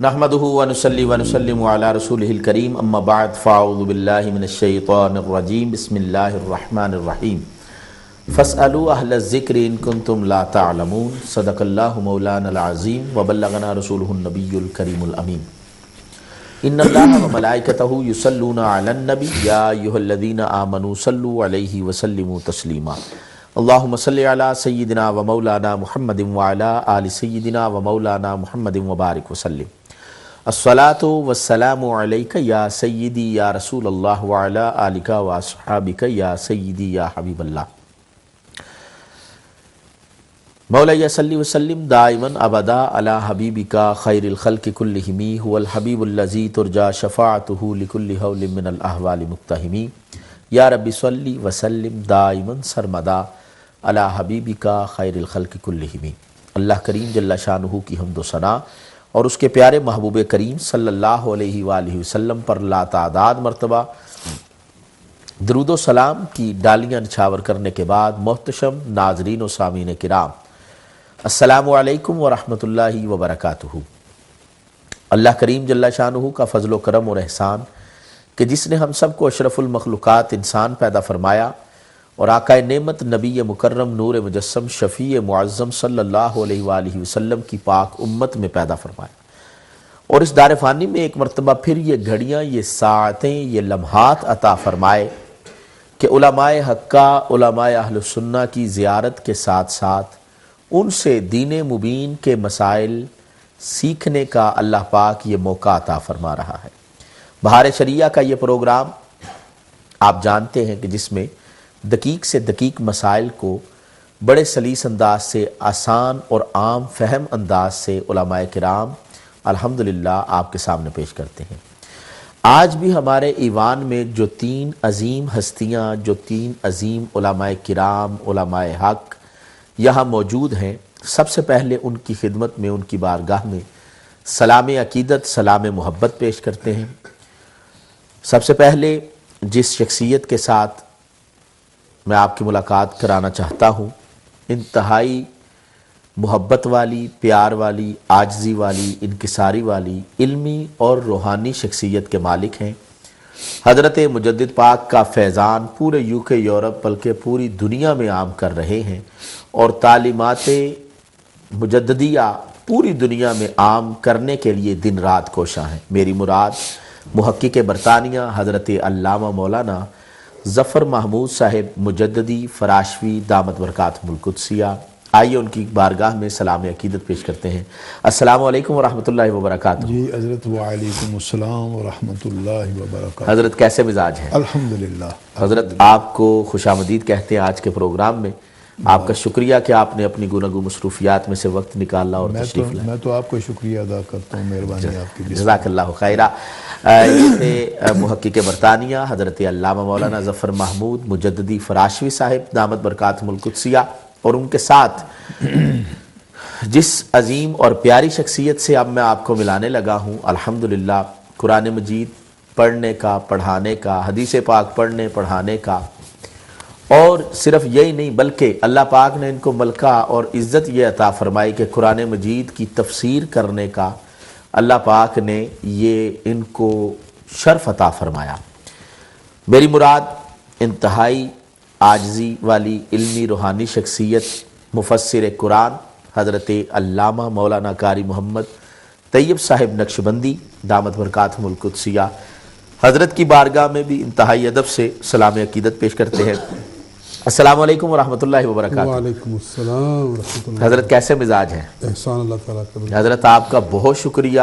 نحمدہ ونصلی ونسلم علی رسولہ الکریم اما بعد فاعوذ باللہ من الشیطان الرجیم بسم اللہ الرحمن الرحیم فاسألوا اہل الذکر ان کنتم لا تعلمون صدق اللہ مولانا العظیم وبلغنا رسولہ النبی الکریم الامین ان اللہ وملائکتہ یصلون علی النبی یا ایھا الذین آمنوا صلوا علیہ وسلموا تسلیما اللہم صلی علی سیدنا و مولانا محمد وعلی آل سیدنا و مولانا محمد وبارک وسلم الصلاۃ والسلام علیک یا سیدی یا رسول اللہ وعلی آلک و اصحابک یا سیدی یا حبیب اللہ مولا صلی وسلم دائما ابدا علی حبیبک خیر الخلق کلہم هو الحبیب الذی ترجى شفاعته لكل حول من الاحوال مقتحم یا رب صلی وسلم دائما سرمدا علی حبیبک خیر الخلق کلہم۔ اللہ کریم جل شانہ کی حمد و ثنا اور اس کے پیارے محبوب کریم صلی اللہ علیہ وآلہ وسلم پر لاتعداد مرتبہ درود و سلام کی ڈالیاں نچھاور کرنے کے بعد محتشم ناظرین و سامعین کرام السلام علیکم ورحمۃ اللہ وبرکاتہ۔ اللہ کریم جل شانہ کا فضل و کرم اور احسان کہ جس نے ہم سب کو اشرف المخلوقات انسان پیدا فرمایا اور آقا نعمت نبی مکرم نور مجسم شفیع معظم صلی اللہ علیہ وآلہ وسلم کی پاک امت میں پیدا فرمایا اور اس دار فانی میں ایک مرتبہ پھر یہ گھڑیاں، یہ ساعتیں، یہ لمحات عطا فرمائے کہ علماء حقہ، علماء اہل سنہ کی زیارت کے ساتھ ساتھ ان سے دین مبین کے مسائل سیکھنے کا اللہ پاک یہ موقع عطا فرما رہا ہے۔ بہار شریعہ کا یہ پروگرام آپ جانتے ہیں کہ جس میں دقیق سے دقیق مسائل کو بڑے سلیس انداز سے، آسان اور عام فہم انداز سے علماء کرام الحمدللہ آپ کے سامنے پیش کرتے ہیں۔ آج بھی ہمارے ایوان میں جو تین عظیم ہستیاں، جو تین عظیم علماء کرام، علماء حق یہاں موجود ہیں، سب سے پہلے ان کی خدمت میں، ان کی بارگاہ میں سلام عقیدت، سلام محبت پیش کرتے ہیں۔ سب سے پہلے جس شخصیت کے ساتھ میں آپ کی ملاقات کرانا چاہتا ہوں، انتہائی محبت والی، پیار والی، عاجزی والی، انکساری والی، علمی اور روحانی شخصیت کے مالک ہیں۔ حضرت مجدد پاک کا فیضان پورے UK، یورپ بلکہ پوری دنیا میں عام کر رہے ہیں اور تعلیمات مجددیہ پوری دنیا میں عام کرنے کے لیے دن رات کوشاں ہیں۔ میری مراد محقق برطانیہ حضرت علامہ مولانا ظفر محمود صاحب مجددی فراشوی دامت برکاتہم القدسیہ۔ آئیے ان کی بارگاہ میں سلام عقیدت پیش کرتے ہیں۔ السلام علیکم ورحمۃ اللہ وبرکاتہ۔ جی حضرت وعلیکم السلام ورحمۃ اللہ وبرکاتہ۔ حضرت کیسے مزاج ہیں؟ الحمدللہ۔ حضرت آپ کو خوش آمدید کہتے ہیں آج کے پروگرام میں۔ آپ کا شکریہ کہ آپ نے اپنی گوناگوں مصروفیات میں سے وقت نکالا اور تشریف لائے۔ میں تو آپ کو شکریہ ادا کرتا ہوں، مہربانی آپ کی۔ جزاک اللہ خیرہ۔ یہ تھے محقق برطانیہ حضرت علامہ مولانا ظفر محمود مجددی فراشوی صاحب دامت برکاتہم القدسیہ، اور ان کے ساتھ جس عظیم اور پیاری شخصیت سے اب میں آپ کو ملانے لگا ہوں، الحمدللہ قرآن مجید پڑھنے کا، پڑھانے کا، حدیث پاک پڑھنے پڑھانے کا، اور صرف یہی نہیں بلکہ اللہ پاک نے ان کو ملکہ اور عزت یہ عطا فرمائی کہ قرآن مجید کی تفسیر کرنے کا اللہ پاک نے یہ ان کو شرف عطا فرمایا۔ میری مراد انتہائی عاجزی والی علمی روحانی شخصیت مفسر قرآن حضرت علامہ مولانا قاری محمد طیب صاحب نقشبندی دامت برکاتہم القدسیہ، حضرت کی بارگاہ میں بھی انتہائی ادب سے سلام عقیدت پیش کرتے ہیں۔ السلام علیکم ورحمۃ اللہ وبرکاتہ۔ وعلیکم السلام ورحمۃ اللہ۔ حضرت کیسے مزاج ہیں؟ احسان اللہ تعالیٰ کا۔ حضرت آپ کا بہت شکریہ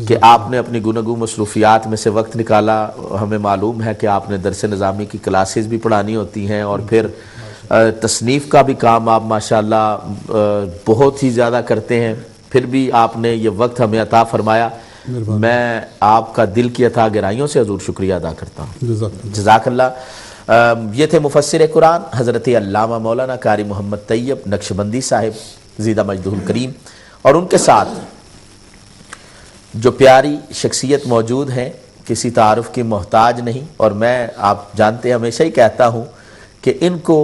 کہ آپ نے اپنی گوناگوں مصروفیات میں سے وقت نکالا۔ ہمیں معلوم ہے کہ آپ نے درس نظامی کی کلاسز بھی پڑھانی ہوتی ہیں اور پھر تصنیف کا بھی کام آپ ماشاءاللہ بہت ہی زیادہ کرتے ہیں، پھر بھی آپ نے یہ وقت ہمیں عطا فرمایا۔ میں آپ کا دل کی عطا گہرائیوں سے حضور شکریہ ادا کرتا ہوں۔ جزاک اللہ۔ یہ تھے مفسر قرآن حضرت علامہ مولانا قاری محمد طیب نقشبندی صاحب زیدہ مجدہ الکریم، اور ان کے ساتھ جو پیاری شخصیت موجود ہیں، کسی تعارف کی محتاج نہیں، اور میں آپ جانتے ہیں ہمیشہ ہی کہتا ہوں کہ ان کو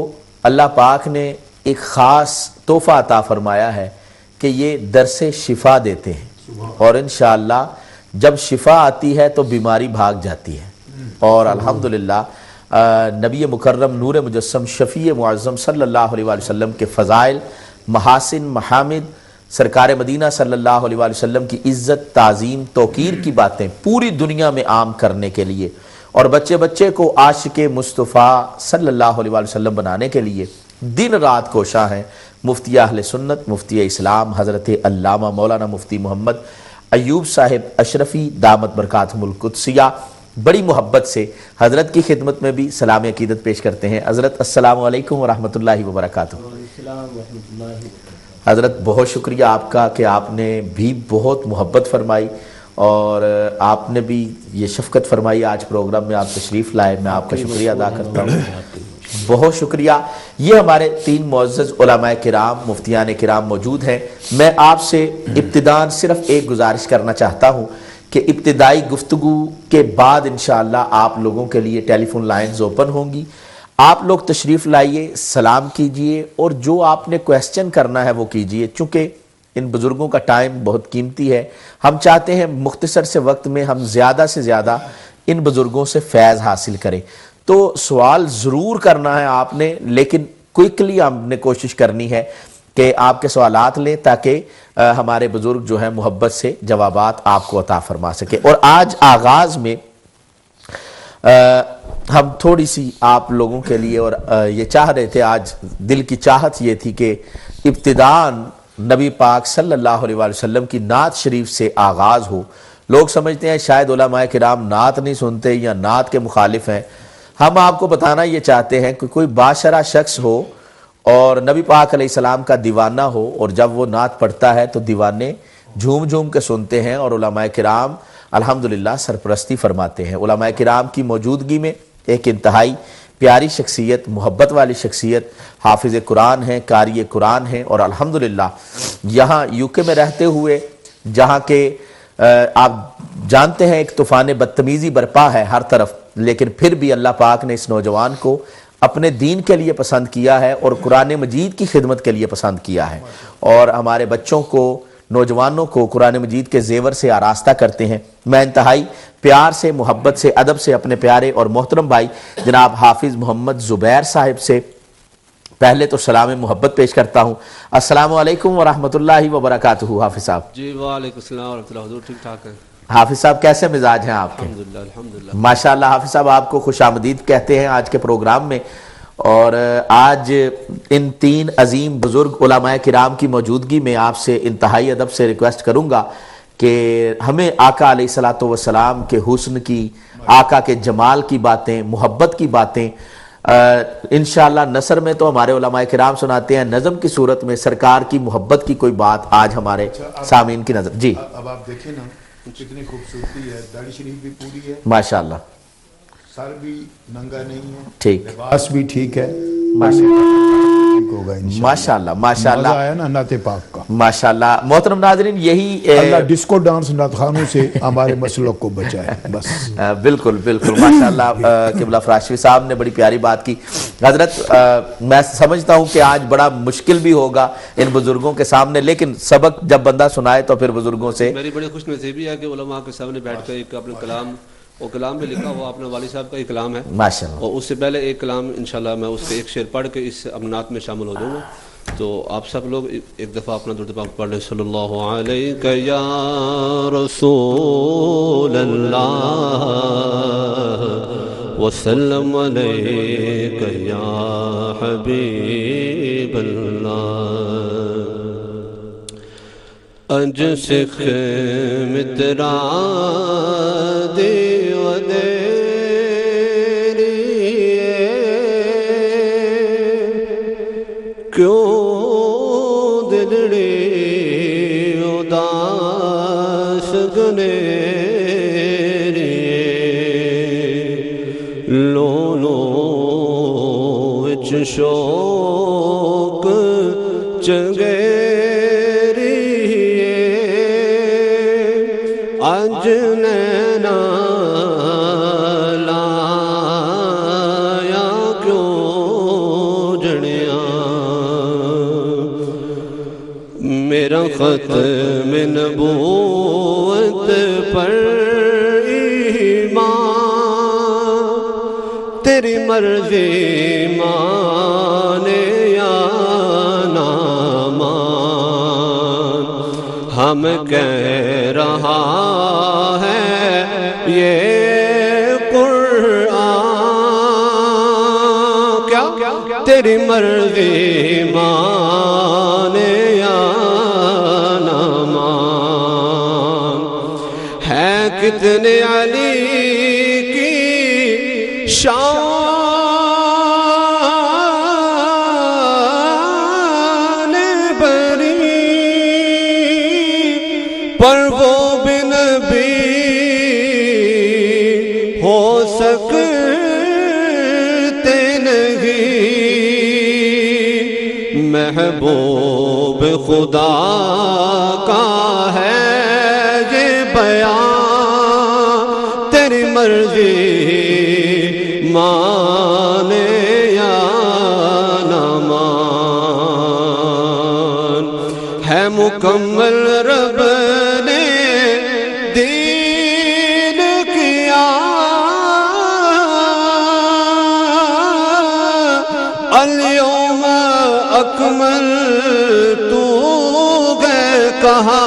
اللہ پاک نے ایک خاص تحفہ عطا فرمایا ہے کہ یہ درس شفا دیتے ہیں۔ اور انشاءاللہ جب شفا آتی ہے تو بیماری بھاگ جاتی ہے. اور الحمدللہ نبی مکرم نور مجسم شفیع معظم صلی اللہ علیہ وآلہ وسلم کے فضائل، محاسن، محامد، سرکار مدینہ صلی اللہ علیہ وآلہ وسلم کی عزت، تعظیم، توقیر کی باتیں پوری دنیا میں عام کرنے کے لیے اور بچے بچے کو عاشق مصطفیٰ صلی اللہ علیہ وآلہ وسلم بنانے کے لیے دن رات کوشاں ہیں مفتی اہل سنت، مفتی اسلام حضرت علامہ مولانا مفتی محمد ایوب صاحب اشرفی دامت برکاتہم القدسیہ. بڑی محبت سے حضرت کی خدمت میں بھی سلام عقیدت پیش کرتے ہیں. حضرت السلام علیکم ورحمۃ اللہ وبرکاتہ. حضرت بہت شکریہ آپ کا کہ آپ نے بھی بہت محبت فرمائی اور آپ نے بھی یہ شفقت فرمائی آج پروگرام میں آپ تشریف لائے. میں آپ کا شکریہ ادا کرتا ہوں. بہت شکریہ. یہ ہمارے 3 معزز علماء کرام، مفتیان کرام موجود ہیں. میں آپ سے ابتداً صرف ایک گزارش کرنا چاہتا ہوں کہ ابتدائی گفتگو کے بعد انشاءاللہ آپ لوگوں کے لیے ٹیلی فون لائنز اوپن ہوں گی. آپ لوگ تشریف لائیے، سلام کیجئے اور جو آپ نے کویسچن کرنا ہے وہ کیجئے. چونکہ ان بزرگوں کا ٹائم بہت قیمتی ہے. ہم چاہتے ہیں مختصر سے وقت میں ہم زیادہ سے زیادہ ان بزرگوں سے فیض حاصل کریں. تو سوال ضرور کرنا ہے آپ نے، لیکن کوئکلی ہم نے کوشش کرنی ہے کہ آپ کے سوالات لیں تاکہ ہمارے بزرگ جو ہیں محبت سے جوابات آپ کو عطا فرما سکے. اور آج آغاز میں ہم تھوڑی سی آپ لوگوں کے لیے اور یہ چاہ رہے تھے، آج دل کی چاہت یہ تھی کہ ابتداً نبی پاک صلی اللہ علیہ وآلہ وسلم کی نعت شریف سے آغاز ہو. لوگ سمجھتے ہیں شاید علماء کرام نعت نہیں سنتے یا نعت کے مخالف ہیں. ہم آپ کو بتانا یہ چاہتے ہیں کہ کوئی باشرہ شخص ہو اور نبی پاک علیہ السلام کا دیوانہ ہو اور جب وہ نعت پڑھتا ہے تو دیوانے جھوم جھوم کے سنتے ہیں اور علماء کرام الحمدللہ سرپرستی فرماتے ہیں. علماء کرام کی موجودگی میں ایک انتہائی پیاری شخصیت، محبت والی شخصیت، حافظ قرآن ہیں، قاری قرآن ہیں اور الحمدللہ یہاں UK میں رہتے ہوئے جہاں کے آپ جانتے ہیں ایک طوفان بدتمیزی برپا ہے ہر طرف، لیکن پھر بھی اللہ پاک نے اس نوجوان کو اپنے دین کے لیے پسند کیا ہے اور قرآن مجید کی خدمت کے لیے پسند کیا ہے. اور ہمارے بچوں کو، نوجوانوں کو قرآن مجید کے زیور سے آراستہ کرتے ہیں. میں انتہائی پیار سے، محبت سے، ادب سے اپنے پیارے اور محترم بھائی جناب حافظ محمد زبیر صاحب سے پہلے تو سلام محبت پیش کرتا ہوں. السلام علیکم ورحمۃ اللہ وبرکاتہ. حافظ صاحب. جی وعلیکم السلام ورحمۃ اللہ. حضور ٹھیک ٹھاک ہے؟ حافظ صاحب کیسے مزاج ہیں آپ کے؟ الحمدللہ. ماشاءاللہ. حافظ صاحب آپ کو خوش آمدید کہتے ہیں آج کے پروگرام میں. اور آج ان 3 عظیم بزرگ علماء کرام کی موجودگی میں آپ سے انتہائی ادب سے ریکویسٹ کروں گا کہ ہمیں آقا علیہ الصلوۃ والسلام کے حسن کی، آقا کے جمال کی باتیں، محبت کی باتیں انشاءاللہ نثر میں تو ہمارے علماء کرام سناتے ہیں، نظم کی صورت میں سرکار کی محبت کی کوئی بات آج ہمارے سامعین کی نظر. جی اب آپ دیکھیں نا کتنی خوبصورتی ہے. داڑھی شریف بھی پوری ہے، ماشاءاللہ. سر بھی ننگا نہیں ہے، ٹھیک، لباس بھی ٹھیک ہے. ماشاءاللہ ماشاءاللہ. مزہ آیا نا نعت پاک کا. ماشاءاللہ. محترم ناظرین یہی اللہ ڈسکو ڈانس نعت خوانوں سے ہمارے مسلک کو بچائے بس. بالکل بالکل ماشاءاللہ. قبلہ فراشوی صاحب نے بڑی پیاری بات کی. حضرت میں سمجھتا ہوں کہ آج بڑا مشکل بھی ہوگا ان بزرگوں کے سامنے، لیکن سبق جب بندہ سنائے تو پھر بزرگوں سے. میری بڑی خوش نصیبی ہے کہ علماء کے سامنے بیٹھ کر ایک اپنے کلام، وہ کلام بھی لکھا ہوا اپنے والد صاحب کا ایک کلام ہے ماشاءاللہ. اور اس سے پہلے ایک کلام انشاءاللہ میں اس سے ایک شعر پڑھ کے اس امنات میں شامل ہو جاؤں گا. تو آپ سب لوگ ایک دفعہ اپنا درود پاک پڑھ لیں. صلی اللہ علیہ یا رسول اللہ وسلم علیہ یا حبیب اللہ. اج سکھ مترا دیو دیری کیوں دلڑی اداس گنیری لو لو وچ شوق چنگے اج نینا لایا کیوں جڑیاں میرا ختم نبوت پر ایمان، تیری مرضی مانے یا نہ مان، ہم کہہ رہا ہے یہ قرآن، کیا تیری مرضی مانے یا نہ مان، ہے کتنے علی کی شان بری، پر وہ بھی نبی ہو سکتے نہیں، محبوب خدا کا ہے یہ بیان، تیری مرضی مانے یا نہ مان، ہے مکمل رب نے دین کیا، الیوم اکملت گئے کہا،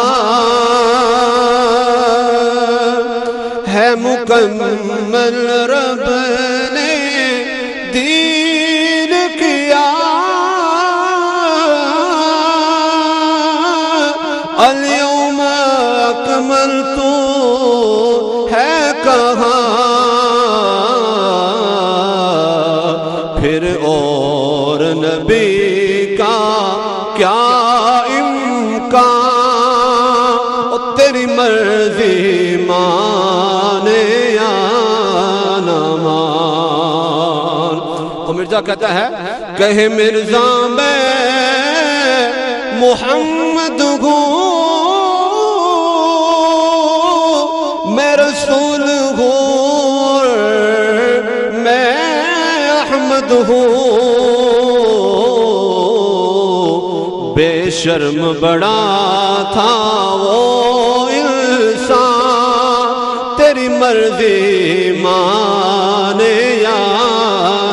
ہے مکمل رب نے دین کیا، الیوم اکملت ہے کہاں، پھر اور نبی کا کیا امکان، تیری مرضی مانے یا نہ مان۔ اور مرزا کہتا ہے کہے مرزا میں محمد ہوں، میں رسول ہوں، میں احمد ہوں، بے شرم بڑا تھا وہ انسان، تیری مرضی مانے یا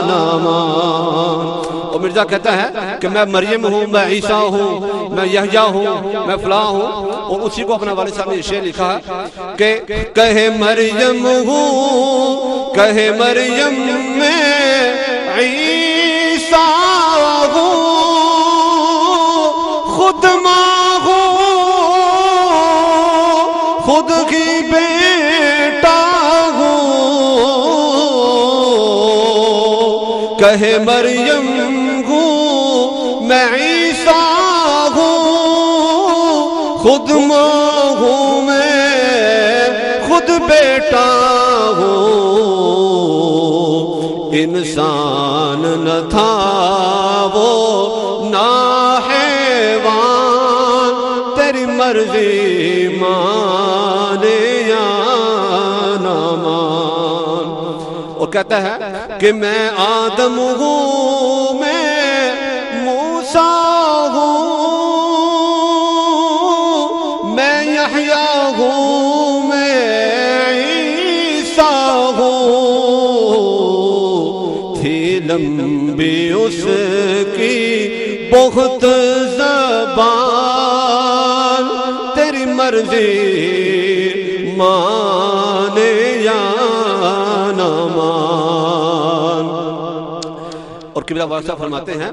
نہ مان۔ اور مرزا کہتا ہے کہ میں مریم ہوں، میں عیسیٰ ہوں، میں یحییٰ ہوں، میں فلاں ہوں، اور اسی کو اپنا والد صاحب نے یہ شعر لکھا ہے کہ کہے مریم ہوں، کہے مریم میں عیسیٰ ہوں، خود ماں ہوں، خود کی بیٹا ہوں، کہے مریم ہوں میں عیسیٰ ہوں، خود ماں ہوں میں خود بیٹا ہوں، انسان نہ تھا وہ نہ حیوان، تیری مرضی مانے یا نہ مان۔ اور کہتا ہے کہ میں آدم ہوں، میں موسیٰ ہوں، میں یحییٰ ہوں، میں عیسیٰ ہوں، تھی لمبی اس کی بہت زبان، تیری مرضی مانے یا نہ مان۔ اور قبلہ واسطہ فرماتے ہیں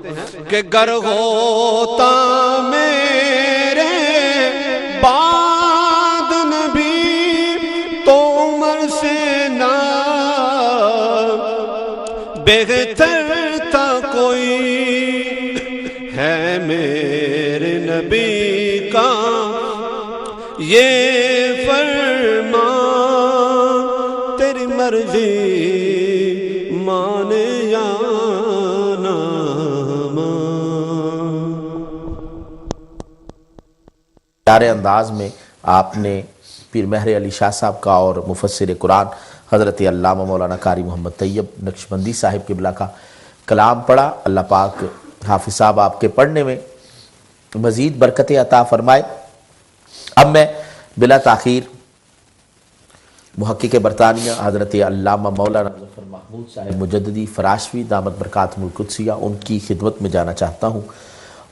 کہ گر ہوتا میرے بعد نبی تو عمر سے نہ بہتر تھا کوئی، ہے میرے نبی کا یہ فرمان، تیری مرضی مانے یا نہ مان۔ پیارے انداز میں آپ نے پیر مہر علی شاہ صاحب کا اور مفسر قرآن حضرت علامہ مولانا قاری محمد طیب نقشبندی صاحب قبلہ کا کلام پڑھا۔ اللہ پاک حافظ صاحب آپ کے پڑھنے میں مزید برکت عطا فرمائے۔ اب میں بلا تاخیر محقق برطانیہ حضرت علامہ مولانا ظفر محمود صاحب مجددی فراشوی دامت برکاتہم القدسیہ، ان کی خدمت میں جانا چاہتا ہوں،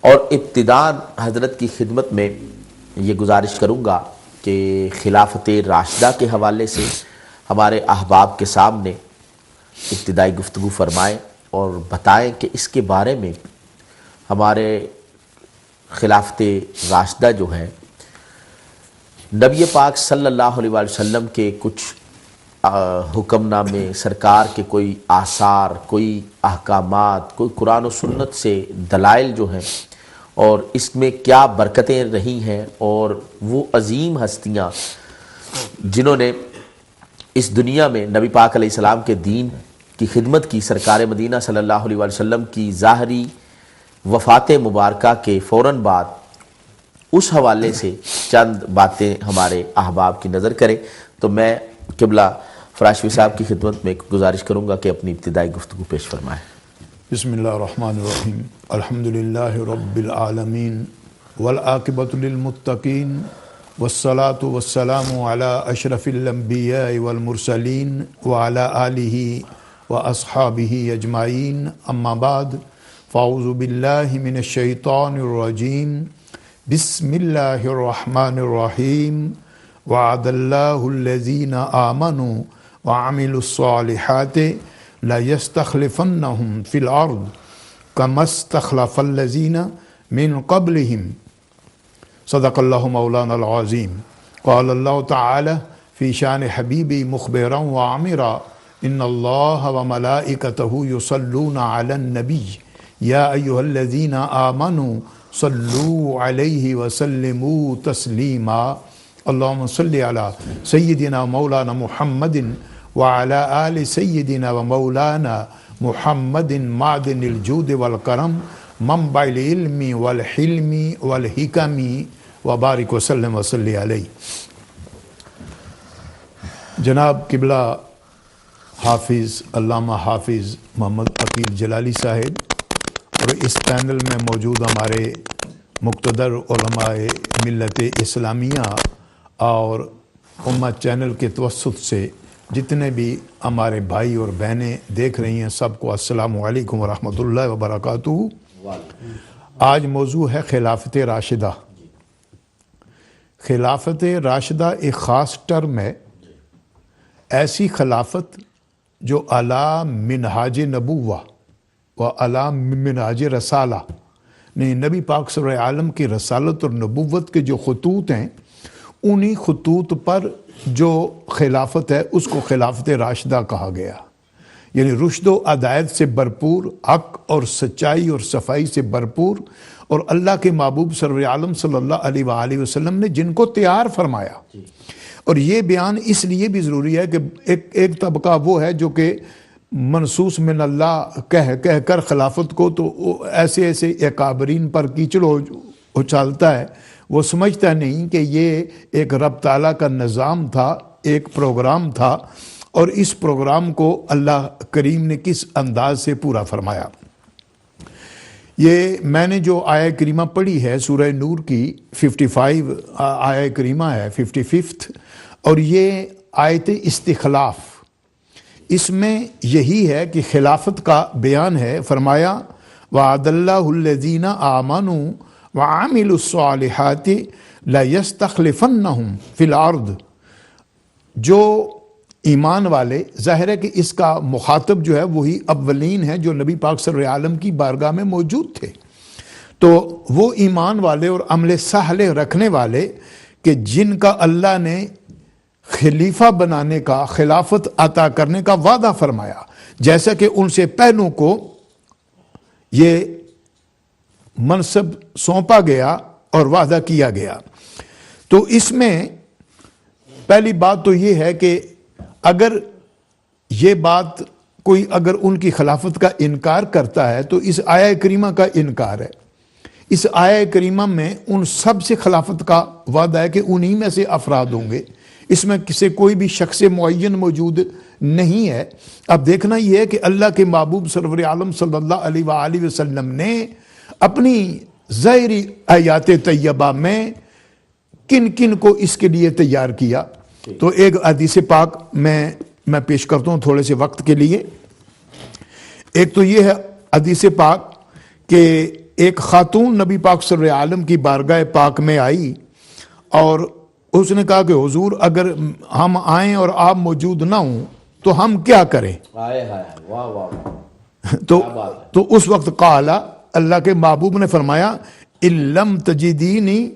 اور ابتداءً حضرت کی خدمت میں یہ گزارش کروں گا کہ خلافت راشدہ کے حوالے سے ہمارے احباب کے سامنے ابتدائی گفتگو فرمائیں اور بتائیں کہ اس کے بارے میں ہمارے خلافت راشدہ جو ہے نبی پاک صلی اللہ علیہ وآلہ وسلم کے کچھ حکم نامے، سرکار کے کوئی آثار، کوئی احکامات، کوئی قرآن و سنت سے دلائل جو ہیں، اور اس میں کیا برکتیں رہی ہیں، اور وہ عظیم ہستیاں جنہوں نے اس دنیا میں نبی پاک علیہ السلام کے دین کی خدمت کی، سرکار مدینہ صلی اللہ علیہ وآلہ وسلم کی ظاہری وفات مبارکہ کے فوراً بعد، اس حوالے سے چند باتیں ہمارے احباب کی نظر کریں۔ تو میں قبلہ فراشوی صاحب کی خدمت میں گزارش کروں گا کہ اپنی ابتدائی گفتگو پیش فرمائیں۔ بسم اللہ الرحمن الرحیم، الحمدللہ رب العالمین والعاقبۃ للمتقین والصلاة والسلام علی اشرف الانبیاء والمرسلین وعلی آلہ واصحابہ اجمعین، اما بعد فاعوذ باللہ من الشیطان الرجیم، بسم اللہ الرحمن الرحیم، وعد اللہ الذین آمنوا وعملوا الصالحات لَيَسْتَخْلِفَنَّهُمْ فِي الْأَرْضِ كَمَا اسْتَخْلَفَ الَّذِينَ مِنْ قَبْلِهِمْ صدق اللہ مولانا العظیم۔ قال اللہ تعالی فی شان حبیبی مخبرا وعامرا ان اللہ وملائکتہ یصلون علی النبی یا ایہا الذین آمنوا صلوا علیہ وسلموا تسلیما، اللہم صلی علی سیدنا مولانا محمد وعلى آل سيدنا ومولانا محمد معدن الجود والکرم منبع العلم والحلم والحکم وبارک وسلم وصلی علیہ۔ جناب قبلہ حافظ علامہ حافظ محمد عقیل جلالی صاحب اور اس پینل میں موجود ہمارے مقتدر علماء ملت اسلامیہ اور امت چینل کے توسط سے جتنے بھی ہمارے بھائی اور بہنیں دیکھ رہی ہیں، سب کو السلام علیکم ورحمۃ اللہ وبرکاتہ۔ آج موضوع ہے خلافت راشدہ۔ خلافت راشدہ ایک خاص ٹرم ہے، ایسی خلافت جو علی منہاج نبوہ و علی منہاج رسالہ، نبی پاک صلی اللہ علیہ وسلم کی رسالت اور نبوت کے جو خطوط ہیں، انہی خطوط پر جو خلافت ہے اس کو خلافت راشدہ کہا گیا، یعنی رشد و ہدایت سے بھرپور، حق اور سچائی اور صفائی سے بھرپور، اور اللہ کے محبوب سرور عالم صلی اللہ علیہ وآلہ وسلم نے جن کو تیار فرمایا۔ اور یہ بیان اس لیے بھی ضروری ہے کہ ایک طبقہ وہ ہے جو کہ منصوص من اللہ کہہ کر خلافت کو تو ایسے اکابرین پر کیچڑ اچھالتا ہے، وہ سمجھتا نہیں کہ یہ ایک رب تعالیٰ کا نظام تھا، ایک پروگرام تھا، اور اس پروگرام کو اللہ کریم نے کس انداز سے پورا فرمایا۔ یہ میں نے جو آیہ کریمہ پڑھی ہے سورہ نور کی 55 آیہ کریمہ ہے، 55، اور یہ آیت استخلاف، اس میں یہی ہے کہ خلافت کا بیان ہے۔ فرمایا وعد اللہ الذین آمنوا وعملوا الصالحات لَيَسْتَخْلِفَنَّهُمْ فِي الْأَرْضِ، جو ایمان والے، ظاہر ہے کہ اس کا مخاطب جو ہے وہی اولین ہے جو نبی پاک صلی اللہ علیہ وسلم کی بارگاہ میں موجود تھے، تو وہ ایمان والے اور عمل صالح رکھنے والے کہ جن کا اللہ نے خلیفہ بنانے کا، خلافت عطا کرنے کا وعدہ فرمایا، جیسا کہ ان سے پہلوں کو یہ منصب سونپا گیا اور وعدہ کیا گیا۔ تو اس میں پہلی بات تو یہ ہے کہ اگر یہ بات کوئی اگر ان کی خلافت کا انکار کرتا ہے تو اس آیہ کریمہ کا انکار ہے۔ اس آیہ کریمہ میں ان سب سے خلافت کا وعدہ ہے کہ انہی میں سے افراد ہوں گے، اس میں کسی کوئی بھی شخص معین موجود نہیں ہے۔ اب دیکھنا یہ ہے کہ اللہ کے محبوب سرور عالم صلی اللہ علیہ وآلہ وسلم نے اپنی ظاہری آیات طیبہ میں کن کن کو اس کے لیے تیار کیا۔ تو ایک حدیث پاک میں پیش کرتا ہوں تھوڑے سے وقت کے لیے. ایک تو یہ ہے حدیث پاک کہ ایک خاتون نبی پاک صلی اللہ علیہ وسلم کی بارگاہ پاک میں آئی اور اس نے کہا کہ حضور اگر ہم آئیں اور آپ موجود نہ ہوں تو ہم کیا کریں؟ تو اس وقت قال، اللہ کے محبوب نے فرمایا اِلَّمْ تَجِدِينِ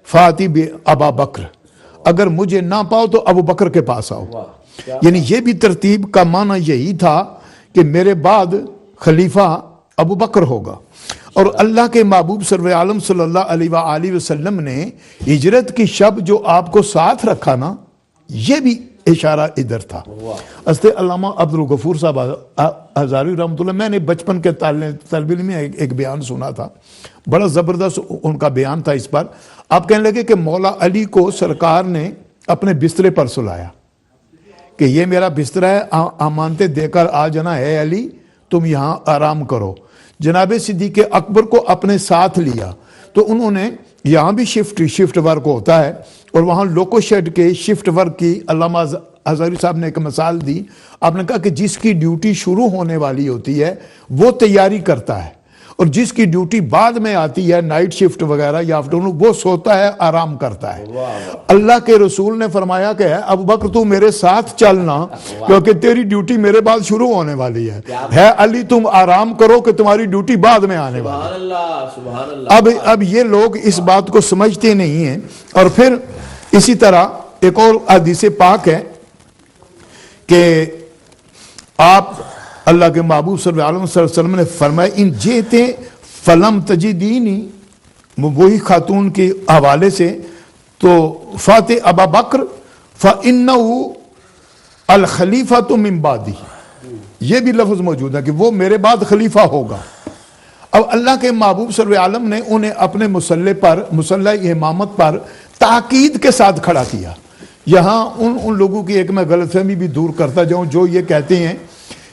فَاتِ بِأَبَا بکر، اگر مجھے نہ پاؤ تو ابو بکر کے پاس آؤ. یعنی یہ بھی ترتیب کا معنی یہی تھا کہ میرے بعد خلیفہ ابو بکر ہوگا. اور اللہ کے محبوب صلی اللہ علیہ وآلہ وسلم نے ہجرت کی شب جو آپ کو ساتھ رکھا نا، یہ بھی اشارہ ادھر تھا. علامہ عبدالغفور صاحب ہزاروی رحمۃ اللہ، میں نے بچپن کے طالب علم میں ایک بیان سنا تھا، بڑا زبردست ان کا بیان تھا اس پر. آپ کہنے لگے کہ مولا علی کو سرکار نے اپنے بسترے پر سلایا کہ یہ میرا بستر ہے، امانتیں دے کر آ جانا ہے علی، تم یہاں آرام کرو. جناب صدیق اکبر کو اپنے ساتھ لیا تو انہوں نے یہاں بھی شفٹ ورک ہوتا ہے اور وہاں لوکو شیڈ کے شفٹ ورک کی علامہ ہزاروی صاحب نے ایک مثال دی. آپ نے کہا کہ جس کی ڈیوٹی شروع ہونے والی ہوتی ہے وہ تیاری کرتا ہے، اور جس کی ڈیوٹی بعد میں آتی ہے نائٹ شفٹ وغیرہ یا آفٹرنون، وہ سوتا ہے، آرام کرتا ہے. اللہ کے رسول نے فرمایا کہ ابو بکر تو میرے ساتھ چلنا کیونکہ تیری ڈیوٹی میرے بعد شروع ہونے والی ہے علی تم آرام کرو کہ تمہاری ڈیوٹی بعد میں آنے والی ہے. اب یہ لوگ اس بات کو سمجھتے نہیں ہیں. اور پھر اسی طرح ایک اور حدیث پاک ہے کہ آپ اللہ کے محبوب صلی اللہ علیہ وسلم نے فرمایا ان جیتے فلم تجدینی، وہی خاتون کے حوالے سے، تو فاتح ابا بکر فإنہو الخلیفۃ من بعدی، یہ بھی لفظ موجود ہے کہ وہ میرے بعد خلیفہ ہوگا. اب اللہ کے محبوب صلی اللہ علیہ وسلم نے انہیں اپنے مسلح امامت پر تاکید کے ساتھ کھڑا کیا. یہاں ان لوگوں کی ایک میں غلط فہمی بھی دور کرتا جاؤں جو یہ کہتے ہیں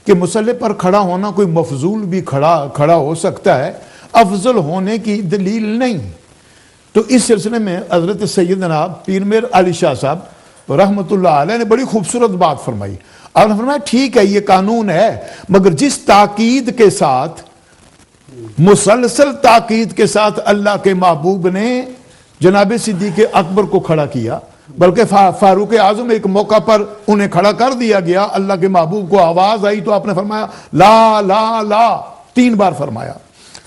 کہ مسلح پر کھڑا ہونا کوئی مفضول بھی کھڑا ہو سکتا ہے، افضل ہونے کی دلیل نہیں. تو اس سلسلے میں حضرت سیدنا پیر میر علی شاہ صاحب رحمۃ اللہ علیہ نے بڑی خوبصورت بات فرمائی. آپ نے فرمایا ٹھیک ہے یہ قانون ہے، مگر جس تاکید کے ساتھ، مسلسل تاکید کے ساتھ اللہ کے محبوب نے جناب صدیق اکبر کو کھڑا کیا، بلکہ فاروق اعظم ایک موقع پر انہیں کھڑا کر دیا گیا، اللہ کے محبوب کو آواز آئی تو آپ نے فرمایا لا لا لا 3 بار فرمایا.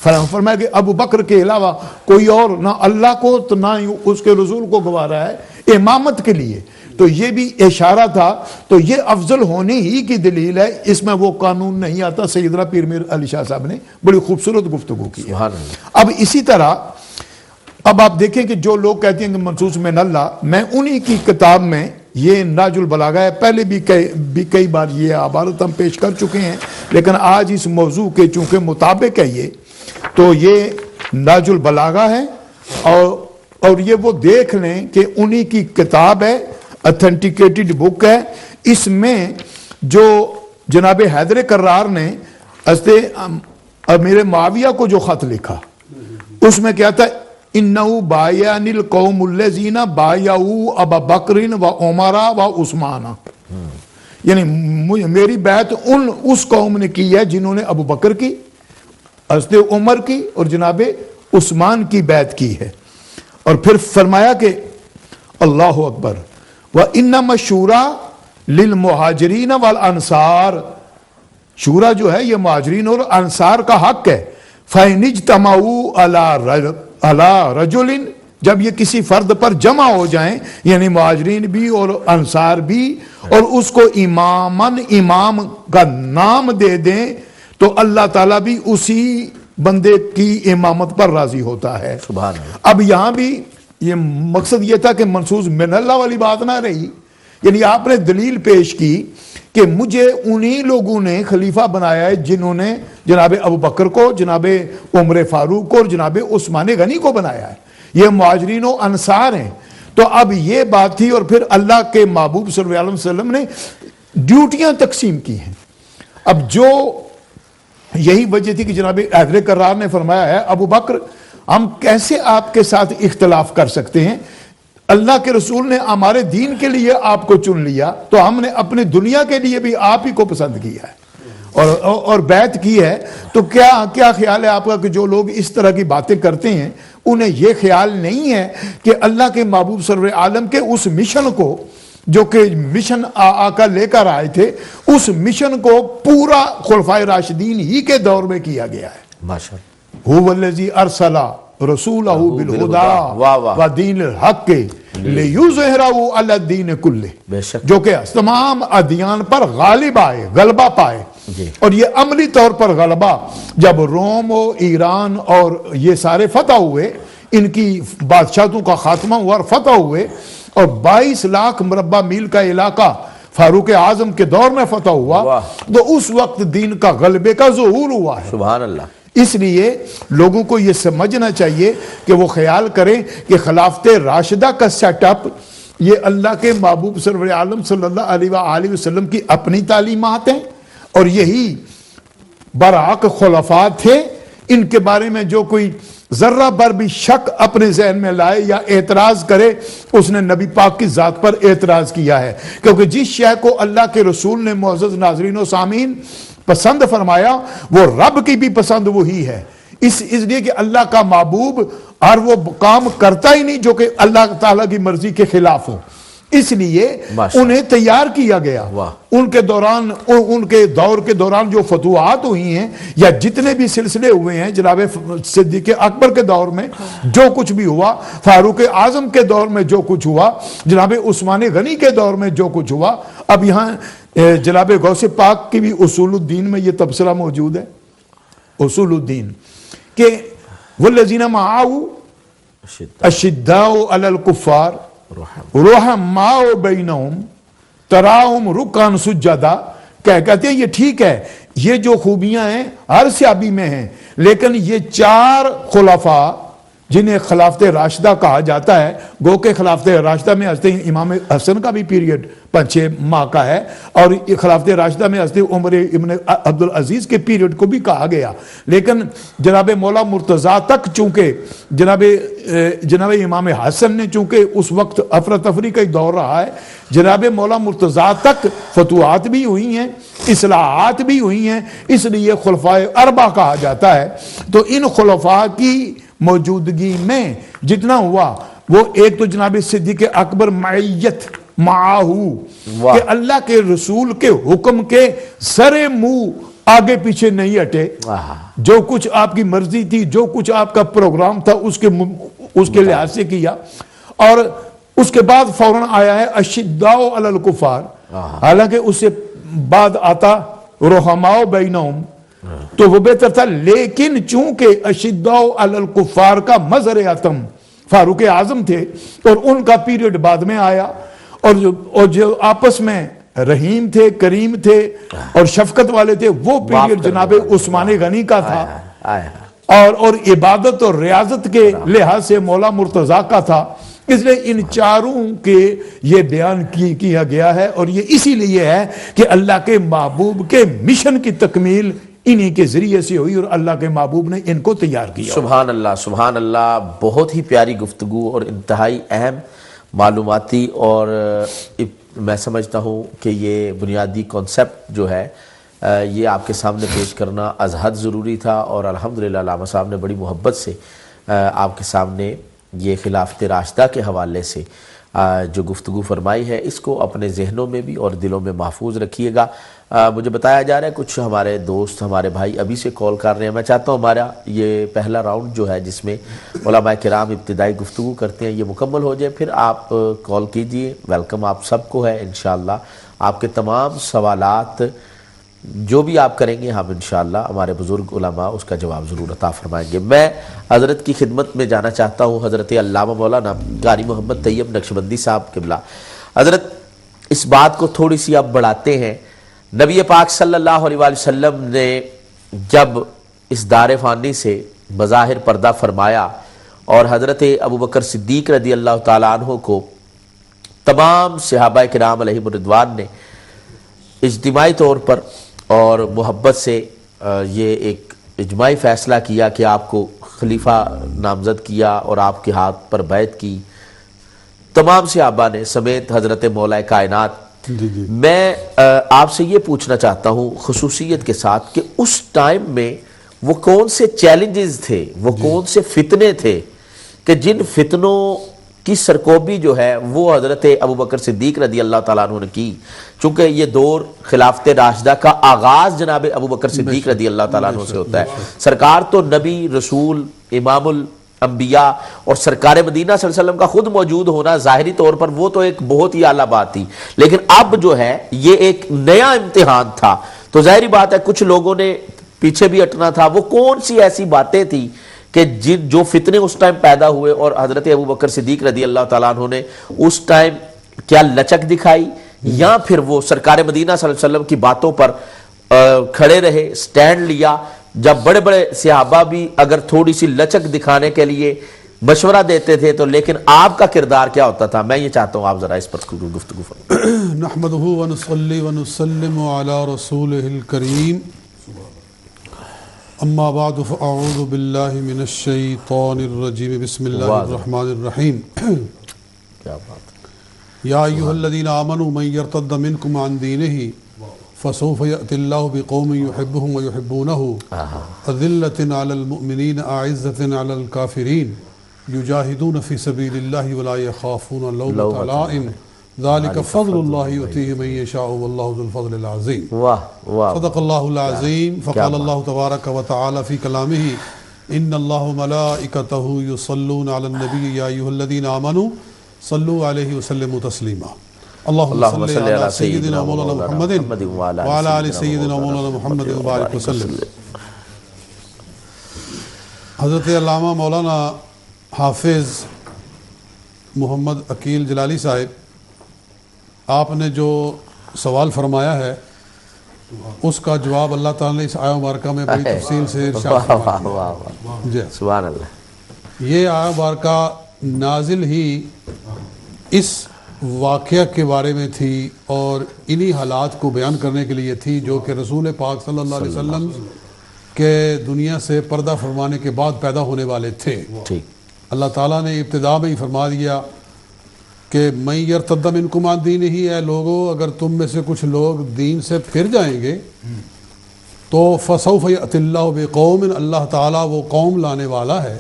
فرمایا کہ ابو بکر کے علاوہ کوئی اور نہ اللہ کو تو نہ اس کے رسول کو گوارا ہے امامت کے لیے. تو یہ بھی اشارہ تھا. تو یہ افضل ہونے ہی کی دلیل ہے، اس میں وہ قانون نہیں آتا. سیدنا پیر میر علی شاہ صاحب نے بڑی خوبصورت گفتگو کی. اب اسی طرح اب آپ دیکھیں کہ جو لوگ کہتے ہیں کہ منصوص من اللہ، میں انہی کی کتاب میں یہ ناج البلاغہ ہے، پہلے بھی کئی بار یہ عبارت ہم پیش کر چکے ہیں، لیکن آج اس موضوع کے چونکہ مطابق ہے یہ، تو یہ ناج البلاغہ ہے. اور یہ وہ دیکھ لیں کہ انہی کی کتاب ہے، اتھینٹیکیٹڈ بک ہے. اس میں جو جناب حیدر کرار نے امیر معاویہ کو جو خط لکھا، اس میں کیا تھا، انہو بایان القوم الذین بایعوا ابا بکر و عمر و عثمان، یعنی میری بیعت اس قوم نے کی ہے جنہوں نے ابو بکر کی، حضرت عمر کی اور جناب عثمان کی بیعت کی ہے. اور پھر فرمایا کہ اللہ اکبر وَإِنَّمَا الشُّورَى لِلْمُهَاجِرِينَ وَالْأَنصَارِ، شورا جو ہے یہ مہاجرین اور انصار کا حق ہے. فَإِنِ اجْتَمَعُوا عَلَى رَجُلٍ، جب یہ کسی فرد پر جمع ہو جائیں، یعنی مہاجرین بھی اور انصار بھی، اور اس کو امام کا نام دے دیں، تو اللہ تعالیٰ بھی اسی بندے کی امامت پر راضی ہوتا ہے. سبحان اللہ. اب یہاں بھی یہ مقصد یہ تھا کہ منصوص من اللہ والی بات نہ رہی، یعنی آپ نے دلیل پیش کی کہ مجھے انہی لوگوں نے خلیفہ بنایا ہے جنہوں نے جناب ابو بکر کو، جناب عمر فاروق کو اور جناب عثمان غنی کو بنایا ہے، یہ مہاجرین و انصار ہیں. تو اب یہ بات تھی. اور پھر اللہ کے محبوب صلی اللہ علیہ وسلم نے ڈیوٹیاں تقسیم کی ہیں. اب جو یہی وجہ تھی کہ جناب حیدر کرار نے فرمایا ہے ابو بکر ہم کیسے آپ کے ساتھ اختلاف کر سکتے ہیں، اللہ کے رسول نے ہمارے دین کے لیے آپ کو چن لیا تو ہم نے اپنی دنیا کے لیے بھی آپ ہی کو پسند کیا ہے اور بیعت کی ہے. تو کیا خیال ہے آپ کا کہ جو لوگ اس طرح کی باتیں کرتے ہیں انہیں یہ خیال نہیں ہے کہ اللہ کے محبوب سرور عالم کے اس مشن کو جو کہ مشن آقا لے کر آئے تھے, اس مشن کو پورا خلفائے راشدین ہی کے دور میں کیا گیا ہے. ماشاءاللہ. هو الذی ارسل رسولہ بالہدی ودین الحق لیظہرہ علی الدین کلہ, بے شک جو کہ تمام ادیان پر غالب آئے, غلبہ پائے. اور یہ عملی طور پر غلبہ جب روم و ایران اور یہ سارے فتح ہوئے, ان کی بادشاہتوں کا خاتمہ ہوا اور فتح ہوئے, اور 22 لاکھ مربع میل کا علاقہ فاروق اعظم کے دور میں فتح ہوا, تو اس وقت دین کا غلبے کا ظہور ہوا ہے. سبحان اللہ. اس لیے لوگوں کو یہ سمجھنا چاہیے کہ وہ خیال کریں کہ خلافت راشدہ کا سیٹ اپ یہ اللہ کے محبوب سرور عالم صلی اللہ علیہ وآلہ وسلم کی اپنی تعلیمات ہیں, اور یہی برحق خلفاء تھے. ان کے بارے میں جو کوئی ذرہ بر بھی شک اپنے ذہن میں لائے یا اعتراض کرے, اس نے نبی پاک کی ذات پر اعتراض کیا ہے. کیونکہ جس شے کو اللہ کے رسول نے معزز ناظرین و سامعین پسند فرمایا, وہ رب کی بھی پسند وہی ہے. اس لیے کہ اللہ کا محبوب اور وہ کام کرتا ہی نہیں جو کہ اللہ تعالیٰ کی مرضی کے خلاف ہو, اس لیے انہیں تیار کیا گیا. ان کے دور کے دوران جو فتوحات ہوئی ہیں یا جتنے بھی سلسلے ہوئے ہیں, جناب صدیق اکبر کے دور میں جو کچھ بھی ہوا, فاروق اعظم کے دور میں جو کچھ ہوا, جناب عثمان غنی کے دور میں جو کچھ ہوا, اب یہاں جناب غوث پاک کی بھی اصول الدین میں یہ تبصرہ موجود ہے. اصول الدین کہ والذین معه اشداء علی الکفار رحماء بینہم تراہم رکعا سجدا. کہتے ہیں یہ ٹھیک ہے, یہ جو خوبیاں ہیں ہر صحابی میں ہیں, لیکن یہ 4 خلفاء جنہیں خلافت راشدہ کہا جاتا ہے, گو کہ خلافت راشدہ میں حضرت امام حسن کا بھی پیریڈ 5-6 ماہ کا ہے, اور خلافت راشدہ میں حضرت عمر ابن عبدالعزیز کے پیریڈ کو بھی کہا گیا. لیکن جناب مولا مرتضیٰ تک چونکہ جناب امام حسن نے چونکہ اس وقت افراتفری کا دور رہا ہے, جناب مولا مرتضیٰ تک فتوحات بھی ہوئی ہیں, اصلاحات بھی ہوئی ہیں, اس لیے خلفاء اربعہ کہا جاتا ہے. تو ان خلفاء کی موجودگی میں جتنا ہوا, وہ ایک تو جناب صدیق اکبر معیت معاہو, کہ اللہ کے رسول کے حکم کے سر منہ آگے پیچھے نہیں ہٹے, جو کچھ آپ کی مرضی تھی, جو کچھ آپ کا پروگرام تھا اس کے لحاظ سے کیا. اور اس کے بعد فوراً آیا ہے اشداء علی الکفار, حالانکہ اس سے بعد آتا رحماء بینہم, تو وہ بہتر تھا. لیکن چونکہ اشداء علی الکفار کا مظہر اتم فاروق اعظم تھے, اور ان کا پیریڈ بعد میں آیا, اور جو آپس میں رحیم تھے, کریم تھے اور شفقت والے تھے, وہ پیریڈ جناب عثمان غنی کا تھا, اور عبادت اور ریاضت کے لحاظ سے مولا مرتضیٰ کا تھا. اس لیے ان 4 کے یہ بیان کیا گیا ہے, اور یہ اسی لیے ہے کہ اللہ کے محبوب کے مشن کی تکمیل انہی کے ذریعے سے ہوئی, اور اللہ کے محبوب نے ان کو تیار کیا. سبحان اللہ, سبحان اللہ. بہت ہی پیاری گفتگو اور انتہائی اہم معلوماتی, اور میں سمجھتا ہوں کہ یہ بنیادی کانسیپٹ جو ہے یہ آپ کے سامنے پیش کرنا از حد ضروری تھا, اور الحمدللہ علامہ صاحب نے بڑی محبت سے آپ کے سامنے یہ خلافت راشدہ کے حوالے سے جو گفتگو فرمائی ہے, اس کو اپنے ذہنوں میں بھی اور دلوں میں محفوظ رکھیے گا. مجھے بتایا جا رہا ہے کچھ ہمارے دوست, ہمارے بھائی ابھی سے کال کر رہے ہیں. میں چاہتا ہوں ہمارا یہ پہلا راؤنڈ جو ہے جس میں علماء کرام ابتدائی گفتگو کرتے ہیں, یہ مکمل ہو جائے, پھر آپ کال کیجئے. ویلکم آپ سب کو ہے انشاءاللہ. آپ کے تمام سوالات جو بھی آپ کریں گے ہم انشاءاللہ ہمارے بزرگ علماء اس کا جواب ضرور عطا فرمائیں گے. میں حضرت کی خدمت میں جانا چاہتا ہوں, حضرت علامہ مولانا قاری محمد طیب نقشبندی صاحب قبلہ. حضرت اس بات کو تھوڑی سی اب بڑھاتے ہیں. نبی پاک صلی اللہ علیہ وسلم نے جب اس دار فانی سے بظاہر پردہ فرمایا, اور حضرت ابوبکر صدیق رضی اللہ تعالیٰ عنہ کو تمام صحابہ کرام علیہم الرضوان نے اجتماعی طور پر اور محبت سے یہ ایک اجماعی فیصلہ کیا کہ آپ کو خلیفہ نامزد کیا اور آپ کے ہاتھ پر بیعت کی, تمام صحابہ نے سمیت حضرت مولا کائنات. میں آپ سے یہ پوچھنا چاہتا ہوں خصوصیت کے ساتھ کہ اس ٹائم میں وہ کون سے چیلنجز تھے, وہ کون سے فتنے تھے کہ جن فتنوں کی سرکوبی جو ہے وہ حضرت ابوبکر صدیق رضی اللہ تعالیٰ عنہ نے کی, چونکہ یہ دور خلافت راشدہ کا آغاز جناب ابوبکر صدیق رضی اللہ تعالیٰ عنہ سے ہوتا ہے. سرکار تو نبی, رسول, امام الانبیاء اور سرکار مدینہ صلی اللہ علیہ وسلم کا خود موجود ہونا ظاہری طور پر وہ تو ایک بہت ہی اعلیٰ بات تھی, لیکن اب جو ہے یہ ایک نیا امتحان تھا. تو ظاہری بات ہے کچھ لوگوں نے پیچھے بھی ہٹنا تھا. وہ کون سی ایسی باتیں تھیں کہ جو فتنے اس ٹائم پیدا ہوئے اور حضرت ابوبکر صدیق رضی اللہ تعالیٰ عنہ نے اس ٹائم کیا لچک دکھائی, یا پھر وہ سرکار مدینہ صلی اللہ علیہ وسلم کی باتوں پر کھڑے رہے, سٹینڈ لیا, جب بڑے بڑے صحابہ بھی اگر تھوڑی سی لچک دکھانے کے لیے مشورہ دیتے تھے تو لیکن آپ کا کردار کیا ہوتا تھا؟ میں یہ چاہتا ہوں آپ ذرا اس پر گفتگو فرمائیں. نحمدہ ونصلی ونسلم علی رسولہ الکریم, اما بعد فاعوذ باللہ من الشیطان الرجیم, بسم اللہ الرحمن الرحیم. کیا بات ہے. یا ایہا الذین آمنوا من یرتد منکم عن دینہ فسوف یأتی اللہ بقوم یحبهم ویحبونہ اذلۃ علی المؤمنین اعزۃ علی الکافرین یجاہدون فی سبیل اللہ ولا یخافون لومۃ لائم ذالک فضل اللہ یؤتیہ من یشاء واللہ ذو الفضل العظیم. صدق اللہ العظیم. فقال اللہ تبارک و تعالی فی کلامہ ان اللہ وملائکتہ یصلون علی النبی یا ایھا الذین آمنوا صلوا علیہ وسلموا تسلیما. اللہم صل علی سیدنا مولانا محمد وعلی آل سیدنا مولانا محمد وبارک وسلم. حضرت علامہ مولانا حافظ محمد عقیل جلالی صاحب, آپ نے جو سوال فرمایا ہے اس کا جواب اللہ تعالیٰ نے اس آیہ مبارکہ میں بڑی تفصیل سے ارشاد فرمایا. جی سبحان اللہ. یہ آیہ مبارکہ نازل ہی اس واقعہ کے بارے میں تھی اور انہی حالات کو بیان کرنے کے لیے تھی جو کہ رسول پاک صلی اللہ علیہ وسلم کے دنیا سے پردہ فرمانے کے بعد پیدا ہونے والے تھے. اللہ تعالیٰ نے ابتدا میں ہی فرما دیا کہ من یرتد منکم عن دینہ, اے لوگو اگر تم میں سے کچھ لوگ دین سے پھر جائیں گے تو فسوف یأتی اللہ بقوم, اللہ تعالیٰ وہ قوم لانے والا ہے,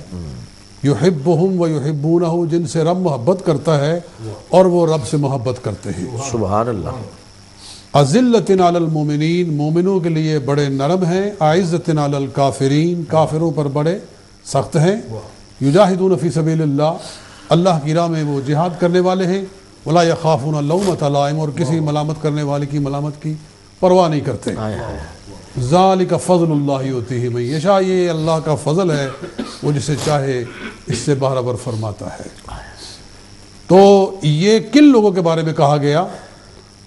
یحبہم ویحبونہ, جن سے رب محبت کرتا ہے اور وہ رب سے محبت کرتے ہیں. سبحان اللہ. اذلۃ علی المؤمنین, مومنوں کے لیے بڑے نرم ہیں, اعزۃ علی الکافرین, کافروں پر بڑے سخت ہیں, یجاہدون فی سبیل اللہ, اللہ کی راہ میں وہ جہاد کرنے والے ہیں, ولا یخافون لومۃ لائم, اور کسی ملامت کرنے والے کی ملامت کی پرواہ نہیں کرتے. ذالک فضل اللہ یؤتیہ من یشاء, یہ اللہ کا فضل ہے, وہ جسے چاہے اس سے برابر فرماتا ہے. تو یہ کن لوگوں کے بارے میں کہا گیا؟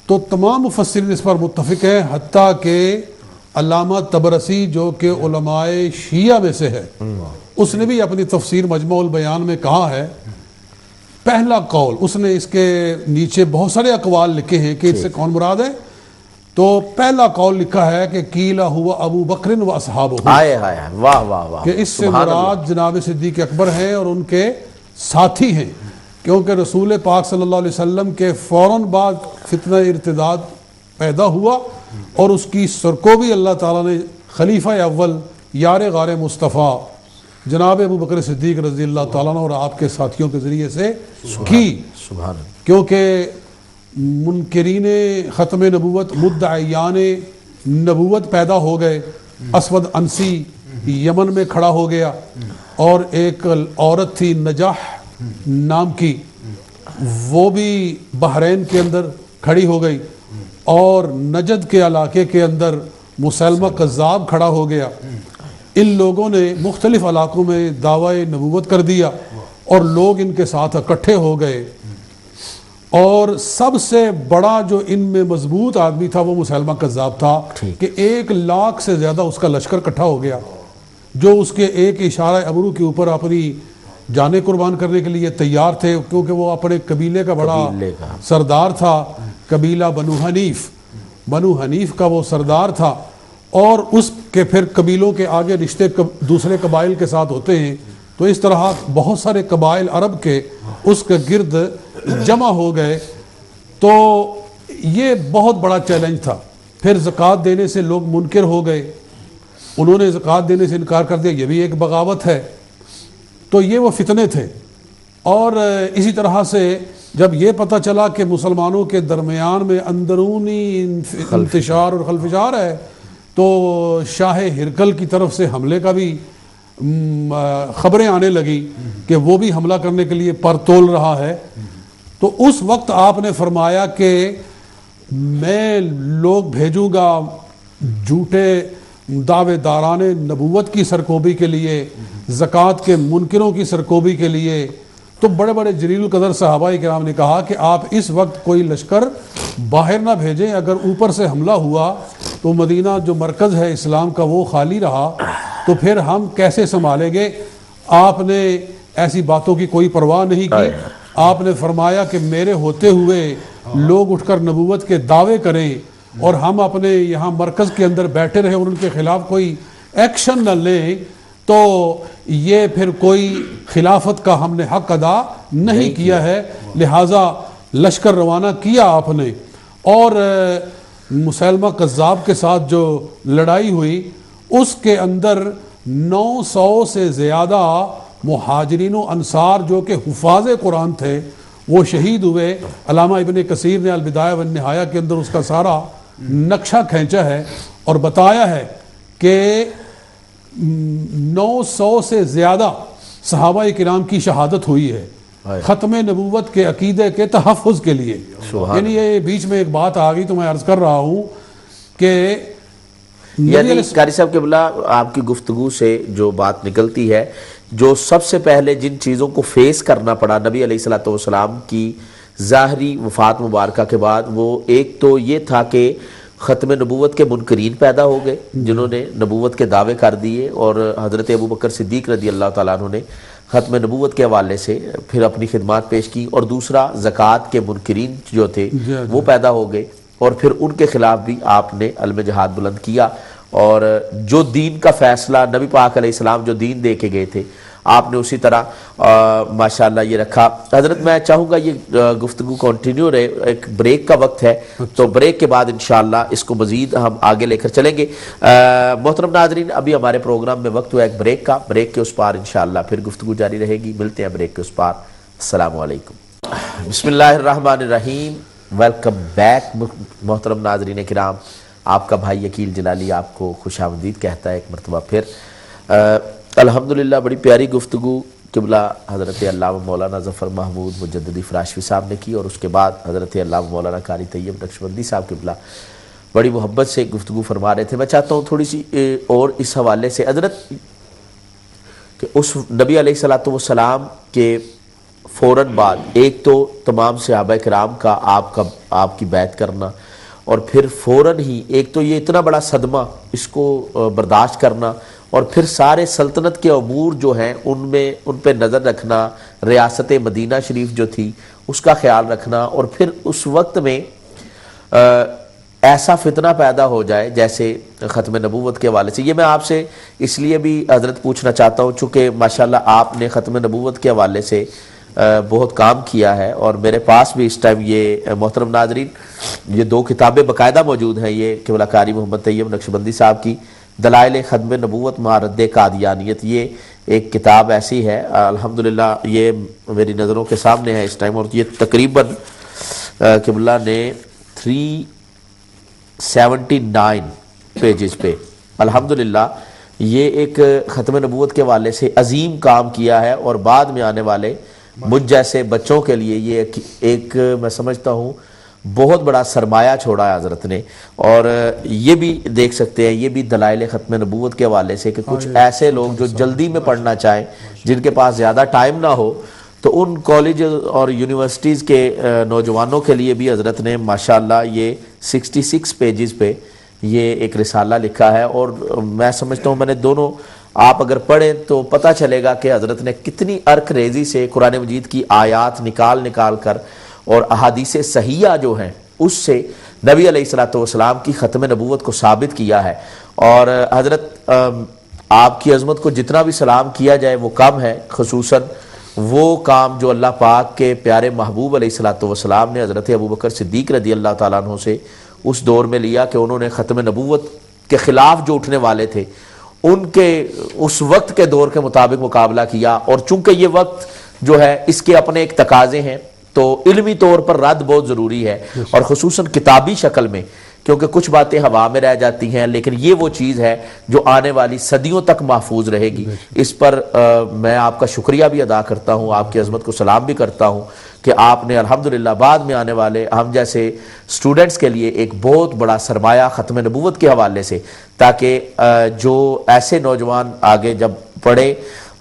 تو تمام مفسرین اس پر متفق ہیں, حتیٰ کہ علامہ طبرسی جو کہ علماء شیعہ میں سے ہے, اس نے بھی اپنی تفسیر مجموع البیان میں کہا ہے, پہلا قول اس نے اس کے نیچے بہت سارے اقوال لکھے ہیں کہ اس سے کون مراد ہے, تو پہلا قول لکھا ہے کہ قیلا ہوا ابو بکر و اصحابہ, واہ واہ واہ, کہ اس سے مراد جناب صدیق اکبر ہیں اور ان کے ساتھی ہیں, کیونکہ رسول پاک صلی اللہ علیہ وسلم کے فوراً بعد فتنہ ارتداد پیدا ہوا اور اس کی سرکوبی اللہ تعالیٰ نے خلیفہ اول یار غار مصطفیٰ جناب ابو بکر صدیق رضی اللہ تعالیٰ عنہ اور آپ کے ساتھیوں کے ذریعے سے کی, کیونکہ منکرین ختم نبوت مدعیان نبوت پیدا ہو گئے. اسود انسی یمن میں کھڑا ہو گیا اور ایک عورت تھی نجاح نام کی, وہ بھی بحرین کے اندر کھڑی ہو گئی, اور نجد کے علاقے کے اندر مسلمہ قذاب کھڑا ہو گیا. ان لوگوں نے مختلف علاقوں میں دعوی نبوت کر دیا اور لوگ ان کے ساتھ اکٹھے ہو گئے, اور سب سے بڑا جو ان میں مضبوط آدمی تھا وہ مسلمہ قذاب تھا کہ 1 لاکھ سے زیادہ اس کا لشکر اکٹھا ہو گیا, جو اس کے ایک اشارہ ابرو کے اوپر اپنی جانیں قربان کرنے کے لیے تیار تھے, کیونکہ وہ اپنے قبیلے کا بڑا سردار تھا, قبیلہ بنو حنیف کا وہ سردار تھا, اور اس کے پھر قبیلوں کے آگے رشتے دوسرے قبائل کے ساتھ ہوتے ہیں. تو اس طرح بہت سارے قبائل عرب کے اس کے گرد جمع ہو گئے تو یہ بہت بڑا چیلنج تھا. پھر زکوٰۃ دینے سے لوگ منکر ہو گئے, انہوں نے زکوٰۃ دینے سے انکار کر دیا, یہ بھی ایک بغاوت ہے. تو یہ وہ فتنے تھے. اور اسی طرح سے جب یہ پتہ چلا کہ مسلمانوں کے درمیان میں اندرونی انتشار اور خلفشار ہے تو شاہ ہرکل کی طرف سے حملے کا بھی خبریں آنے لگی کہ وہ بھی حملہ کرنے کے لیے پر تول رہا ہے. تو اس وقت آپ نے فرمایا کہ میں لوگ بھیجوں گا جھوٹے دعوے داران نبوت کی سرکوبی کے لیے, زکوٰۃ کے منکروں کی سرکوبی کے لیے. تو بڑے بڑے جلیل القدر صحابہ کرام نے کہا کہ آپ اس وقت کوئی لشکر باہر نہ بھیجیں, اگر اوپر سے حملہ ہوا تو مدینہ جو مرکز ہے اسلام کا وہ خالی رہا تو پھر ہم کیسے سنبھالیں گے. آپ نے ایسی باتوں کی کوئی پرواہ نہیں کی. آپ نے فرمایا کہ میرے ہوتے ہوئے لوگ اٹھ کر نبوت کے دعوے کریں اور ہم اپنے یہاں مرکز کے اندر بیٹھے رہیں اور ان کے خلاف کوئی ایکشن نہ لیں تو یہ پھر کوئی خلافت کا ہم نے حق ادا نہیں کیا ہے. لہٰذا لشکر روانہ کیا آپ نے, اور مسیلمہ کذاب کے ساتھ جو لڑائی ہوئی اس کے اندر 900 سے زیادہ مہاجرین و انصار جو کہ حفاظ قرآن تھے وہ شہید ہوئے. علامہ ابن کثیر نے البدایہ والنہایہ کے اندر اس کا سارا نقشہ کھینچا ہے اور بتایا ہے کہ 900 سے زیادہ صحابہ کرام کی شہادت ہوئی ہے ختم نبوت کے عقیدے کے تحفظ کے لیے. یعنی یہ بیچ میں ایک بات آ گئی تو میں عرض کر رہا ہوں کہ یعنی قاری صاحب قبلہ آپ کی گفتگو سے جو بات نکلتی ہے, جو سب سے پہلے جن چیزوں کو فیس کرنا پڑا نبی علیہ السلام کی ظاہری وفات مبارکہ کے بعد, وہ ایک تو یہ تھا کہ ختم نبوت کے منکرین پیدا ہو گئے جنہوں نے نبوت کے دعوے کر دیے, اور حضرت ابوبکر صدیق رضی اللہ تعالیٰ عنہ نے ختم نبوت کے حوالے سے پھر اپنی خدمات پیش کی. اور دوسرا زکوٰۃ کے منکرین جو تھے وہ پیدا ہو گئے, اور پھر ان کے خلاف بھی آپ نے علم جہاد بلند کیا. اور جو دین کا فیصلہ نبی پاک علیہ السلام جو دین دے کے گئے تھے آپ نے اسی طرح ماشاءاللہ یہ رکھا. حضرت میں چاہوں گا یہ گفتگو کنٹینیو رہے, ایک بریک کا وقت ہے تو بریک کے بعد انشاءاللہ اس کو مزید ہم آگے لے کر چلیں گے. محترم ناظرین, ابھی ہمارے پروگرام میں وقت ہوا ایک بریک کا, بریک کے اس پار انشاءاللہ پھر گفتگو جاری رہے گی. ملتے ہیں بریک کے اس پار. السلام علیکم. بسم اللہ الرحمن الرحیم. ویلکم بیک محترم ناظرین کرام, آپ کا بھائی عقیل جلالی آپ کو خوش آمدید کہتا ہے ایک مرتبہ پھر. الحمدللہ بڑی پیاری گفتگو قبلہ حضرت علامہ مولانا ظفر محمود مجددی فراشوی صاحب نے کی, اور اس کے بعد حضرت علامہ مولانا قاری طیب نقشبندی صاحب قبلہ بڑی محبت سے گفتگو فرما رہے تھے. میں چاہتا ہوں تھوڑی سی اور اس حوالے سے حضرت کہ اس نبی علیہ السلام کے فوراً بعد ایک تو تمام صحابہ کرام کا آپ کی بیعت کرنا, اور پھر فوراً ہی ایک تو یہ اتنا بڑا صدمہ اس کو برداشت کرنا, اور پھر سارے سلطنت کے امور جو ہیں ان پہ نظر رکھنا, ریاست مدینہ شریف جو تھی اس کا خیال رکھنا, اور پھر اس وقت میں ایسا فتنہ پیدا ہو جائے جیسے ختم نبوت کے حوالے سے. یہ میں آپ سے اس لیے بھی حضرت پوچھنا چاہتا ہوں چونکہ ماشاءاللہ آپ نے ختم نبوت کے حوالے سے بہت کام کیا ہے, اور میرے پاس بھی اس ٹائم یہ محترم ناظرین یہ 2 کتابیں باقاعدہ موجود ہیں, یہ قبلہ قاری محمد طیب نقشبندی صاحب کی دلائل ختم نبوت مع رد قادیانیت, یہ ایک کتاب ایسی ہے الحمدللہ یہ میری نظروں کے سامنے ہے اس ٹائم, اور یہ تقریباً قبلہ نے 379 پیجز پہ الحمدللہ یہ ایک ختم نبوت کے حوالے سے عظیم کام کیا ہے, اور بعد میں آنے والے مجھ جیسے بچوں کے لیے یہ ایک میں سمجھتا ہوں بہت بڑا سرمایہ چھوڑا ہے حضرت نے. اور یہ بھی دیکھ سکتے ہیں یہ بھی دلائل ختم نبوت کے حوالے سے کہ کچھ ایسے لوگ جو جلدی میں پڑھنا چاہیں جن کے پاس زیادہ ٹائم نہ ہو تو ان کالج اور یونیورسٹیز کے نوجوانوں کے لیے بھی حضرت نے ماشاءاللہ یہ 66 پیجز پہ یہ ایک رسالہ لکھا ہے. اور میں سمجھتا ہوں میں نے دونوں آپ اگر پڑھیں تو پتہ چلے گا کہ حضرت نے کتنی عرق ریزی سے قرآن مجید کی آیات نکال کر اور احادیث صحیحہ جو ہیں اس سے نبی علیہ السلام کی ختم نبوت کو ثابت کیا ہے. اور حضرت آپ کی عظمت کو جتنا بھی سلام کیا جائے وہ کم ہے, خصوصاً وہ کام جو اللہ پاک کے پیارے محبوب علیہ الصلوۃ والسلام نے حضرت ابوبکر صدیق رضی اللہ تعالیٰ عنہ سے اس دور میں لیا کہ انہوں نے ختم نبوت کے خلاف جو اٹھنے والے تھے ان کے اس وقت کے دور کے مطابق مقابلہ کیا، اور چونکہ یہ وقت جو ہے اس کے اپنے ایک تقاضے ہیں تو علمی طور پر رد بہت ضروری ہے، اور خصوصاً کتابی شکل میں، کیونکہ کچھ باتیں ہوا میں رہ جاتی ہیں، لیکن یہ وہ چیز ہے جو آنے والی صدیوں تک محفوظ رہے گی۔ اس پر میں آپ کا شکریہ بھی ادا کرتا ہوں، آپ کی عظمت کو سلام بھی کرتا ہوں کہ آپ نے الحمدللہ بعد میں آنے والے ہم جیسے سٹوڈنٹس کے لیے ایک بہت بڑا سرمایہ ختم نبوت کے حوالے سے، تاکہ جو ایسے نوجوان آگے جب پڑھے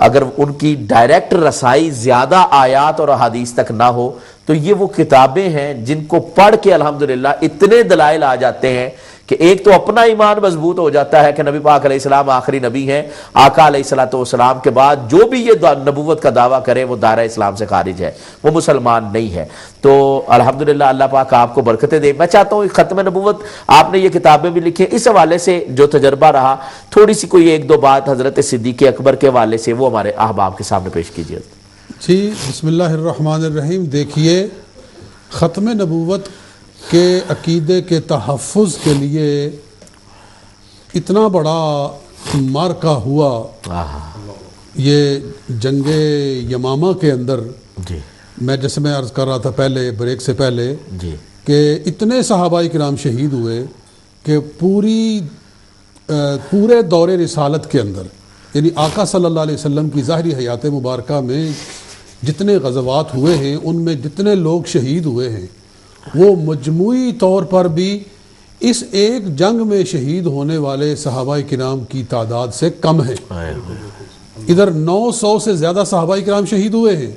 اگر ان کی ڈائریکٹ رسائی زیادہ آیات اور احادیث تک نہ ہو تو یہ وہ کتابیں ہیں جن کو پڑھ کے الحمدللہ اتنے دلائل آ جاتے ہیں کہ ایک تو اپنا ایمان مضبوط ہو جاتا ہے کہ نبی پاک علیہ السلام آخری نبی ہیں، آقا علیہ الصلوۃ والسلام کے بعد جو بھی یہ نبوت کا دعویٰ کرے وہ دائرہ اسلام سے خارج ہے، وہ مسلمان نہیں ہے۔ تو الحمدللہ اللہ پاک آپ کو برکتیں دے۔ میں چاہتا ہوں ختم نبوت آپ نے یہ کتابیں بھی لکھی ہیں، اس حوالے سے جو تجربہ رہا تھوڑی سی کوئی ایک دو بات حضرت صدیق اکبر کے حوالے سے وہ ہمارے احباب کے سامنے پیش کیجیے۔ جی بسم اللہ الرحمن الرحیم۔ دیکھیے ختم نبوت کے عقیدے کے تحفظ کے لیے اتنا بڑا معرکہ ہوا یہ جنگ یمامہ کے اندر، جی میں جیسے میں عرض کر رہا تھا پہلے بریک سے پہلے جی کہ اتنے صحابہ کرام شہید ہوئے کہ پورے دور رسالت کے اندر، یعنی آقا صلی اللہ علیہ وسلم کی ظاہری حیات مبارکہ میں جتنے غزوات ہوئے ہیں ان میں جتنے لوگ شہید ہوئے ہیں وہ مجموعی طور پر بھی اس ایک جنگ میں شہید ہونے والے صحابہ کرام کی تعداد سے کم ہے۔ ادھر 900 سے زیادہ صحابہ کرام شہید ہوئے ہیں،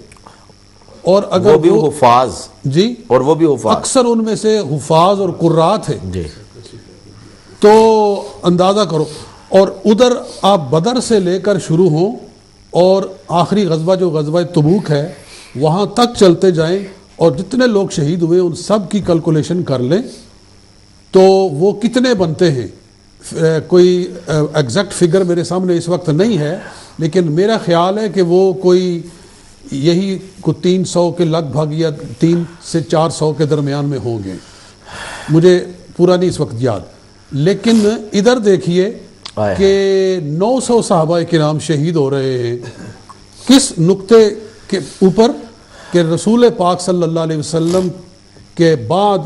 اور اگر وہ بھی حفاظ، جی اور وہ بھی حفاظ، اکثر ان میں سے حفاظ اور قرات ہیں، جی تو اندازہ کرو۔ اور ادھر آپ بدر سے لے کر شروع ہوں اور آخری غزوہ جو غزوہ تبوک ہے وہاں تک چلتے جائیں اور جتنے لوگ شہید ہوئے ان سب کی کیلکولیشن کر لیں تو وہ کتنے بنتے ہیں۔ کوئی ایگزیکٹ فگر میرے سامنے اس وقت نہیں ہے، لیکن میرا خیال ہے کہ وہ کوئی یہی 300 کے لگ بھگ یا 300 سے 400 کے درمیان میں ہوں گے، مجھے پورا نہیں اس وقت یاد۔ لیکن ادھر دیکھیے کہ 900 صحابہ کرام شہید ہو رہے ہیں، کس نقطے کے اوپر کہ رسول پاک صلی اللہ علیہ وسلم کے بعد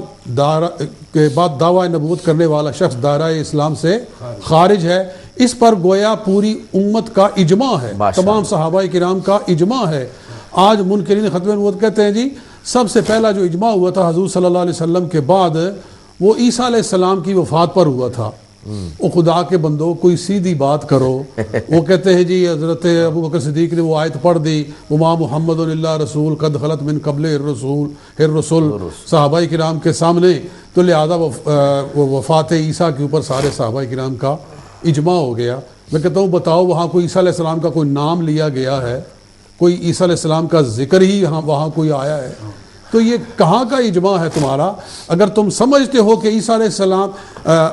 دعویٰ نبوت کرنے والا شخص دائرہ اسلام سے خارج ہے۔ اس پر گویا پوری امت کا اجماع ہے، تمام صحابہ کرام کا اجماع ہے۔ آج منکرین ختم نبوت کہتے ہیں جی سب سے پہلا جو اجماع ہوا تھا حضور صلی اللہ علیہ وسلم کے بعد وہ عیسیٰ علیہ السلام کی وفات پر ہوا تھا۔ وہ خدا کے بندوں کوئی سیدھی بات کرو۔ وہ کہتے ہیں جی حضرت ابوبکر صدیق نے وہ آیت پڑھ دی وما محمد الا رسول قد خلت من قبل الرسول صحابہ کرام کے سامنے، تو لہذا وفات عیسیٰ کے اوپر سارے صحابہ کرام کا اجماع ہو گیا۔ میں کہتا ہوں بتاؤ وہاں کوئی عیسیٰ علیہ السلام کا کوئی نام لیا گیا ہے، کوئی عیسیٰ علیہ السلام کا ذکر ہی وہاں کوئی آیا ہے؟ تو یہ کہاں کا اجماع ہے تمہارا؟ اگر تم سمجھتے ہو کہ عیسیٰ علیہ السلام،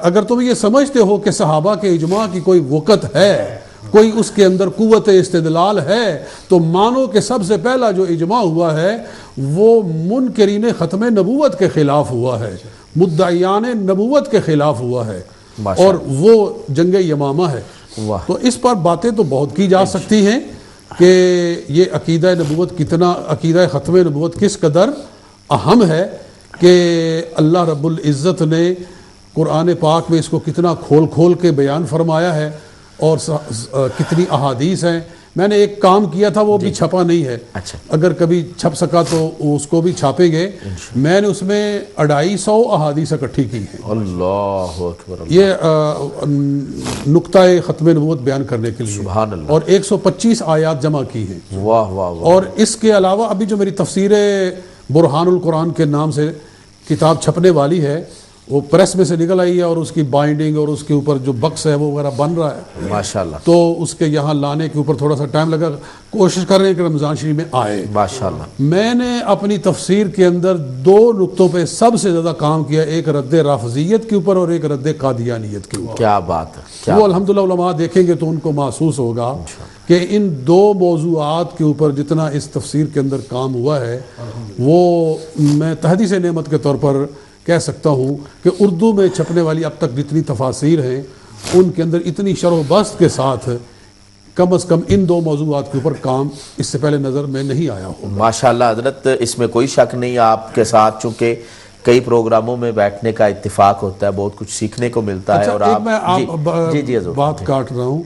اگر تم یہ سمجھتے ہو کہ صحابہ کے اجماع کی کوئی وقت ہے، کوئی اس کے اندر قوت استدلال ہے، تو مانو کہ سب سے پہلا جو اجماع ہوا ہے وہ منکرین ختم نبوت کے خلاف ہوا ہے، مدعیان نبوت کے خلاف ہوا ہے، اور وہ جنگ یمامہ ہے۔ تو اس پر باتیں تو بہت کی جا سکتی ہیں کہ یہ عقیدہ نبوت کتنا، عقیدہ ختم نبوت کس قدر اہم ہے، کہ اللہ رب العزت نے قرآن پاک میں اس کو کتنا کھول کھول کے بیان فرمایا ہے، اور کتنی احادیث ہیں۔ میں نے ایک کام کیا تھا وہ بھی چھپا نہیں ہے، اگر کبھی چھپ سکا تو اس کو بھی چھاپیں گے۔ میں نے اس میں 250 احادیث اکٹھی کی ہیں، اللہ اکبر، یہ نقطہ ختم نبوت بیان کرنے کے لیے، سبحان اللہ، اور 125 آیات جمع کی ہیں۔ واہ واہ واہ۔ اور اس کے علاوہ ابھی جو میری تفسیر برہان القرآن کے نام سے کتاب چھپنے والی ہے وہ پریس میں سے نکل آئی ہے، اور اس کی بائنڈنگ اور اس کے اوپر جو بکس ہے وہ وغیرہ بن رہا ہے ماشاءاللہ، تو اس کے یہاں لانے کے اوپر تھوڑا سا ٹائم لگا، کوشش کر رہے ہیں کہ رمضان شریف میں آئے ماشاءاللہ۔ میں نے اپنی تفسیر کے اندر 2 نقطوں پہ سب سے زیادہ کام کیا، ایک رد رافضیت کے اوپر اور ایک رد قادیانیت کے اوپر۔ کیا بات ہے، وہ الحمدللہ علماء دیکھیں گے تو ان کو محسوس ہوگا کہ ان دو موضوعات کے اوپر جتنا اس تفسیر کے اندر کام ہوا ہے وہ میں تحدیث نعمت کے طور پر کہہ سکتا ہوں کہ اردو میں چھپنے والی اب تک جتنی تفاسیر ہیں ان کے اندر اتنی شرح و بسط کے ساتھ کم از کم ان دو موضوعات کے اوپر کام اس سے پہلے نظر میں نہیں آیا ہو. ماشاءاللہ حضرت، اس میں کوئی شک نہیں، آپ کے ساتھ چونکہ کئی پروگراموں میں بیٹھنے کا اتفاق ہوتا ہے، بہت کچھ سیکھنے کو ملتا ہے. اور ایک میں جی بات کاٹ رہا ہوں،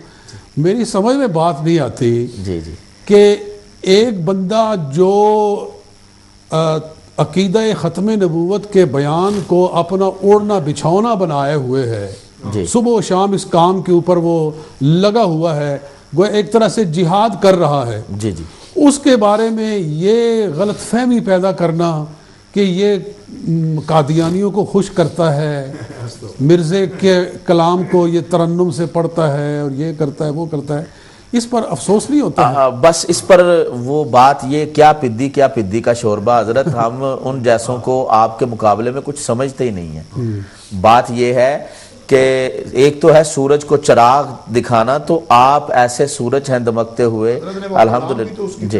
میری سمجھ میں بات نہیں آتی جی کہ ایک بندہ جو عقیدہ ختم نبوت کے بیان کو اپنا اوڑھنا بچھونا بنائے ہوئے ہے، صبح و شام اس کام کے اوپر وہ لگا ہوا ہے، وہ ایک طرح سے جہاد کر رہا ہے، اس کے بارے میں یہ غلط فہمی پیدا کرنا کہ یہ قادیانیوں کو خوش کرتا ہے، مرزے کے کلام کو یہ ترنم سے پڑھتا ہے اور یہ کرتا ہے وہ کرتا ہے، اس پر افسوس نہیں ہوتا ہے؟ بس اس پر وہ بات یہ کیا پدی کا شوربہ حضرت، ہم ان جیسوں کو آپ کے مقابلے میں کچھ سمجھتے ہی نہیں ہیں. بات یہ ہے کہ ایک تو ہے سورج کو چراغ دکھانا، تو آپ ایسے سورج ہیں دمکتے ہوئے الحمدللہ. جی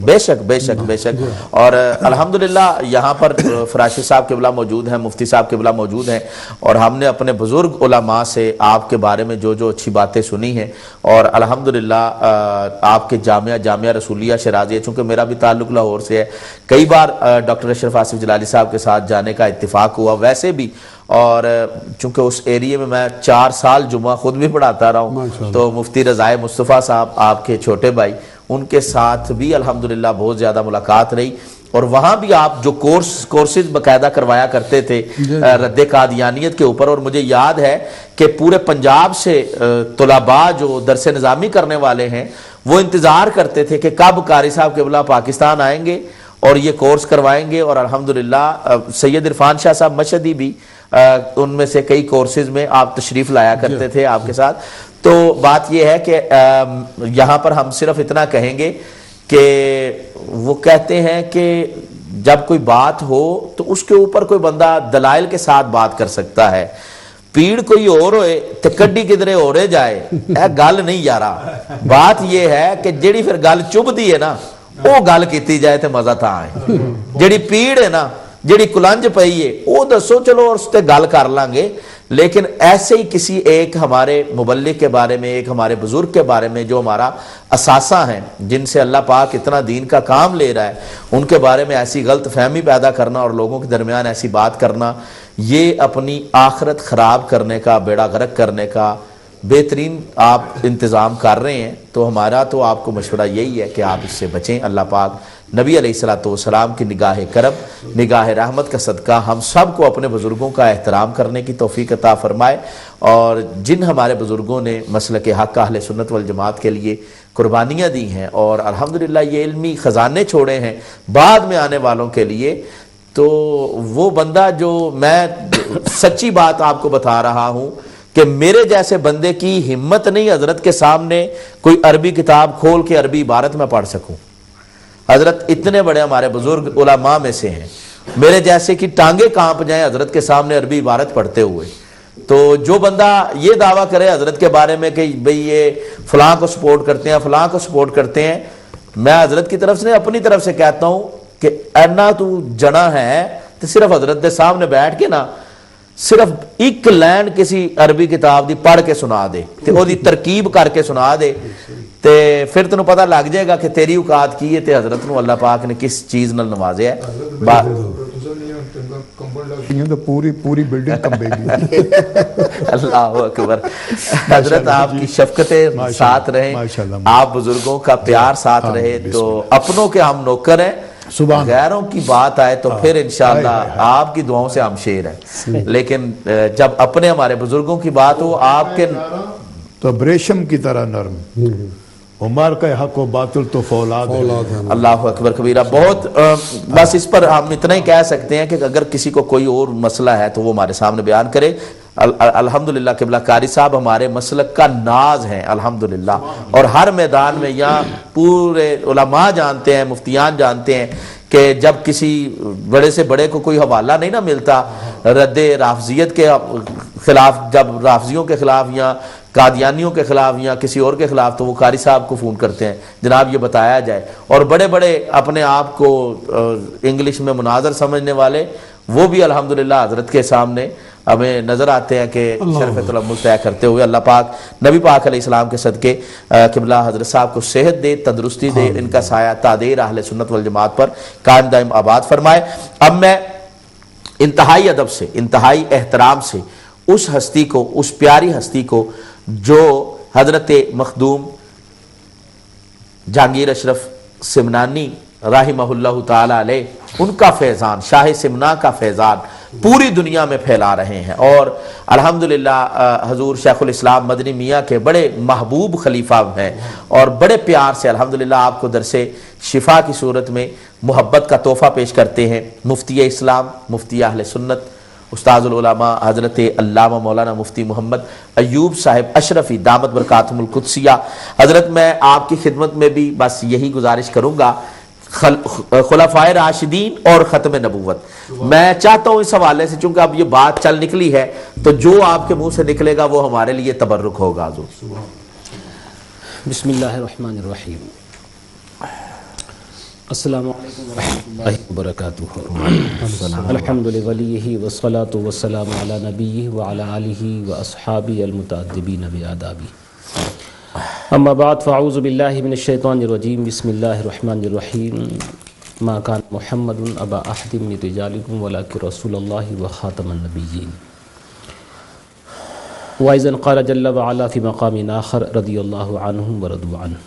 بے شک. اور الحمدللہ یہاں پر فراشی صاحب قبلہ موجود ہیں، مفتی صاحب قبلہ موجود ہیں، اور ہم نے اپنے بزرگ علماء سے آپ کے بارے میں جو اچھی باتیں سنی ہیں، اور الحمدللہ آپ کے جامعہ رسولیہ شیرازی، چونکہ میرا بھی تعلق لاہور سے ہے، کئی بار ڈاکٹر اشرف آصف جلالی صاحب کے ساتھ جانے کا اتفاق ہوا ویسے بھی، اور چونکہ اس ایریے میں 4 سال جمعہ خود بھی پڑھاتا رہا ہوں، تو مفتی رضائے مصطفیٰ صاحب آپ کے چھوٹے بھائی، ان کے ساتھ بھی الحمدللہ بہت زیادہ ملاقات رہی، اور وہاں بھی آپ جو کورسز باقاعدہ کروایا کرتے تھے رد قادیانیت کے اوپر، اور مجھے یاد ہے کہ پورے پنجاب سے طلباء جو درس نظامی کرنے والے ہیں وہ انتظار کرتے تھے کہ کب قاری صاحب قبلہ پاکستان آئیں گے اور یہ کورس کروائیں گے. اور الحمدللہ سید عرفان شاہ صاحب مشہدی بھی ان میں سے کئی کورسز میں آپ تشریف لایا کرتے تھے آپ کے ساتھ. تو بات یہ ہے کہ یہاں پر ہم صرف اتنا کہیں گے کہ وہ کہتے ہیں کہ جب کوئی بات ہو تو اس کے اوپر کوئی بندہ دلائل کے ساتھ بات کر سکتا ہے، پیڑ کوئی اور ہوئے تے کڈی کدھرے اورے جائے، گل نہیں یارا. بات یہ ہے کہ جیڑی پھر گل چبھ دی ہے نا وہ گل کیتی جائے تے مزہ تھا آئے، جیڑی پیڑ ہے نا جیڑی کلنج پئی ہے وہ دسو چلو اور اس تے گل کر لیں گے. لیکن ایسے ہی کسی ایک ہمارے مبلغ کے بارے میں، ایک ہمارے بزرگ کے بارے میں جو ہمارا اساسہ ہیں، جن سے اللہ پاک اتنا دین کا کام لے رہا ہے، ان کے بارے میں ایسی غلط فہمی پیدا کرنا اور لوگوں کے درمیان ایسی بات کرنا، یہ اپنی آخرت خراب کرنے کا، بیڑا غرق کرنے کا بہترین آپ انتظام کر رہے ہیں. تو ہمارا تو آپ کو مشورہ یہی ہے کہ آپ اس سے بچیں. اللہ پاک نبی علیہ السلام کی نگاہ کرم، نگاہ رحمت کا صدقہ ہم سب کو اپنے بزرگوں کا احترام کرنے کی توفیق عطا فرمائے. اور جن ہمارے بزرگوں نے مسلک حق اہل سنت والجماعت کے لیے قربانیاں دی ہیں اور الحمدللہ یہ علمی خزانے چھوڑے ہیں بعد میں آنے والوں کے لیے، تو وہ بندہ جو میں سچی بات آپ کو بتا رہا ہوں کہ میرے جیسے بندے کی ہمت نہیں حضرت کے سامنے کوئی عربی کتاب کھول کے عربی عبارت میں پڑھ سکوں. حضرت اتنے بڑے ہمارے بزرگ علماء میں سے ہیں، میرے جیسے کی ٹانگیں کانپ جائیں حضرت کے سامنے عربی عبارت پڑھتے ہوئے. تو جو بندہ یہ دعویٰ کرے حضرت کے بارے میں کہ بھئی یہ فلاں کو سپورٹ کرتے ہیں، فلاں کو سپورٹ کرتے ہیں، میں حضرت کی طرف سے اپنی طرف سے کہتا ہوں کہ اینا تو جنا ہے تو صرف حضرت کے سامنے بیٹھ کے نا صرف ایک لائن کسی عربی کتاب دی پڑھ کے سنا دے تے او دی ترکیب کر کے سنا دے تے پھر تنوں پتہ لگ جائے گا کہ تیری اوقات کی ہے تے حضرت نو اللہ پاک نے کس چیز نال نوازیا ہے. پوری بلڈنگ کمبے گی. اللہ اکبر. حضرت آپ کی شفقتیں ساتھ رہیں، آپ بزرگوں کا پیار ساتھ رہے، تو اپنوں کے ہم نوکر ہیں، غیروں کی بات آئے تو پھر انشاءاللہ آپ کی دعاؤں سے ہم شیر ہیں، لیکن جب اپنے ہمارے بزرگوں کی بات ہو آپ کے تو ریشم کی طرح نرم، عمر کا حق و باطل تو فولاد ہے. اللہ اکبر کبیرہ. بہت بس اس پر ہم اتنا ہی کہہ سکتے ہیں کہ اگر کسی کو کوئی اور مسئلہ ہے تو وہ ہمارے سامنے بیان کرے. الحمدللہ قبلہ قاری صاحب ہمارے مسلک کا ناز ہیں الحمدللہ، اور ہر میدان میں یہاں پورے علماء جانتے ہیں، مفتیان جانتے ہیں کہ جب کسی بڑے سے بڑے کو کوئی حوالہ نہیں نہ ملتا رد رافضیت کے خلاف، جب رافضیوں کے خلاف یا قادیانیوں کے خلاف یا کسی اور کے خلاف تو وہ قاری صاحب کو فون کرتے ہیں جناب یہ بتایا جائے، اور بڑے بڑے اپنے آپ کو انگلش میں مناظر سمجھنے والے وہ بھی الحمدللہ حضرت کے سامنے ہمیں نظر آتے ہیں کہ شرف تلمذ طے کرتے ہوئے۔ اللہ پاک نبی پاک علیہ السلام کے صدقے قبلہ حضرت صاحب کو صحت دے، تندرستی دے، ان کا سایہ تادیر اہل سنت والجماعت پر قائم دائم آباد فرمائے۔ اب میں انتہائی ادب سے، انتہائی احترام سے اس ہستی کو، اس پیاری ہستی کو جو حضرت مخدوم جہانگیر اشرف سمنانی رحمہ اللہ تعالی علیہ، ان کا فیضان، شاہ سمنا کا فیضان پوری دنیا میں پھیلا رہے ہیں، اور الحمدللہ حضور شیخ الاسلام مدنی میاں کے بڑے محبوب خلیفہ ہیں، اور بڑے پیار سے الحمدللہ آپ کو درس شفا کی صورت میں محبت کا تحفہ پیش کرتے ہیں مفتی اسلام، مفتی اہل سنت، استاذ العلماء حضرت علامہ مولانا مفتی محمد ایوب صاحب اشرفی دامت برکاتہم القدسیہ۔ حضرت میں آپ کی خدمت میں بھی بس یہی گزارش کروں گا، خلفائے راشدین اور ختم نبوت، میں چاہتا ہوں اس حوالے سے، چونکہ اب یہ بات چل نکلی ہے تو جو آپ کے منہ سے نکلے گا وہ ہمارے لیے تبرک ہوگا۔ حضور بسم اللہ الرحمن الرحیم، السلام علیکم ورحمۃ اللہ وبرکاتہ۔ الحمد لولیہ والصلاۃ والسلام علی نبیہ وعلی آلہ واصحابہ المتأدبین بآدابہ، اما بعد فاعوذ باللہ من الشیطان الرجیم، بسم اللہ الرحمن الرحیم۔ ما کان محمد ابا احد من رجالکم ولکن رسول اللہ وخاتم النبیین۔ وَإِذًا قال جل وعلا في مقام آخر رضی اللہ عنہم ورضوا عنہ،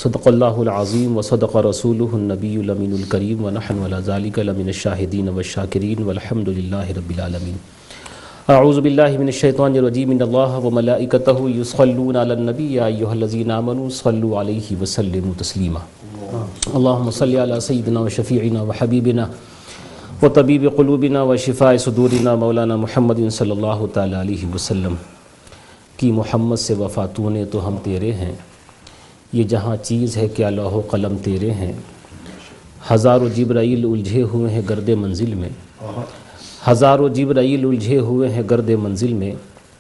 صدق اللہ العظیم وصدق رسولہ النبی الامین الکریم ونحن علی ذلک لمن الشاہدین والشاکرین والحمد للہ رب العالمین۔ اعوذ باللہ من الشیطان الرجیم، ان اللہ وملائکتہ یصلون علی النبی یا ایھا الذین آمنوا صلوا علیہ وسلموا تسلیما۔ اللہم صل علی سیدنا وشفیعنا وحبیبنا وطبیب قلوبنا وشفاء صدورنا مولانا محمد صلی اللہ تعالی علیہ وسلم کی محمد سے وفا تو نے تو ہم تیرے ہیں، یہ جہاں چیز ہے کیا لوح و قلم تیرے ہیں، ہزاروں جبرائیل الجھے ہوئے ہیں گرد منزل میں، ہزاروں جبرائیل الجھے ہوئے ہیں گرد منزل میں،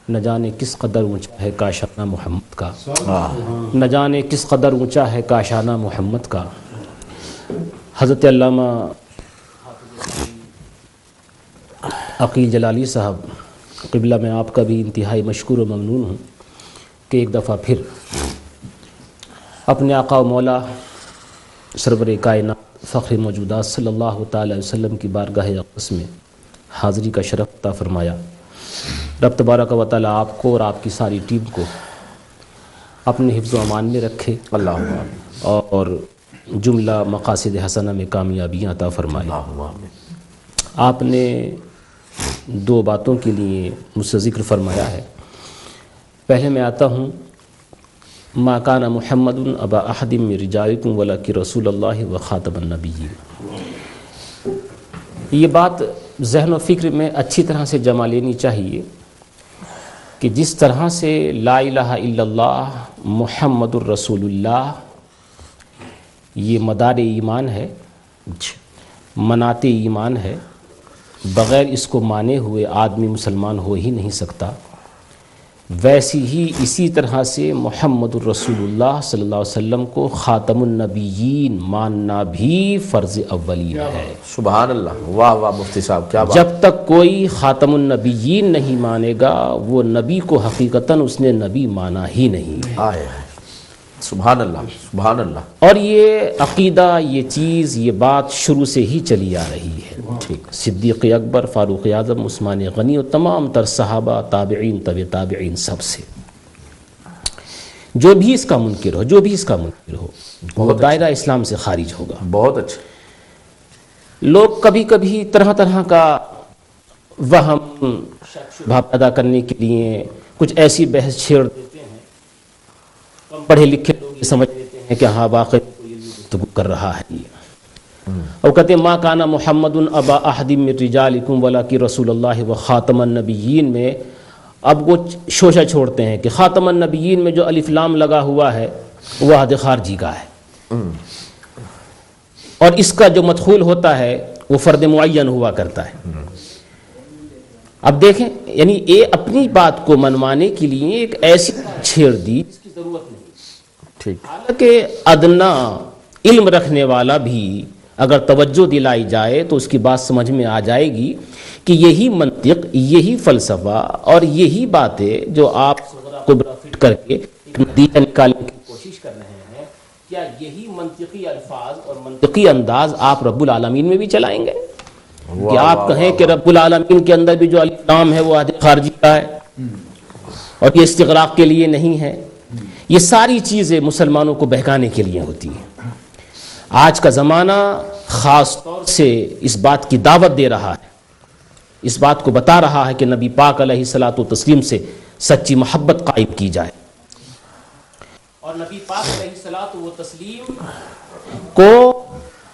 نہ جانے کس قدر اونچا ہے کاشانہ محمد کا، نہ جانے کس قدر اونچا ہے کاشانہ محمد کا۔ حضرت علامہ عقیل جلالی صاحب قبلہ، میں آپ کا بھی انتہائی مشکور و ممنون ہوں کہ ایک دفعہ پھر اپنے آقا و مولا سرور کائنات فخر موجودات صلی اللہ تعالی علیہ وسلم کی بارگاہ اقدس میں حاضری کا شرف عطا فرمایا۔ رب تبارک و تعالی آپ کو اور آپ کی ساری ٹیم کو اپنے حفظ و امان میں رکھے، اللہ اور جملہ مقاصد حسنہ میں کامیابیاں عطا فرمائے۔ آپ نے دو باتوں کے لیے مجھ سے ذکر فرمایا ہے۔ پہلے میں آتا ہوں، ما کان محمد ابا احد من رجالکم ولکن رسول اللہ وخاتم النبیین۔ یہ بات ذہن و فکر میں اچھی طرح سے جمع لینی چاہیے کہ جس طرح سے لا الہ الا اللہ محمد الرسول اللہ یہ مدار ایمان ہے، منات ایمان ہے، بغیر اس کو مانے ہوئے آدمی مسلمان ہو ہی نہیں سکتا، ویسی ہی اسی طرح سے محمد الرسول اللہ صلی اللہ علیہ وسلم کو خاتم النبیین ماننا بھی فرض اولین ہے۔ سبحان اللہ، واہ واہ مفتی صاحب کیا بات۔ جب تک کوئی خاتم النبیین نہیں مانے گا وہ نبی کو حقیقتاً اس نے نبی مانا ہی نہیں ہے۔ سبحان اللہ، سبحان اللہ۔ اور یہ عقیدہ، یہ چیز، یہ بات شروع سے ہی چلی آ رہی ہے، صدیق اکبر، فاروق اعظم، عثمان غنی اور تمام تر صحابہ، تابعین، طب تابعین، سب سے۔ جو بھی اس کا منکر ہو، جو بھی اس کا منکر ہو، وہ دائرہ اسلام سے خارج ہوگا۔ بہت اچھا۔ لوگ کبھی کبھی طرح طرح کا وہم پیدا کرنے کے لیے کچھ ایسی بحث چھیڑ دیتے ہیں، پڑھے لکھے لوگ یہ سمجھ لیتے ہیں کہ ہاں واقعی کوئی گفتگو کر رہا ہے یہ، اور کہتے ہیں ما کانا محمد ابا احد من رجالکم ولکن رسول اللہ وخاتم النبیین میں اب وہ شوشہ چھوڑتے ہیں کہ خاتم النبیین میں جو الف لام لگا ہوا ہے وہ عہد خارجی کا ہے، اور اس کا جو مدخول ہوتا ہے وہ فرد معین ہوا کرتا ہے۔ اب دیکھیں یعنی یہ اپنی بات کو منوانے کے لیے ایک ایسی چھیڑ دی جس کی ضرورت نہیں. ٹھیک. حالانکہ ادنا علم رکھنے والا بھی اگر توجہ دلائی جائے تو اس کی بات سمجھ میں آ جائے گی کہ یہی منطق، یہی فلسفہ اور یہی باتیں جو آپ صغرا کبرا فٹ کر کے ایک نتیجہ نکالنے کی کوشش کر رہے ہیں، کیا یہی منطقی الفاظ اور منطقی انداز آپ رب العالمین میں بھی چلائیں گے؟ کہ آپ کہیں کہ رب العالمین کے اندر بھی جو الف لام ہے وہ عہد خارجی کا ہے اور یہ استغراق کے لیے نہیں ہے. یہ ساری چیزیں مسلمانوں کو بہکانے کے لیے ہوتی ہیں. آج کا زمانہ خاص طور سے اس بات کی دعوت دے رہا ہے، اس بات کو بتا رہا ہے کہ نبی پاک علیہ الصلاۃ والتسلیم سے سچی محبت قائم کی جائے اور نبی پاک علیہ الصلاۃ والتسلیم کو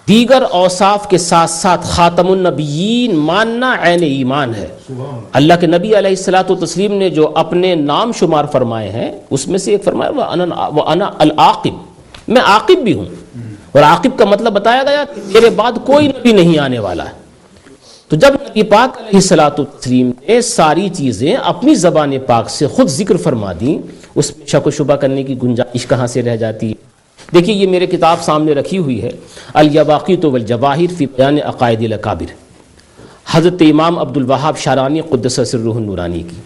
دیگر اوصاف کے ساتھ ساتھ خاتم النبیین ماننا عین ایمان ہے. اللہ کے نبی علیہ الصلاۃ والتسلیم نے جو اپنے نام شمار فرمائے ہیں اس میں سے ایک فرمایا وَأَنَا الْعَاقِبُ، میں عاقب بھی ہوں. اور عاقب کا مطلب بتایا گیا کہ میرے بعد کوئی نبی نہیں آنے والا ہے. تو جب نبی پاک علیہ الصلاۃ والتسلیم نے ساری چیزیں اپنی زبان پاک سے خود ذکر فرما دیں، اس میں شک و شبہ کرنے کی گنجائش کہاں سے رہ جاتی ہے؟ دیکھیے یہ میرے کتاب سامنے رکھی ہوئی ہے الیواقیت والجواہر فی بیان عقائد الاکابر، حضرت امام عبد الوہاب شارانی قدس سرہ النورانی کی.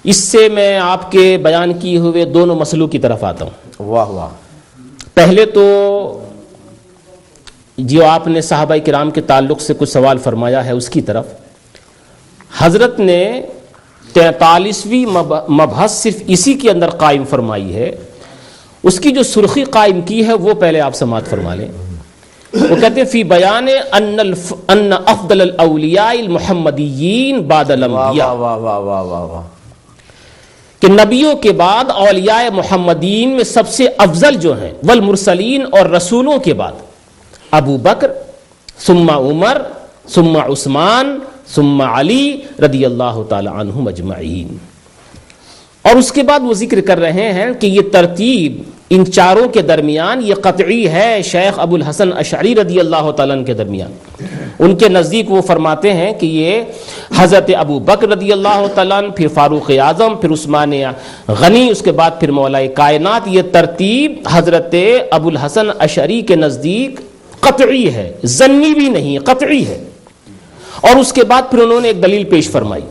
اس سے میں آپ کے بیان کیے ہوئے دونوں مسئلوں کی طرف آتا ہوں. واہ واہ. پہلے تو جو آپ نے صحابہ کرام کے تعلق سے کچھ سوال فرمایا ہے اس کی طرف، حضرت نے 43ویں مبحث صرف اسی کے اندر قائم فرمائی ہے. اس کی جو سرخی قائم کی ہے وہ پہلے آپ سماعت فرما لیں. وہ کہتے ہیں فی بیان ان افضل الاولیاء المحمدیین بعد الانبیاء، واہ واہ واہ واہ واہ. کہ نبیوں کے بعد اولیاء محمدین میں سب سے افضل جو ہیں والمرسلین اور رسولوں کے بعد ابو بکر ثم عمر ثم عثمان ثم علی رضی اللہ تعالی عنہم اجمعین. اور اس کے بعد وہ ذکر کر رہے ہیں کہ یہ ترتیب ان چاروں کے درمیان یہ قطعی ہے شیخ ابو الحسن اشعری رضی اللہ تعالیٰ عنہ کے درمیان. ان کے نزدیک وہ فرماتے ہیں کہ یہ حضرت ابو بکر رضی اللہ تعالیٰ عنہ، پھر فاروق اعظم، پھر عثمان غنی، اس کے بعد پھر مولا کائنات. یہ ترتیب حضرت ابو الحسن اشعری کے نزدیک قطعی ہے، ظنی بھی نہیں، قطعی ہے. اور اس کے بعد پھر انہوں نے ایک دلیل پیش فرمائی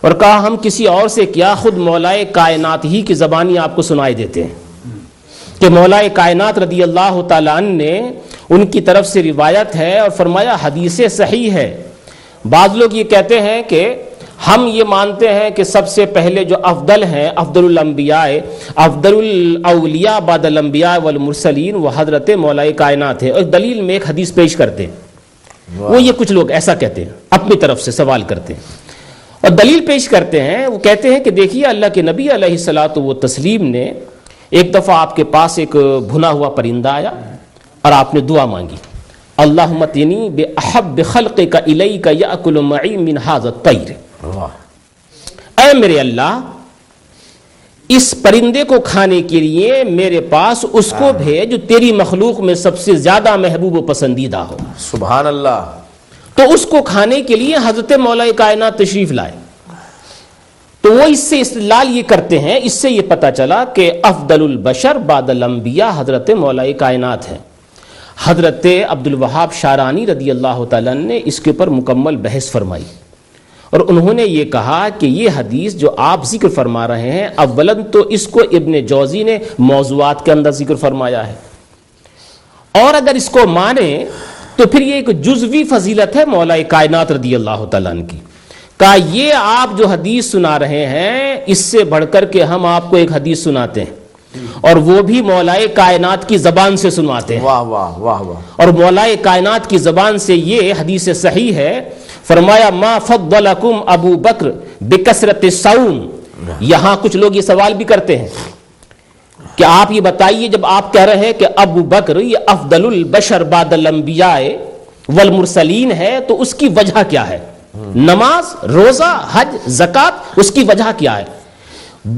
اور کہا ہم کسی اور سے کیا، خود مولا کائنات ہی کی زبانی آپ کو سنائی دیتے ہیں کہ مولا کائنات رضی اللہ تعالیٰ عنہ نے ان کی طرف سے روایت ہے اور فرمایا حدیث صحیح ہے. بعض لوگ یہ کہتے ہیں کہ ہم یہ مانتے ہیں کہ سب سے پہلے جو افضل ہیں، افضل الانبیاء، افضل الاولیاء بعد الانبیاء والمرسلین، وہ حضرت مولا کائنات ہے. اور دلیل میں ایک حدیث پیش کرتے ہیں. وہ یہ کچھ لوگ ایسا کہتے ہیں، اپنی طرف سے سوال کرتے ہیں اور دلیل پیش کرتے ہیں. وہ کہتے ہیں کہ دیکھیے اللہ کے نبی علیہ الصلاۃ والتسلیم نے ایک دفعہ آپ کے پاس ایک بھنا ہوا پرندہ آیا اور آپ نے دعا مانگی، اللہم اتنی باحب خلقک الیک یاکل معی من ھذا الطیر. اے میرے اللہ، اس پرندے کو کھانے کے لیے میرے پاس اس کو بھیج جو تیری مخلوق میں سب سے زیادہ محبوب و پسندیدہ ہو. سبحان اللہ. تو اس کو کھانے کے لیے حضرت مولا کائنات تشریف لائے. تو وہ اس سے استدلال یہ کرتے ہیں، اس سے یہ پتہ چلا کہ افضل البشر بعد الانبیاء حضرت مولا کائنات ہیں. حضرت عبد الوہاب شارانی رضی اللہ تعالیٰ نے اس کے اوپر مکمل بحث فرمائی اور انہوں نے یہ کہا کہ یہ حدیث جو آپ ذکر فرما رہے ہیں، اولاً تو اس کو ابن جوزی نے موضوعات کے اندر ذکر فرمایا ہے، اور اگر اس کو مانے تو پھر یہ ایک جزوی فضیلت ہے مولا کائنات رضی اللہ تعالیٰ عنہ کی. کہا یہ آپ جو حدیث سنا رہے ہیں اس سے بڑھ کر کے ہم آپ کو ایک حدیث سناتے ہیں اور وہ بھی مولا کائنات کی زبان سے سنواتے ہیں. واہ واہ واہ واہ. اور مولا کائنات کی زبان سے یہ حدیث صحیح ہے. فرمایا ما فضلکم ابو بکر بکثرت الصوم. یہاں کچھ لوگ یہ سوال بھی کرتے ہیں کہ آپ یہ بتائیے، جب آپ کہہ رہے ہیں کہ ابو بکر یہ افضل البشر بعد الانبیاء والمرسلین ہے تو اس کی وجہ کیا ہے؟ نماز، روزہ، حج، زکوٰۃ، اس کی وجہ کیا ہے؟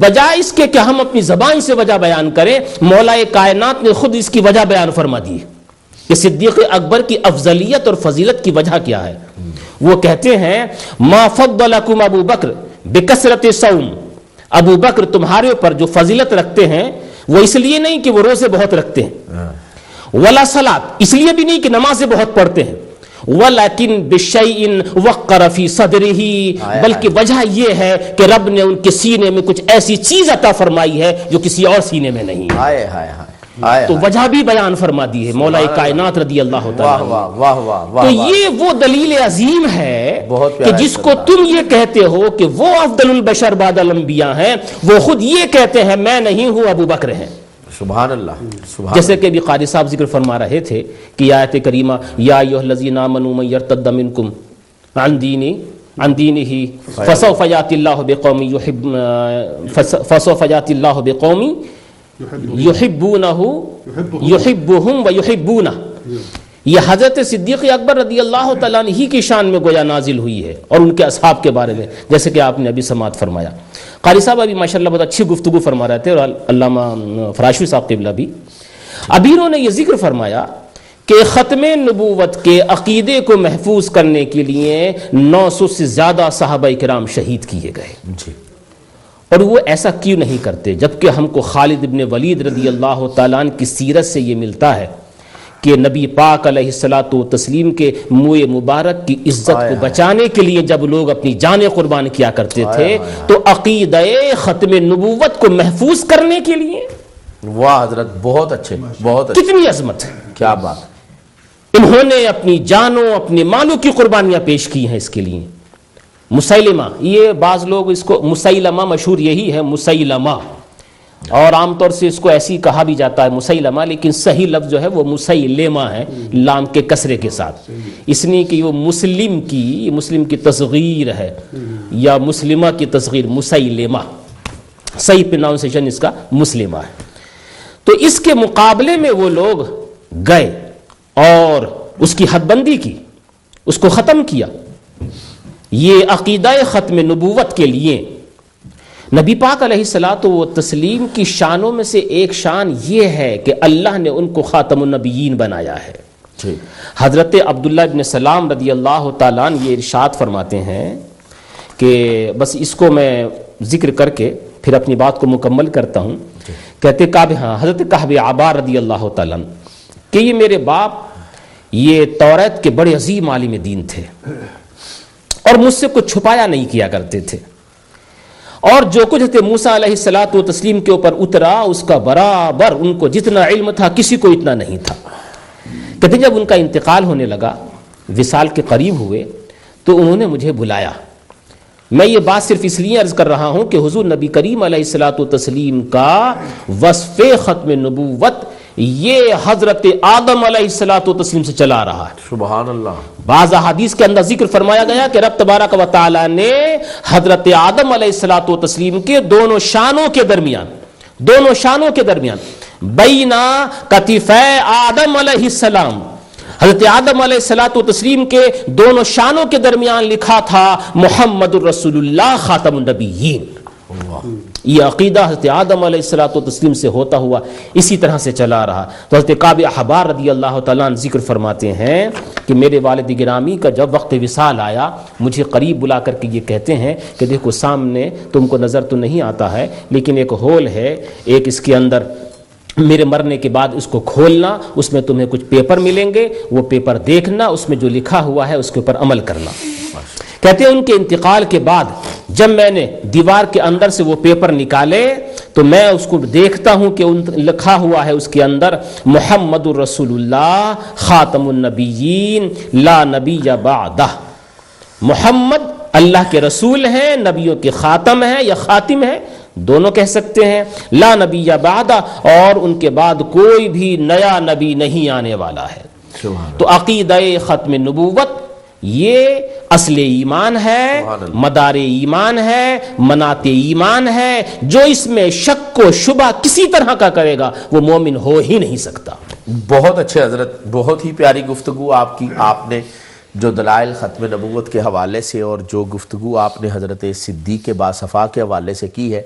بجائے اس کے کہ ہم اپنی زبان سے وجہ بیان کریں، مولا کائنات نے خود اس کی وجہ بیان فرما دی. کہ صدیق اکبر کی افضلیت اور فضیلت کی وجہ کیا ہے. وہ کہتے ہیں ما فضلکم ابو بکر بکثرت صوم، ابو بکر تمہارے اوپر جو فضیلت رکھتے ہیں وہ اس لیے نہیں کہ وہ روزے بہت رکھتے ہیں، ولا صلاۃ، اس لیے بھی نہیں کہ نمازیں بہت پڑھتے ہیں، ولیکن بشیء وقر فی صدرہ، بلکہ وجہ یہ ہے کہ رب نے ان کے سینے میں کچھ ایسی چیز عطا فرمائی ہے جو کسی اور سینے میں نہیں. تو وجہ بھی بیان فرما دی ہے مولا کائنات رضی اللہ تعالیٰ. تو یہ وہ دلیل عظیم ہے کہ جس کو تم یہ کہتے ہو کہ وہ افضل البشر بعد الانبیاء ہیں، وہ خود یہ کہتے ہیں میں نہیں ہوں، ابو بکر ہیں. سبحان اللہ. جیسے کہ بھی قاری صاحب ذکر فرما رہے تھے کہ آیت کریمہ یا ایھا الذین آمنوا من یرتد منکم عن دینہ فسوف یأتی اللہ بقوم یحبونہ ویحبونہ. یہ حضرت صدیق اکبر رضی اللہ تعالیٰ عنہ کی شان میں گویا نازل ہوئی ہے اور ان کے اصحاب کے بارے میں، جیسے کہ آپ نے ابھی سماعت فرمایا. قاری صاحب ابھی ماشاءاللہ بہت اچھی گفتگو فرما رہے تھے، اور علامہ فراشوی صاحب قبلہ بھی. ابھی انہوں نے یہ ذکر فرمایا کہ ختم نبوت کے عقیدے کو محفوظ کرنے کے لیے 900 سے زیادہ صحابہ کرام شہید کیے گئے. اور وہ ایسا کیوں نہیں کرتے جبکہ ہم کو خالد ابن ولید رضی اللہ تعالیٰ عنہ کی سیرت سے یہ ملتا ہے کہ نبی پاک علیہ الصلاۃ والتسلیم کے منہ مبارک کی عزت کو بچانے کے لیے جب لوگ اپنی جانیں قربان کیا کرتے تھے تو عقیدہ ختم نبوت کو محفوظ کرنے کے لیے. واہ حضرت، بہت اچھے، بہت اچھے، کتنی عظمت ہے، کیا بات. انہوں نے اپنی جانوں اپنے مالوں کی قربانیاں پیش کی ہیں اس کے لیے. مسیلمہ، یہ بعض لوگ اس کو مسیلمہ، مشہور یہی ہے مسیلمہ، اور عام طور سے اس کو ایسی کہا بھی جاتا ہے مسیلمہ، لیکن صحیح لفظ جو ہے وہ مسیلمہ ہے، لام کے کسرے کے ساتھ، اس لیے کہ وہ مسلم کی تصغیر ہے یا مسلمہ کی تصغیر، مسیلمہ صحیح پروننسیشن اس کا مسلمہ ہے. تو اس کے مقابلے میں وہ لوگ گئے اور اس کی حد بندی کی، اس کو ختم کیا. یہ عقیدہ ختم نبوت کے لیے نبی پاک علیہ الصلاۃ والتسلیم کی شانوں میں سے ایک شان یہ ہے کہ اللہ نے ان کو خاتم النبیین بنایا ہے. حضرت عبداللہ ابن سلام رضی اللہ تعالیٰ عنہ یہ ارشاد فرماتے ہیں کہ بس اس کو میں ذکر کر کے پھر اپنی بات کو مکمل کرتا ہوں. کہتے حضرت کعب عبار رضی اللہ تعالیٰ عنہ کہ یہ میرے باپ یہ توریت کے بڑے عظیم عالم دین تھے اور مجھ سے کچھ چھپایا نہیں کیا کرتے تھے، اور جو کچھ حضرت موسیٰ علیہ الصلاۃ والتسلیم کے اوپر اترا اس کا برابر ان کو جتنا علم تھا کسی کو اتنا نہیں تھا. کہتے جب ان کا انتقال ہونے لگا، وصال کے قریب ہوئے، تو انہوں نے مجھے بلایا. میں یہ بات صرف اس لیے عرض کر رہا ہوں کہ حضور نبی کریم علیہ الصلاۃ والتسلیم کا وصف ختم نبوت یہ حضرت آدم علیہ الصلاۃ والتسلیم سے چلا رہا ہے. سبحان اللہ. بعض احادیث کے اندر ذکر فرمایا گیا کہ رب تبارک و تعالی نے حضرت آدم علیہ الصلاۃ والتسلیم کے دونوں شانوں کے درمیان بینا کتفی آدم علیہ السلام، حضرت آدم علیہ الصلاۃ والتسلیم کے دونوں شانوں کے درمیان لکھا تھا محمد الرسول اللہ خاتم النبیین. یہ عقیدہ حضرت آدم علیہ الصلاۃ والتسلیم سے ہوتا ہوا اسی طرح سے چلا رہا. تو حضرت کعب احبار رضی اللہ تعالیٰ عنہ ذکر فرماتے ہیں کہ میرے والد گرامی کا جب وقت وصال آیا مجھے قریب بلا کر کے یہ کہتے ہیں کہ دیکھو سامنے تم کو نظر تو نہیں آتا ہے لیکن ایک ہول ہے، ایک اس کے اندر میرے مرنے کے بعد اس کو کھولنا، اس میں تمہیں کچھ پیپر ملیں گے، وہ پیپر دیکھنا، اس میں جو لکھا ہوا ہے اس کے اوپر عمل کرنا. کہتے ہیں ان کے انتقال کے بعد جب میں نے دیوار کے اندر سے وہ پیپر نکالے تو میں اس کو دیکھتا ہوں کہ لکھا ہوا ہے اس کے اندر محمد الرسول اللہ خاتم النبیین لا نبی بعدہ. محمد اللہ کے رسول ہیں، نبیوں کے خاتم ہیں یا خاتم ہیں، دونوں کہہ سکتے ہیں. لا نبی بعدہ، اور ان کے بعد کوئی بھی نیا نبی نہیں آنے والا ہے. تو عقیدہ ختم نبوت یہ اصل ایمان ہے، مدار ایمان ہے، منات ایمان ہے. جو اس میں شک و شبہ کسی طرح کا کرے گا وہ مومن ہو ہی نہیں سکتا. بہت اچھے حضرت، بہت ہی پیاری گفتگو آپ کی. آپ نے جو دلائل ختم نبوت کے حوالے سے اور جو گفتگو آپ نے حضرت صدیق باصفا کے حوالے سے کی ہے،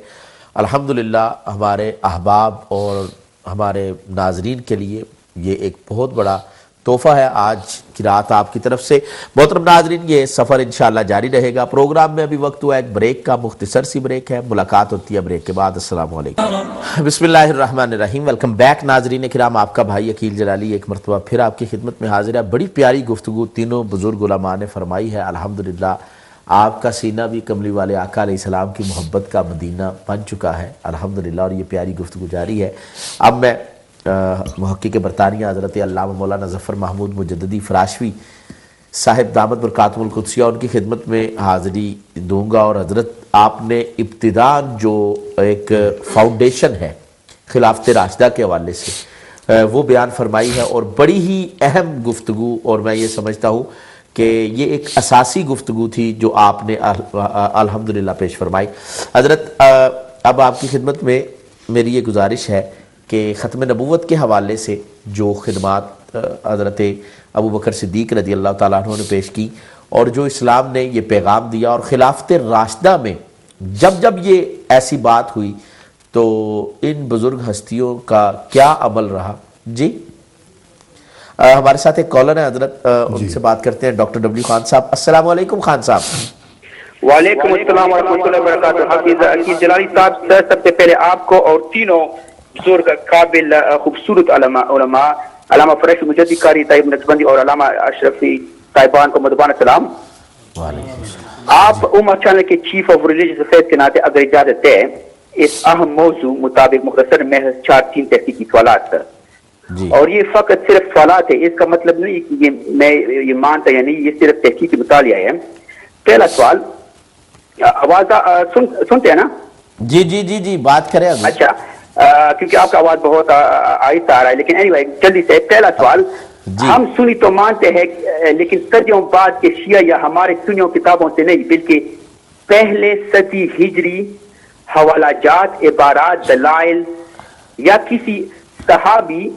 الحمدللہ ہمارے احباب اور ہمارے ناظرین کے لیے یہ ایک بہت بڑا تحفہ ہے آج کی رات آپ کی طرف سے. محترم ناظرین یہ سفر انشاءاللہ جاری رہے گا. پروگرام میں ابھی وقت ہوا ایک بریک کا, مختصر سی بریک ہے, ملاقات ہوتی ہے بریک کے بعد. السلام علیکم. بسم اللہ الرحمن الرحیم. ویلکم بیک ناظرین کرام, آپ کا بھائی عقیل جلالی ایک مرتبہ پھر آپ کی خدمت میں حاضر ہے. بڑی پیاری گفتگو تینوں بزرگ علماء نے فرمائی ہے. الحمدللہ آپ کا سینہ بھی کملی والے آقا علیہ السلام کی محبت کا مدینہ بن چکا ہے الحمدللہ, اور یہ پیاری گفتگو جاری ہے. اب میں محقق برطانیہ حضرت علامہ مولانا ظفر محمود مجددی فراشوی صاحب دامت برکاتہم القدسیہ ان کی خدمت میں حاضری دوں گا. اور حضرت آپ نے ابتداءً جو ایک فاؤنڈیشن ہے خلافت راشدہ کے حوالے سے وہ بیان فرمائی ہے, اور بڑی ہی اہم گفتگو, اور میں یہ سمجھتا ہوں کہ یہ ایک اساسی گفتگو تھی جو آپ نے الحمدللہ پیش فرمائی. حضرت اب آپ کی خدمت میں میری یہ گزارش ہے کہ ختم نبوت کے حوالے سے جو خدمات حضرت ابو بکر صدیق رضی اللہ تعالیٰ عنہ نے پیش کی, اور جو اسلام نے یہ پیغام دیا, اور خلافت راشدہ میں جب یہ ایسی بات ہوئی تو ان بزرگ ہستیوں کا کیا عمل رہا. جی ہمارے ساتھ ایک کالر ہے حضرت, ان سے بات کرتے ہیں. ڈاکٹر ڈبلیو خان صاحب, السلام علیکم خان صاحب. وعلیکم السلام ورحمۃ اللہ وبرکاتہ. حافظ عقیل جلالی صاحب, سب سے پہلے آپ کو اور تینوں بزرگ قابل خوبصورت علماء علامہ فرشوی مجددی قاری طیب نقشبندی اور علامہ اشرفی صاحبان کو مدبانہ سلام. آپ امہ چینل کے چیف آف ریلیجیس افیئرز کے ناطے اگر اجازت ہے اس اہم موضوع مطابق مختصر محض 4-3 تحقیقی سوالات, اور یہ فقط صرف سوالات ہے, اس کا مطلب نہیں کہ میں یہ مانتا یا نہیں, یہ صرف تحقیقی مطالعہ ہے. پہلا سوال, آواز سنتے ہیں نا؟ جی جی جی جی بات کریں. اچھا, کیونکہ آپ کا آواز بہت آہستہ آ رہا ہے, لیکن اینی جلدی سے. پہلا سوال, ہم سنی تو مانتے ہیں لیکن صدیوں بعد کے شیعہ یا ہمارے سنیوں کتابوں سے نہیں, بلکہ پہلے صدی ہجری حوالہ جات, عبارات, دلائل یا کسی صحابی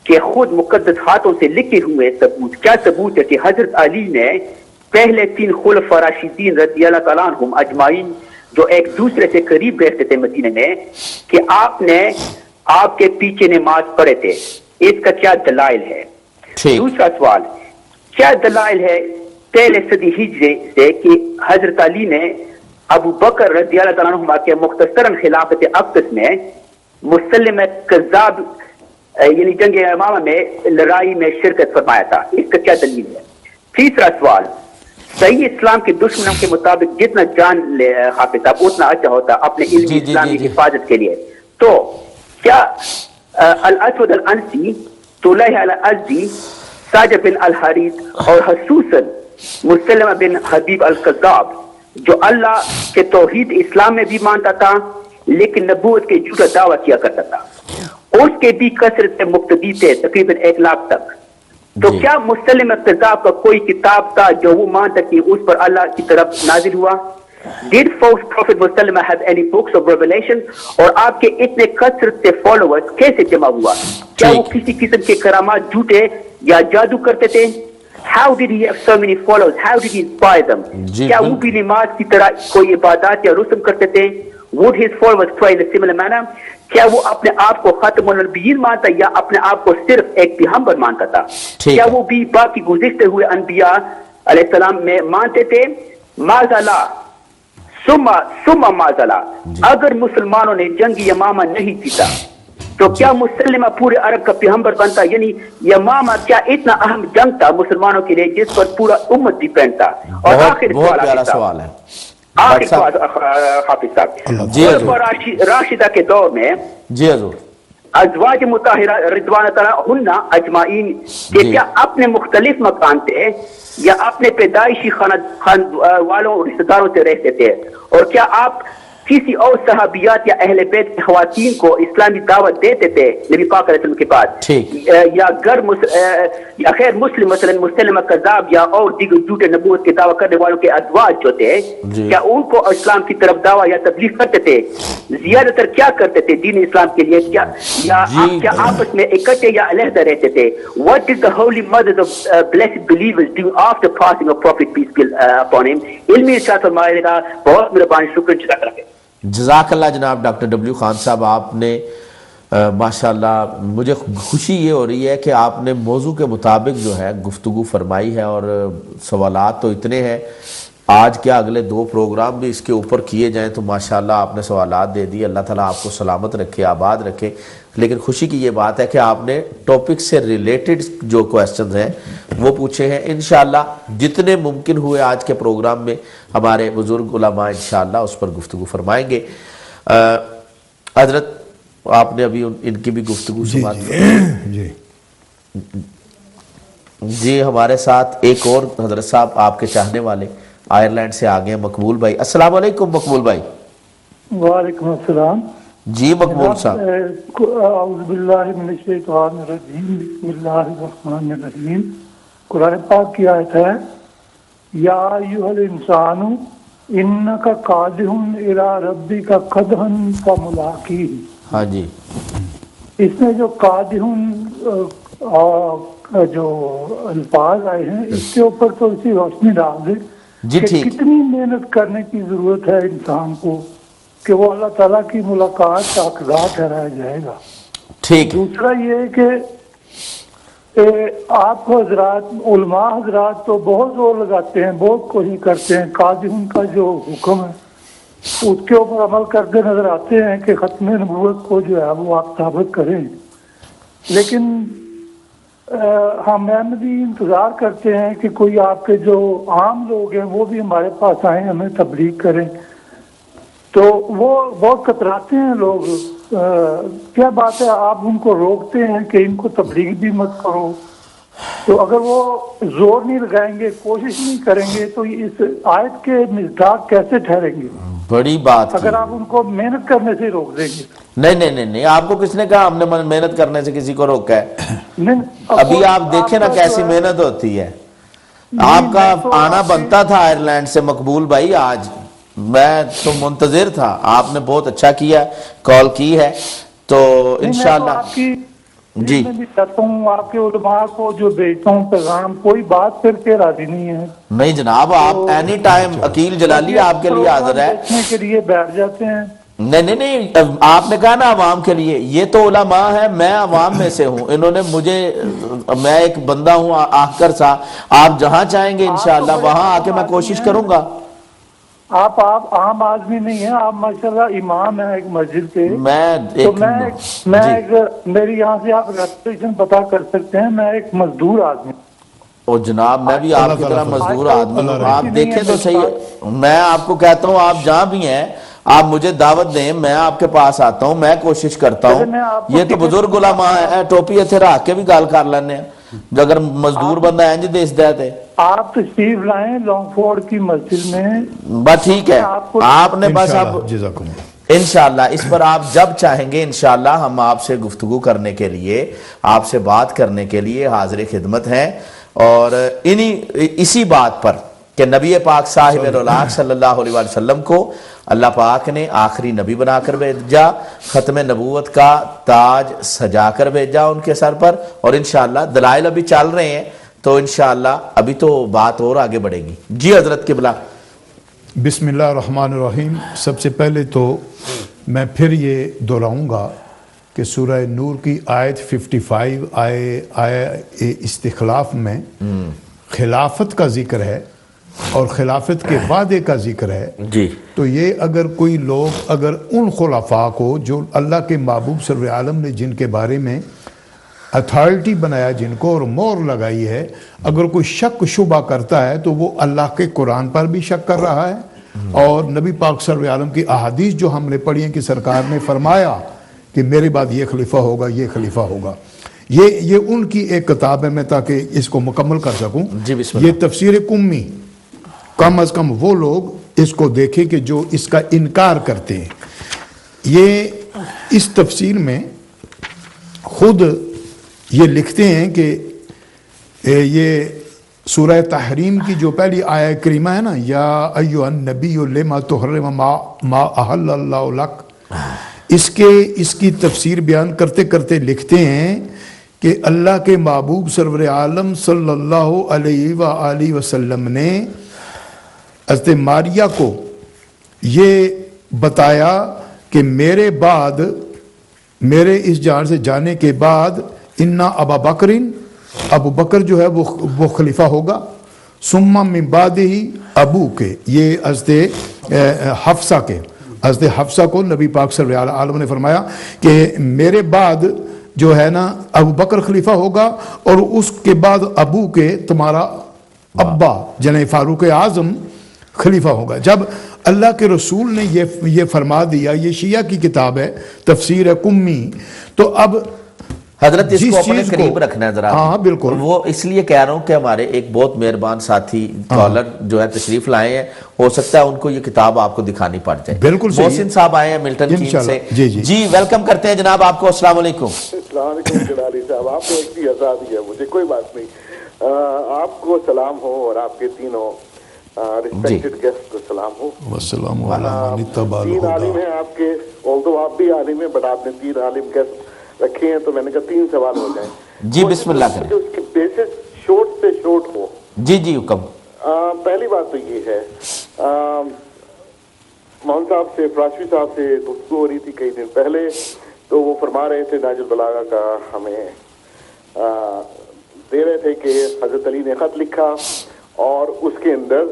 کہ خود مقدس ہاتھوں سے لکھے ہوئے ثبوت. کیا ثبوت ہے کہ حضرت علی نے پہلے 3 خلفاء راشدین رضی اللہ تعالیٰ عنہم اجمعین جو ایک دوسرے سے قریب رہتے تھے مدینہ میں, کہ آپ نے آپ کے پیچھے نماز پڑھے تھے, اس کا کیا دلائل ہے؟ دوسرا سوال, کیا دلائل ہے پہلے صدی ہجری سے کہ حضرت علی نے ابو بکر رضی اللہ تعالیٰ عنہ کے مختصراً خلافت اقدس میں مسلم کذاب یعنی جنگ امامہ میں لڑائی میں شرکت فرمایا تھا, اس کا کیا دلیل ہے؟ تیسرا سوال, صحیح اسلام کے دشمنوں کے مطابق جتنا جان لے حافظ صاحب اتنا اچھا ہوتا اپنے علمی اسلامی حفاظت کے لیے, تو کیا الاسود الانسی, طلحہ الازدی, ساجد بن الحریث اور خصوصاً مسلمہ بن حبیب الکذاب جو اللہ کے توحید اسلام میں بھی مانتا تھا لیکن نبوت کے جھوٹا دعویٰ کیا کرتا تھا, اس کے بھی کثرت سے مقتدی تھے تقریباً 1 لاکھ تک, تو کیا مسلم کذاب کا کوئی کتاب تھا جو وہ مانتا کہ اس پر اللہ کی طرف نازل ہوا؟ Did false prophet Muslim have any books of revelation? اور آپ کے اتنے کثرت سے فالوورز کیسے جمع ہوا؟ کیا وہ کسی قسم کے کرامات جھوٹے یا جادو کرتے تھے؟ How did he have so many followers? How did he inspire them? کیا وہ بھی نماز کی طرح کوئی عبادات یا رسم کرتے تھے؟ Would his followers pray in a similar manner? کیا وہ اپنے آپ کو ختم النبیین مانتا یا اپنے آپ کو صرف ایک پیغمبر مانتا تھا؟ کیا وہ بھی باقی گزشتے ہوئے انبیاء علیہ السلام میں مانتے تھے؟ معاذاللہ ثم معاذاللہ, اگر مسلمانوں نے جنگ یمامہ نہیں جیتا تو کیا مسلمہ پورے عرب کا پیغمبر بنتا؟ یعنی یمامہ کیا اتنا اہم جنگ تھا مسلمانوں کے لیے جس پر پورا امت ڈیپینڈ تھا؟ اور آخر سوال ہے آخر سوال حافظ صاحب, راشدہ کے دور میں جی حضور ازواج مطہرہ رضوان اللہ عنہ اجمعین کہ کیا اپنے مختلف مکان تھے یا اپنے پیدائشی خان والوں رشتہ داروں سے رہتے تھے؟ اور کیا آپ کسی اور صحابیات یا اہل بیت کی خواتین کو اسلامی دعوت دیتے تھے نبی پاک علیہ وسلم کے بعد؟ یا غیر مسلم مثلا مسلمہ کذاب یا اور دیگر جھوٹے نبوت کے دعویٰ کرنے والوں کے ازواج جو تھے کیا ان کو اسلام کی طرف دعویٰ یا تبلیغ کرتے تھے؟ زیادہ تر کیا کرتے تھے دین اسلام کے لیے؟ کیا آپس میں اکٹھے یا علیحدہ رہتے تھے؟ What did the holy mothers of blessed believers do after passing of Prophet peace be upon him? علمی ارشاد فرمائے گا. بہت مہربانی, شکریہ. جزاک اللہ جناب ڈاکٹر ڈبلیو خان صاحب, آپ نے ماشاءاللہ مجھے خوشی یہ ہو رہی ہے کہ آپ نے موضوع کے مطابق جو ہے گفتگو فرمائی ہے، اور سوالات تو اتنے ہیں، آج کیا اگلے 2 پروگرام بھی اس کے اوپر کیے جائیں تو ماشاءاللہ آپ نے سوالات دے دی. اللہ تعالیٰ آپ کو سلامت رکھے، آباد رکھے. لیکن خوشی کی یہ بات ہے کہ آپ نے ٹاپک سے ریلیٹڈ جو کویسچنز ہیں وہ پوچھے ہیں. انشاءاللہ جتنے ممکن ہوئے آج کے پروگرام میں ہمارے بزرگ علماء انشاءاللہ اس پر گفتگو فرمائیں گے. حضرت آپ نے ابھی ان کی بھی گفتگو سماعت جی جی ہمارے ساتھ ایک اور حضرت صاحب آپ کے چاہنے والے آئرلینڈ سے آگئے ہیں، مقبول بھائی. السلام علیکم مقبول بھائی. وعلیکم السلام. جی مقبول صاحب. اعوذ باللہ من الشیطان الرجیم، بسم اللہ الرحمن الرحیم. قرآن پاک کی آیت ہے یا ایھا الانسان انک قادح الی ربک قدحا فملاقیہ. ہاں جی. اس میں جو قادح جو الفاظ آئے ہیں اس کے اوپر تو اسی روشنی ڈال دے جی کہ ٹھیک. کتنی محنت کرنے کی ضرورت ہے انسان کو کہ وہ اللہ تعالیٰ کی ملاقات کا حقدار ٹھہرایا جائے گا. ٹھیک. دوسرا یہ ہے کہ آپ کو حضرات علماء حضرات تو بہت زور لگاتے ہیں، بہت کوشش کرتے ہیں، قاضیوں کا جو حکم ہے اس کے اوپر عمل کرتے نظر آتے ہیں کہ ختم نبوت کو جو ہے وہ آپ ثابت کریں. لیکن ہم بھی انتظار کرتے ہیں کہ کوئی آپ کے جو عام لوگ ہیں وہ بھی ہمارے پاس آئیں، ہمیں تبلیغ کریں. تو وہ بہت کتراتے ہیں لوگ. کیا بات ہے آپ ان کو روکتے ہیں کہ ان کو تبلیغ بھی مت کرو. تو اگر وہ زور نہیں لگائیں گے، کوشش نہیں کریں گے تو اس آیت کے مصداق کیسے ٹھہریں گے؟ بڑی بات اگر آپ ان کو محنت کرنے سے روک دیں گے. نہیں آپ کو کس نے کہا ہم نے محنت کرنے سے کسی کو روکا ہے؟ ابھی آپ دیکھیں نا کیسی محنت ہوتی ہے. آپ کا آنا بنتا تھا آئرلینڈ سے مقبول بھائی، آج میں تو منتظر تھا. آپ نے بہت اچھا کیا، کال کی ہے. تو انشاءاللہ آپ کی جی میں بھی چاہتا ہوں آپ کے علماء کو جو بھیجتا ہوں پیغام، کوئی بات کر کے راضی نہیں ہے. نہیں جناب، آپ اینی ٹائم عقیل جلالی آپ کے لیے حاضر ہے. دیکھنے کے لیے بیٹھ جاتے ہیں. نہیں آپ نے کہا نا عوام کے لیے، یہ تو علماء ہے، میں عوام میں سے ہوں. انہوں نے مجھے، میں ایک بندہ ہوں آخر سا، آپ جہاں چاہیں گے انشاءاللہ وہاں آ کے میں کوشش کروں گا. آپ عام آدمی نہیں ہیں، آپ ماشاءاللہ امام ہیں ایک مسجد کے. میری یہاں سے آپ رجسٹریشن پتا کر سکتے ہیں. میں ایک مزدور آدمی ہوں. او جناب میں بھی آپ کی طرح مزدور آدمی ہوں. آپ دیکھیں تو صحیح، میں آپ کو کہتا ہوں آپ جہاں بھی ہیں آپ مجھے دعوت دیں، میں آپ کے پاس آتا ہوں، میں کوشش کرتا ہوں. یہ تو بزرگ علماء ہے، ٹوپی اتھے رکھ کے بھی گال کر لینے ہیں. جو اگر مزدور بندہ انج دیس دیتے آپ تشریف لائیں لانگ فورڈ کی مسجد میں. بس ٹھیک ہے، آپ نے بس اب انشاءاللہ اس پر آپ جب چاہیں گے انشاءاللہ ہم آپ سے گفتگو کرنے کے لیے، آپ سے بات کرنے کے لیے حاضر خدمت ہیں. اور اسی بات پر کہ نبی پاک صاحب رولاک صلی اللہ علیہ وسلم کو اللہ پاک نے آخری نبی بنا کر بھیجا، ختم نبوت کا تاج سجا کر بھیجا ان کے سر پر. اور انشاءاللہ دلائل ابھی چل رہے ہیں تو انشاءاللہ ابھی تو بات اور آگے بڑھے گی. جی حضرت قبلہ. بسم اللہ الرحمن الرحیم. سب سے پہلے تو میں پھر یہ دہراؤں گا کہ سورہ نور کی آیت 55 آیے استخلاف میں خلافت کا ذکر ہے اور خلافت کے وعدے کا ذکر ہے. جی تو یہ اگر کوئی لوگ اگر ان خلفاء کو جو اللہ کے محبوب صلی اللہ علیہ وسلم نے جن کے بارے میں اتھارٹی بنایا، جن کو اور مور لگائی ہے، اگر کوئی شک شبہ کرتا ہے تو وہ اللہ کے قرآن پر بھی شک کر رہا ہے اور نبی پاک صلی اللہ علیہ وسلم کی احادیث جو ہم نے پڑھی ہیں کہ سرکار نے فرمایا کہ میرے بعد یہ خلیفہ ہوگا، یہ خلیفہ ہوگا. یہ ان کی ایک کتاب ہے، میں تاکہ اس کو مکمل کر سکوں. یہ تفسیر قمی، کم از کم وہ لوگ اس کو دیکھیں کہ جو اس کا انکار کرتے ہیں. یہ اس تفسیر میں خود یہ لکھتے ہیں کہ یہ سورہ تحریم کی جو پہلی آیہ کریمہ ہے نا، یا ایھا النبی لما تحرم ما احل اللہ لک، اس کی تفسیر بیان کرتے کرتے لکھتے ہیں کہ اللہ کے محبوب سرور عالم صلی اللہ علیہ وآلہ وسلم نے حضرت ماریہ کو یہ بتایا کہ میرے بعد میرے اس جہان سے جانے کے بعد انا ابا بکرین، ابو بکر جو ہے وہ خلیفہ ہوگا، ثم من بعد ہی ابو کے، یہ حضرت حفصہ کے، حضرت حفصہ کو نبی پاک صلی اللہ علیہ وسلم نے فرمایا کہ میرے بعد جو ہے نا ابو بکر خلیفہ ہوگا، اور اس کے بعد ابو کے تمہارا ابا جناب فاروق اعظم خلیفہ ہوگا۔ جب اللہ کے رسول نے یہ فرما دیا، یہ شیعہ کی کتاب ہے تفسیر ہے قمی، تو اب حضرت اس کو اپنے قریب رکھنا ہے ذرا۔ ہاں بالکل، وہ اس لیے کہہ رہا ہوں کہ ہمارے ایک بہت مہربان ساتھی کالر جو ہے تشریف لائے ہیں، ہو سکتا ہے ان کو یہ کتاب آپ کو دکھانی پڑ جائے۔ بالکل صحیح، محسن صاحب آئے ہیں Milton can say, G welcome کرتے ہیں جناب آپ کو۔ السلام علیکم۔ السلام علیکم جلالی صاحب، آپ کو ایک بھی آزادی ہے، مجھے کوئی بات نہیں۔ آپ کو سلام ہو اور آپ کے تینوں ریسپیکٹڈ گیسٹ کو سلام ہو۔ والسلام علیکم۔ تین عالم ہیں آپ کے، although آپ بھی عالم ہیں، بٹ آپ نے تین عالم گیسٹ رکھے ہیں، تو میں نے کہا 3 سوال ہو جائیں۔ جی بسم اللہ کریں۔ اس کی بیسس شورٹ سے شورٹ ہو۔ جی جی حکم۔ پہلی بات تو یہ ہے، موہن صاحب سے، فراشوی صاحب سے گفتگو ہو رہی تھی کئی دن پہلے، تو وہ فرما رہے تھے ناج البلاغہ کا ہمیں دے رہے تھے کہ حضرت علی نے خط لکھا اور اس کے اندر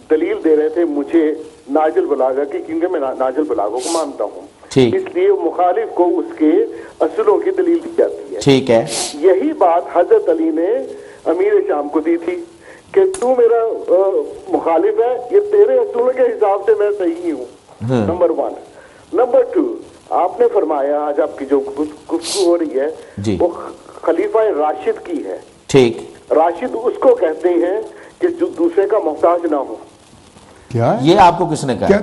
دلیل دے رہے تھے مجھے ناج البلاغہ کی، کیونکہ میں ناج البلاغہ کو مانتا ہوں، اس لیے مخالف کو اس کے اصولوں کی دلیل دی جاتی ہے۔ ٹھیک ہے، یہی بات حضرت علی نے امیر شام کو دی تھی کہ تو میرا مخالف ہے، یہ تیرے اصولوں کے حساب سے میں صحیح ہوں، نمبر 1۔ نمبر 2، آپ نے فرمایا آج آپ کی جو گفتگو ہو رہی ہے وہ خلیفہ راشد کی ہے۔ ٹھیک، راشد اس کو کہتے ہیں کہ جو دوسرے کا محتاج نہ ہو۔ کیا ہے یہ آپ کو کس نے کہا؟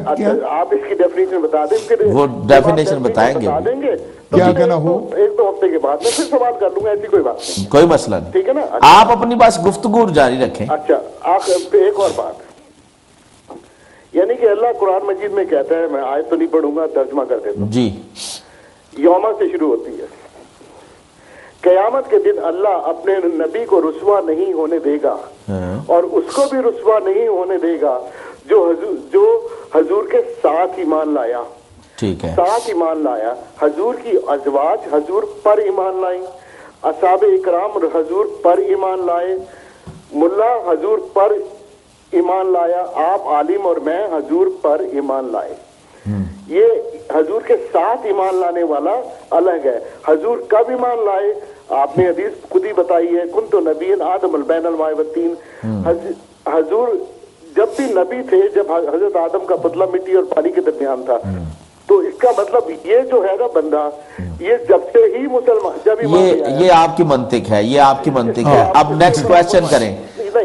آپ اس کی ڈیفینیشن بتا دیں، پھر وہ ڈیفینیشن بتائیں گے، بتا دیں گے کیا کہنا ہو، 1-2 ہفتے کے بعد میں پھر سوال کر لوں گا، ایسی کوئی بات نہیں، کوئی مسئلہ نہیں، ٹھیک ہے نا۔ آپ اپنی بس گفتگو جاری رکھیں۔ اچھا، ایک اور بات، یعنی کہ اللہ قرآن مجید میں کہتا ہے، میں آیت تو نہیں پڑھوں گا، ترجمہ کر دیتا ہوں۔ جی، یوما سے شروع ہوتی ہے، قیامت کے دن اللہ اپنے نبی کو رسوا نہیں ہونے دے گا، اور اس کو بھی رسوا نہیں ہونے دے گا جو حضور کے ساتھ ایمان لایا۔ ٹھیک ہے، ساتھ ایمان لایا، حضور کی ازواج حضور پر ایمان لائیں، اصحاب اکرام حضور پر ایمان لائے، ملا حضور پر ایمان لایا، آپ عالم اور میں حضور پر ایمان لائے۔ یہ حضور کے ساتھ ایمان لانے والا الگ ہے، حضور کب ایمان لائے آپ نے حدیث خود ہی بتائی ہے، کنت نبی آدم البین الماء والطین، حضور جب بھی نبی تھے جب حضرت آدم کا پتلا مٹی اور پانی کے درمیان تھا، تو اس کا مطلب یہ جو ہے نا بندہ، یہ جب سے ہی مسلمان جب یہ آپ کی منطق ہے، یہ آپ کی منطق ہے۔ اب نیکسٹ کویسچن کریں،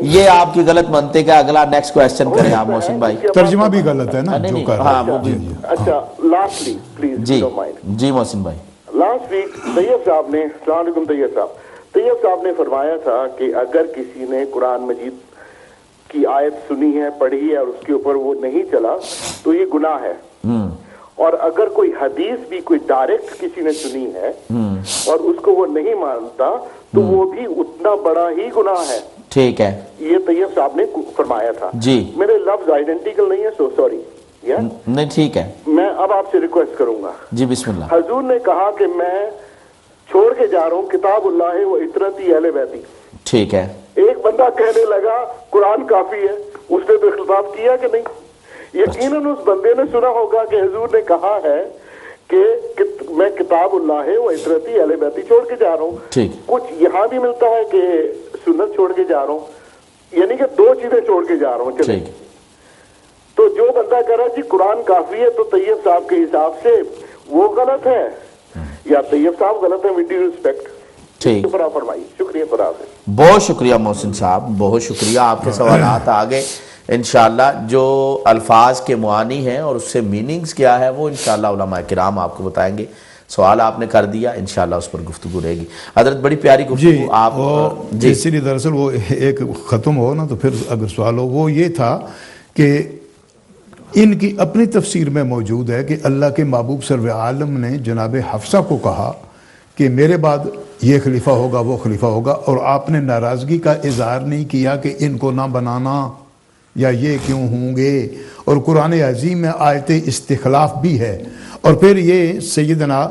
یہ آپ کی غلط منطق ہے، اگلا نیکسٹ کویسچن کریں آپ محسن بھائی۔ ترجمہ بھی غلط ہے نا جو کر رہا ہے۔ ہاں وہ بھی۔ اچھا، لاسٹلی پلیز جی جی محسن بھائی، لاسٹ ویک طیب صاحب نے، السلام علیکم طیب صاحب نے فرمایا تھا کہ اگر کسی نے قرآن مجید کی آیت سنی ہے، پڑھی ہے، اور اس کے اوپر وہ نہیں چلا تو یہ گناہ ہے، اور اگر کوئی حدیث بھی کوئی ڈائریکٹ کسی نے سنی ہے اور اس کو وہ نہیں مانتا تو وہ بھی اتنا بڑا ہی گناہ ہے۔ ٹھیک ہے، یہ طیب صاحب نے فرمایا تھا۔ جی، میرے لفظ آئیڈینٹیکل نہیں ہے، سو سوری۔ نہیں ٹھیک ہے، میں اب آپ سے ریکویسٹ کروں گا، جی بسم اللہ۔ حضور نے کہا کہ میں چھوڑ کے جا رہا ہوں کتاب اللہ و عطرتی اہل بیتی۔ ٹھیک ہے، ایک بندہ کہنے لگا قرآن کافی ہے، اس نے تو اختلاف کیا کہ نہیں؟ یقیناً اس بندے نے سنا ہوگا کہ حضور نے کہا ہے کہ میں کتاب اللہ و عطرتی اہل بیتی چھوڑ کے جا رہا ہوں۔ ٹھیک، کچھ یہاں بھی ملتا ہے کہ سنت چھوڑ کے جا رہا ہوں، یعنی کہ 2 چیزیں چھوڑ کے جا رہا ہوں۔ چلیں، تو جو بندہ کہہ رہا جی قرآن کافی ہے، تو طیب صاحب کے حساب سے وہ غلط ہے یا طیب صاحب غلط ہے؟ ود ڈیو ریسپیکٹ، ٹھیک، فرمائیے۔ شکریہ، خداحافظ۔ بہت شکریہ محسن صاحب، بہت شکریہ، آپ کے سوالات آگے انشاءاللہ جو الفاظ کے معانی ہیں اور اس سے میننگز کیا ہے وہ انشاءاللہ علماء کرام آپ کو بتائیں گے۔ سوال آپ نے کر دیا، انشاءاللہ اس پر گفتگو رہے گی۔ حضرت بڑی پیاری گفتگو آپ جی، اسی لیے دراصل وہ ایک ختم ہو نا تو پھر اگر سوال ہو، وہ یہ تھا کہ ان کی اپنی تفسیر میں موجود ہے کہ اللہ کے محبوب سرور عالم نے جناب حفصہ کو کہا کہ میرے بعد یہ خلیفہ ہوگا، وہ خلیفہ ہوگا، اور آپ نے ناراضگی کا اظہار نہیں کیا کہ ان کو نہ بنانا یا یہ کیوں ہوں گے، اور قرآن عظیم میں آیت استخلاف بھی ہے، اور پھر یہ سیدنا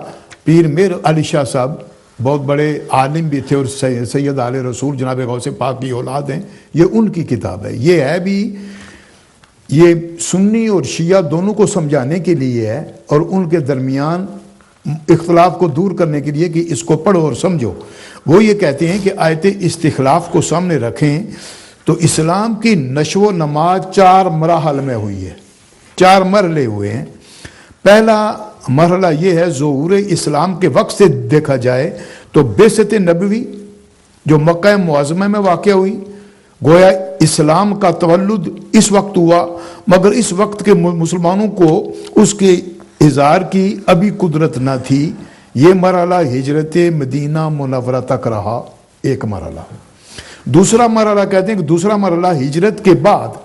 پیر میر علی شاہ صاحب بہت بڑے عالم بھی تھے اور سید آل رسول جناب غوث پاک کی اولاد ہیں، یہ ان کی کتاب ہے. یہ ہے بھی یہ سنی اور شیعہ دونوں کو سمجھانے کے لیے ہے اور ان کے درمیان اختلاف کو دور کرنے کے لیے کہ اس کو پڑھو اور سمجھو. وہ یہ کہتے ہیں کہ آیت استخلاف کو سامنے رکھیں تو اسلام کی نشو و نما 4 مراحل میں ہوئی ہے، 4 مرحلے ہوئے ہیں. پہلا مرحلہ یہ ہے ظہور اسلام کے وقت سے دیکھا جائے تو بعثت نبوی جو مکہ معظمہ میں واقع ہوئی، گویا اسلام کا تولد اس وقت ہوا، مگر اس وقت کے مسلمانوں کو اس کے اظہار کی ابھی قدرت نہ تھی. یہ مرحلہ ہجرت مدینہ منورہ تک رہا، ایک مرحلہ. دوسرا مرحلہ کہتے ہیں کہ دوسرا مرحلہ ہجرت کے بعد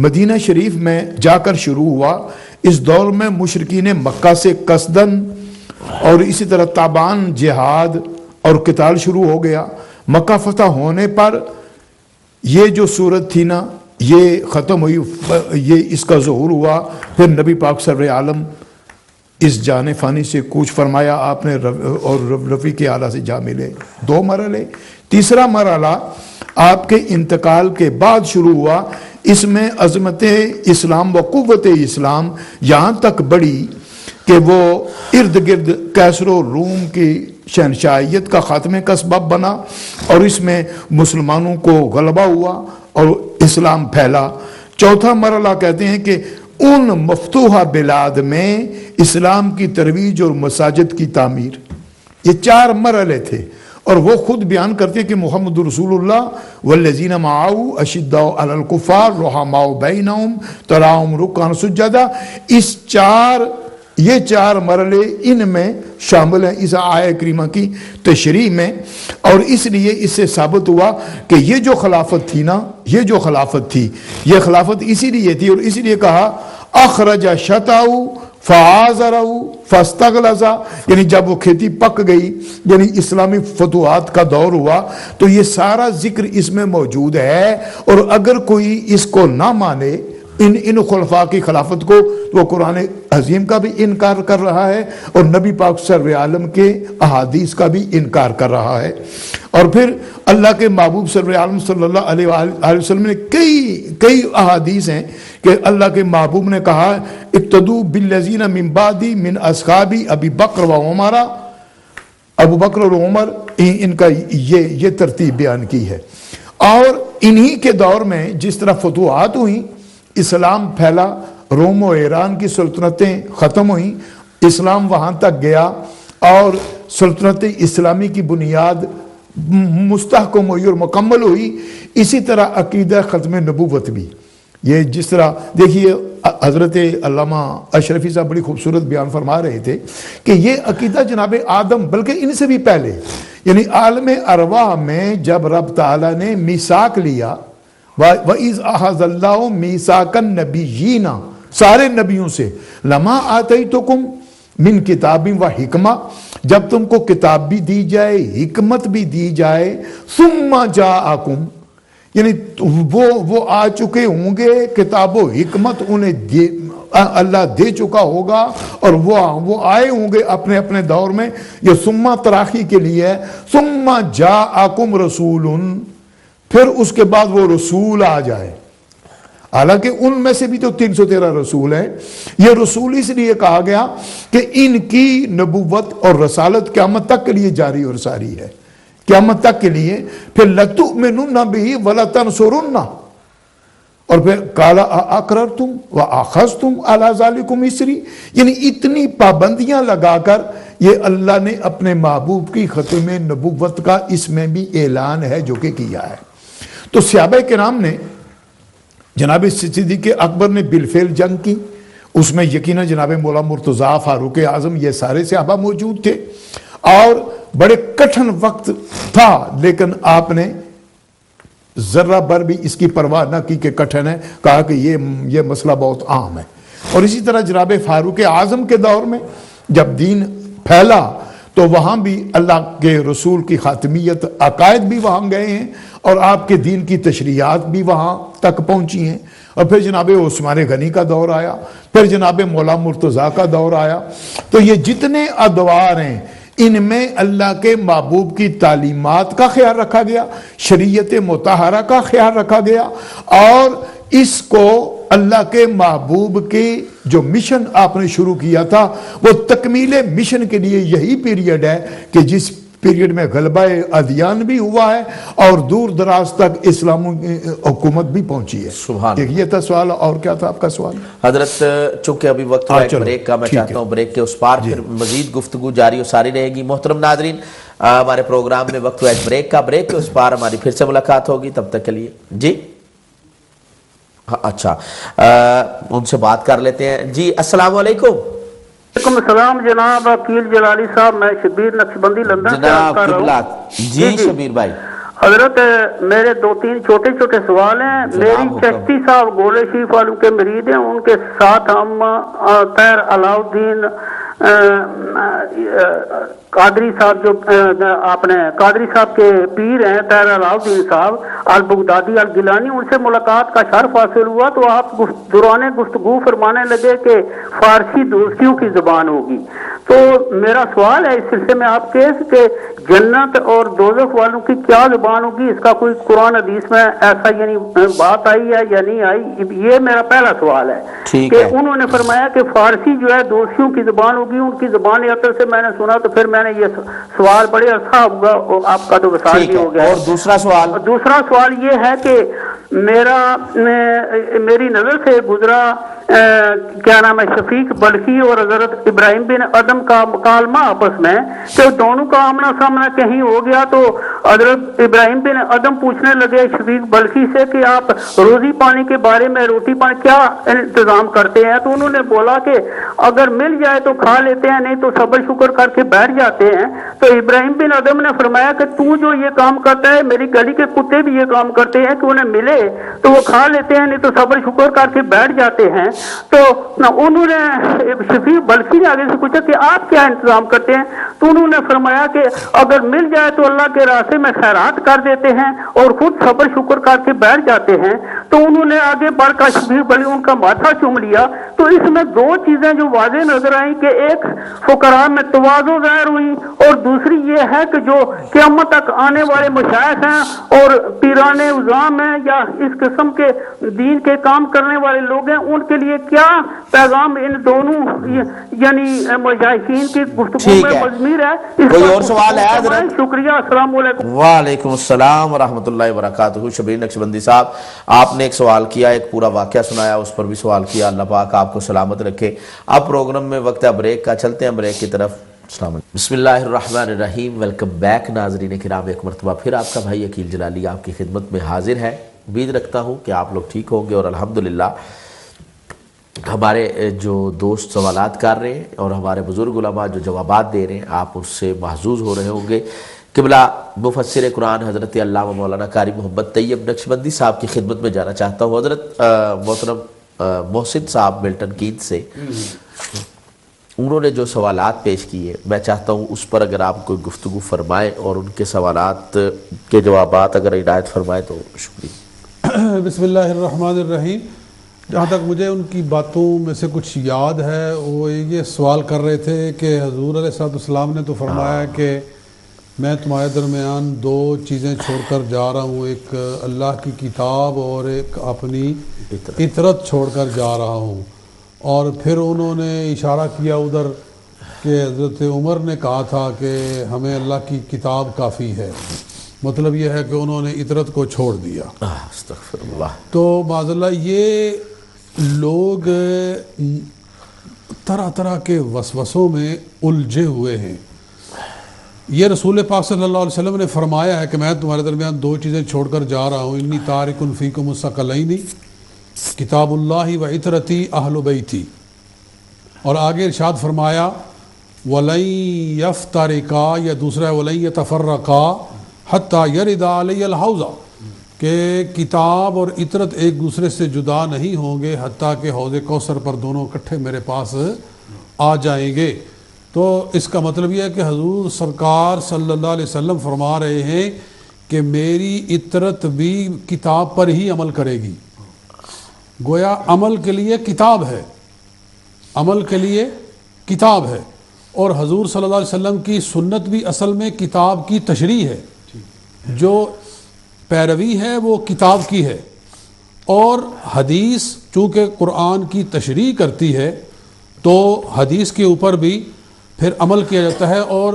مدینہ شریف میں جا کر شروع ہوا. اس دور میں مشرکین مکہ سے قصدن اور اسی طرح تابان جہاد اور قتال شروع ہو گیا. مکہ فتح ہونے پر یہ جو صورت تھی نا یہ ختم ہوئی، یہ اس کا ظہور ہوا. پھر نبی پاک سرور عالم اس جان فانی سے کوچ فرمایا آپ نے اور رفیق اعلیٰ سے جا ملے. 2 مرحلے. تیسرا مرحلہ آپ کے انتقال کے بعد شروع ہوا. اس میں عظمت اسلام و قوت اسلام یہاں تک بڑھی کہ وہ ارد گرد کیسر و روم کی شہنشاہیت کا خاتمے کا سبب بنا اور اس میں مسلمانوں کو غلبہ ہوا اور اسلام پھیلا. چوتھا مرحلہ کہتے ہیں کہ ان مفتوحہ بلاد میں اسلام کی ترویج اور مساجد کی تعمیر. یہ 4 مرحلے تھے اور وہ خود بیان کرتے ہیں کہ محمد رسول اللہ والذین معہ اشداء علی الکفار رحماء بینہم تراہم رکعا سجدا. یہ 4 مرحلے ان میں شامل ہیں اس آیہ کریمہ کی تشریح میں. اور اس لیے اس سے ثابت ہوا کہ یہ جو خلافت تھی نا، یہ جو خلافت تھی، یہ خلافت اسی لیے تھی اور اسی لیے کہا اخرج شطاؤ فآزرہ فاستغلظ، یعنی جب وہ کھیتی پک گئی، یعنی اسلامی فتوحات کا دور ہوا تو یہ سارا ذکر اس میں موجود ہے. اور اگر کوئی اس کو نہ مانے ان خلفاء کی خلافت کو تو وہ قرآن عظیم کا بھی انکار کر رہا ہے اور نبی پاک سرور عالم کے احادیث کا بھی انکار کر رہا ہے. اور پھر اللہ کے محبوب سرور عالم صلی اللہ علیہ وآلہ وسلم نے کئی احادیث ہیں کہ اللہ کے محبوب نے کہا اقتدوا بالذین من بعدی من اصحابی ابی بکر و عمر، ابو بکر اور عمر ان کا یہ ترتیب بیان کی ہے. اور انہی کے دور میں جس طرح فتوحات ہوئیں، اسلام پھیلا، روم و ایران کی سلطنتیں ختم ہوئیں، اسلام وہاں تک گیا اور سلطنت اسلامی کی بنیاد مستحکم ہوئی اور مکمل ہوئی. اسی طرح عقیدہ ختم نبوت بھی، یہ جس طرح دیکھیے حضرت علامہ اشرفی صاحب بڑی خوبصورت بیان فرما رہے تھے کہ یہ عقیدہ جناب آدم بلکہ ان سے بھی پہلے یعنی عالم ارواح میں جب رب تعالیٰ نے میثاق لیا، وَإِذْ أَخَذَ اللَّهُ مِيثَاقَ النَّبِيِّينَ، سارے نبیوں سے، لَمَا آتَيْتُكُمْ مِنْ كِتَابٍ وَحِکْمَةٍ، جب تم کو کتاب بھی دی جائے حکمت بھی دی جائے، ثُمَّ جَاءَكُمْ، یعنی وہ آ چکے ہوں گے، کتاب و حکمت انہیں اللہ دے چکا ہوگا اور وہ آئے ہوں گے اپنے اپنے دور میں. یہ ثُمَّ تراخی کے لیے ہے. ثُمَّ جَاءَكُمْ رَسُولٌ، پھر اس کے بعد وہ رسول آ جائے. حالانکہ ان میں سے بھی تو 313 رسول ہیں. یہ رسول اس لیے کہا گیا کہ ان کی نبوت اور رسالت قیامت تک کے لیے جاری اور ساری ہے، قیامت تک کے لیے. پھر لَتُؤْمِنُنَّ بِهِ وَلَتَنْصُرُنَّ، اور پھر قَالَ أَأَقْرَرْتُمْ وَأَخَذْتُمْ عَلَى ذَلِكُمْ إِصْرِي، یعنی اتنی پابندیاں لگا کر یہ اللہ نے اپنے محبوب کی ختم نبوت کا اس میں بھی اعلان ہے جو کہ کیا ہے. تو صحابہ کرام نے، جناب صدیق اکبر نے بالفعل جنگ کی، اس میں یقیناً جناب مولا مرتضیٰ فاروق اعظم یہ سارے صحابہ موجود تھے اور بڑے کٹھن وقت تھا، لیکن آپ نے ذرہ بر بھی اس کی پرواہ نہ کی کہ کٹھن ہے، کہا کہ یہ مسئلہ بہت عام ہے. اور اسی طرح جناب فاروق اعظم کے دور میں جب دین پھیلا تو وہاں بھی اللہ کے رسول کی خاتمیت، عقائد بھی وہاں گئے ہیں اور آپ کے دین کی تشریعات بھی وہاں تک پہنچی ہیں. اور پھر جناب عثمان غنی کا دور آیا، پھر جناب مولا مرتضیٰ کا دور آیا. تو یہ جتنے ادوار ہیں ان میں اللہ کے محبوب کی تعلیمات کا خیال رکھا گیا، شریعت مطہرہ کا خیال رکھا گیا، اور اس کو اللہ کے محبوب کے جو مشن آپ نے شروع کیا تھا وہ تکمیل مشن کے لیے یہی پیریڈ ہے کہ جس پیریڈ میں غلبہ ادیان بھی ہوا ہے اور دور دراز تک اسلام حکومت بھی پہنچی ہے. سبحان اللہ. یہ تھا سوال، اور کیا تھا آپ کا سوال؟ حضرت چونکہ ابھی وقت ہے بریک کا، میں چاہتا ہوں بریک کے اس پار پھر مزید گفتگو جاری و ساری رہے گی. محترم ناظرین، ہمارے پروگرام میں وقت ہے بریک کا، بریک کے اس پار ہماری پھر سے ملاقات ہوگی. تب تک کے لیے جی اچھا ان سے بات کر لیتے ہیں. جی السلام علیکم. وعلیکم السلام جناب عقیل جلالی صاحب، میں شبیر نقشبندی لندن سے آپ کر رہا ہوں. جی شبیر بھائی. حضرت میرے 2-3 چھوٹے چھوٹے سوال ہیں. میری چشتی صاحب گولے شریف والوں کے مرید ہیں، ان کے ساتھ ہم طاہر علاؤالدین قادری صاحب، جو آپ نے قادری صاحب کے پیر ہیں طاہر علاؤالدین صاحب البغدادی الگیلانی، ان سے ملاقات کا شرف حاصل ہوا. تو آپ دوران گفتگو فرمانے لگے کہ فارسی دوستیوں کی زبان ہوگی. تو میرا سوال ہے اس سلسلے میں آپ کے کہ جنت اور دوزخ والوں کی کیا زبان ہوگی؟ اس کا کوئی قرآن حدیث میں ایسا یعنی بات آئی ہے یا نہیں آئی؟ یہ میرا پہلا سوال ہے کہ انہوں نے فرمایا کہ فارسی جو ہے دوستیوں کی زبان ہوگی، ان کی زبان اثر سے میں نے سنا. تو پھر میں نے یہ سوال بڑے عرصہ ہوگا، آپ کا تو وصال بھی ہو گیا. اور دوسرا سوال یہ ہے کہ میری نظر سے گزرا کیا نام ہے شفیق بلخی اور حضرت ابراہیم بن ادم کا مکالمہ آپس میں، کہ دونوں کا آمنا سامنا کہیں ہو گیا. تو حضرت ابراہیم بن ادم پوچھنے لگے شفیق بلخی سے کہ آپ روزی پانی کے بارے میں، روٹی پانی کیا انتظام کرتے ہیں؟ تو انہوں نے بولا کہ اگر مل جائے تو کھا لیتے ہیں، نہیں تو صبر شکر کر کے بیٹھ جاتے ہیں. تو ابراہیم بن ادم نے فرمایا کہ تو جو یہ کام کرتا ہے، میری گلی کے کتے بھی یہ کام کرتے ہیں کہ انہیں ملے تو وہ کھا لیتے ہیں، نہیں تو صبر شکر کر کے بیٹھ جاتے ہیں. تو انہوں نے شفیق بلخی نے آگے سے پوچھا کہ آپ کیا انتظام کرتے ہیں؟ تو انہوں نے فرمایا کہ اگر مل جائے تو اللہ کے راستے میں خیرات کر دیتے ہیں اور خود صبر شکر کر کے بیٹھ جاتے ہیں. تو انہوں نے آگے بڑھ کر شفیق بلخی ان کا ماتھا چوم لیا. تو اس میں 2 چیزیں جو واضح نظر آئیں کہ ایک فقراء میں تواضع ظاہر ہوئی، اور دوسری یہ ہے کہ جو قیامت تک آنے والے مشائخ ہیں اور پیران عظام ہیں یا اس قسم کے دین کے کام کرنے والے لوگ ہیں، ان کے لیے کیا پیغام ان دونوں یعنی مشائخین کی گفتگو میں مضمیر ہے؟ کوئی اور سوال ہے حضرت؟ شکریہ، السلام علیکم. وعلیکم السلام ورحمۃ اللہ وبرکاتہ. شبیر نقشبندی صاحب، آپ نے ایک سوال کیا، ایک پورا واقعہ سنایا، اس پر بھی سوال کیا. اللہ پاک آپ کو سلامت رکھے. اب پروگرام میں وقت ہے بریک کا، چلتے ہیں بریک کی طرف. السلام علیکم. بسم اللہ الرحمن الرحیم. ویلکم بیک ناظرین کرام، ایک مرتبہ پھر آپ کا بھائی عقیل جلالی آپ کی خدمت میں حاضر ہے. امید رکھتا ہوں کہ آپ لوگ ٹھیک ہوں گے، اور الحمدللہ ہمارے جو دوست سوالات کر رہے ہیں اور ہمارے بزرگ علماء جو جوابات دے رہے ہیں، آپ اس سے محظوظ ہو رہے ہوں گے. قبلہ مفسر قرآن حضرت علامہ مولانا قاری محمد طیب نقشبندی صاحب کی خدمت میں جانا چاہتا ہوں. حضرت محترم محسن صاحب ملٹن کیت سے انہوں نے جو سوالات پیش کیے، میں چاہتا ہوں اس پر اگر آپ کوئی گفتگو فرمائیں اور ان کے سوالات کے جوابات اگر عنایت فرمائیں تو شکریہ. بسم اللہ الرحمن الرحیم. جہاں تک مجھے ان کی باتوں میں سے کچھ یاد ہے، وہ یہ سوال کر رہے تھے کہ حضور علیہ السلام نے تو فرمایا کہ میں تمہارے درمیان 2 چیزیں چھوڑ کر جا رہا ہوں، ایک اللہ کی کتاب اور ایک اپنی اطرت چھوڑ کر جا رہا ہوں. اور پھر انہوں نے اشارہ کیا ادھر کہ حضرت عمر نے کہا تھا کہ ہمیں اللہ کی کتاب کافی ہے. مطلب یہ ہے کہ انہوں نے اطرت کو چھوڑ دیا. استغفر اللہ. تو معاذ اللہ یہ لوگ طرح طرح کے وسوسوں میں الجھے ہوئے ہیں. یہ رسول پاک صلی اللہ علیہ وسلم نے فرمایا ہے کہ میں تمہارے درمیان 2 چیزیں چھوڑ کر جا رہا ہوں، انی تارک فیکم الثقلین کتاب اللہ و عطرتی اہل بیتی. اور آگے ارشاد فرمایا وَلَن يَفْتَرِقَا، یا دوسرا ہے وَلَن يَتَفَرَّقَا حَتَّى يَرِدَ عَلَيَّ الْحَوْضَ، کہ کتاب اور عطرت ایک دوسرے سے جدا نہیں ہوں گے حتیٰ کہ حوض کوثر پر دونوں اکٹھے میرے پاس آ جائیں گے. تو اس کا مطلب یہ ہے کہ حضور سرکار صلی اللہ علیہ وسلم فرما رہے ہیں کہ میری عطرت بھی کتاب پر ہی عمل کرے گی، گویا عمل کے لیے کتاب ہے، عمل کے لیے کتاب ہے، اور حضور صلی اللہ علیہ وسلم کی سنت بھی اصل میں کتاب کی تشریح ہے، جو پیروی ہے وہ کتاب کی ہے، اور حدیث چونکہ قرآن کی تشریح کرتی ہے تو حدیث کے اوپر بھی پھر عمل کیا جاتا ہے۔ اور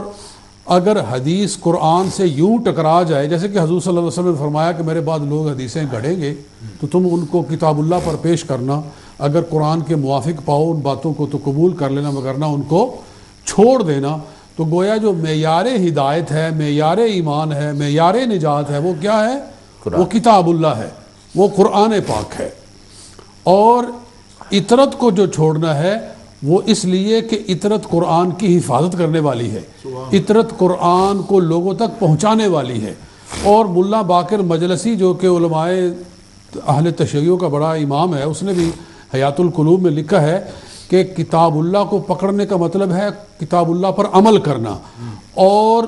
اگر حدیث قرآن سے یوں ٹکرا جائے، جیسے کہ حضور صلی اللہ علیہ وسلم نے فرمایا کہ میرے بعد لوگ حدیثیں گھڑیں گے تو تم ان کو کتاب اللہ پر پیش کرنا، اگر قرآن کے موافق پاؤ ان باتوں کو تو قبول کر لینا، وگرنہ ان کو چھوڑ دینا۔ تو گویا جو معیار ہدایت ہے، معیار ایمان ہے، معیار نجات ہے، وہ کیا ہے؟ وہ کتاب اللہ ہے، وہ قرآن پاک ہے۔ اور اطرت کو جو چھوڑنا ہے وہ اس لیے کہ اطرت قرآن کی حفاظت کرنے والی ہے، اطرت قرآن کو لوگوں تک پہنچانے والی ہے۔ اور ملا باقر مجلسی جو کہ علماء اہل تشیع کا بڑا امام ہے، اس نے بھی حیات القلوب میں لکھا ہے کہ کتاب اللہ کو پکڑنے کا مطلب ہے کتاب اللہ پر عمل کرنا، اور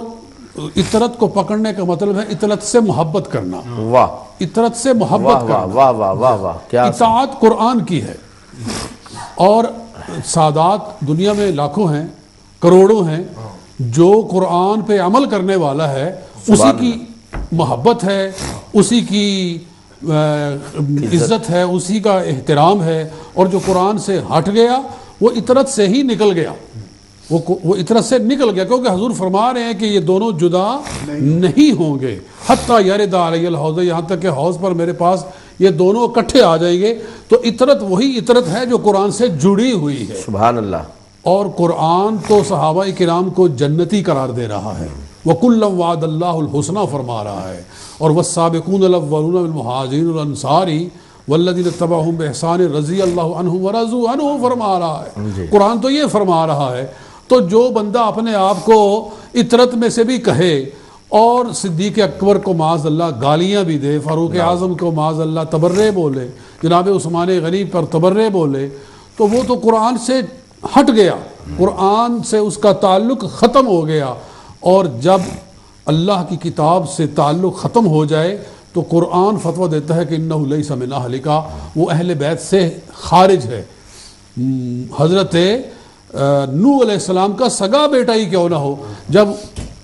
اطرت کو پکڑنے کا مطلب ہے اطرت سے محبت کرنا۔ واہ، اطرت سے محبت کرنا، واہ واہ واہ واہ، کیا اطاعت قرآن کی ہے۔ اور سادات دنیا میں لاکھوں ہیں، کروڑوں ہیں، جو قرآن پہ عمل کرنے والا ہے اسی کی محبت ہے، اسی کی عزت ہے، اسی کا احترام ہے، اور جو قرآن سے ہٹ گیا وہ اطرت سے ہی نکل گیا، وہ اطرت سے نکل گیا، کیونکہ حضور فرما رہے ہیں کہ یہ دونوں جدا نہیں ہوں گے، حتیٰ یرد علی الحوض، یہاں تک کہ حوض پر میرے پاس یہ دونوں اکٹھے آ جائیں گے۔ تو اطرت وہی اطرت ہے جو قرآن سے جڑی ہوئی ہے۔ سبحان اللہ۔ اور قرآن تو صحابہ کرام کو جنتی قرار دے رہا ہے، وَكُلًّا وَعَدَ اللَّهُ الْحُسْنَى فرما رہا ہے، اور وَالسَّابِقُونَ الْأَوَّلُونَ مِنَ الْمُهَاجِرِينَ وَالْأَنصَارِ وَالَّذِينَ اتَّبَعُوهُم بِإِحْسَانٍ رَضِيَ اللَّهُ عَنْهُمْ وَرَضُوا عَنْهُ فرما رہا ہے۔ قرآن تو یہ فرما رہا ہے۔ تو جو بندہ اپنے آپ کو اطرت میں سے بھی کہے اور صدیق اکبر کو معاذ اللہ گالیاں بھی دے، فاروق اعظم کو معاذ اللہ تبرے بولے، جناب عثمان غنی پر تبرے بولے، تو وہ تو قرآن سے ہٹ گیا، قرآن سے اس کا تعلق ختم ہو گیا۔ اور جب اللہ کی کتاب سے تعلق ختم ہو جائے تو قرآن فتویٰ دیتا ہے کہ انہ لیس من اہلک، وہ اہل بیت سے خارج ہے۔ حضرت نوح علیہ السلام کا سگا بیٹا ہی کیوں نہ ہو، جب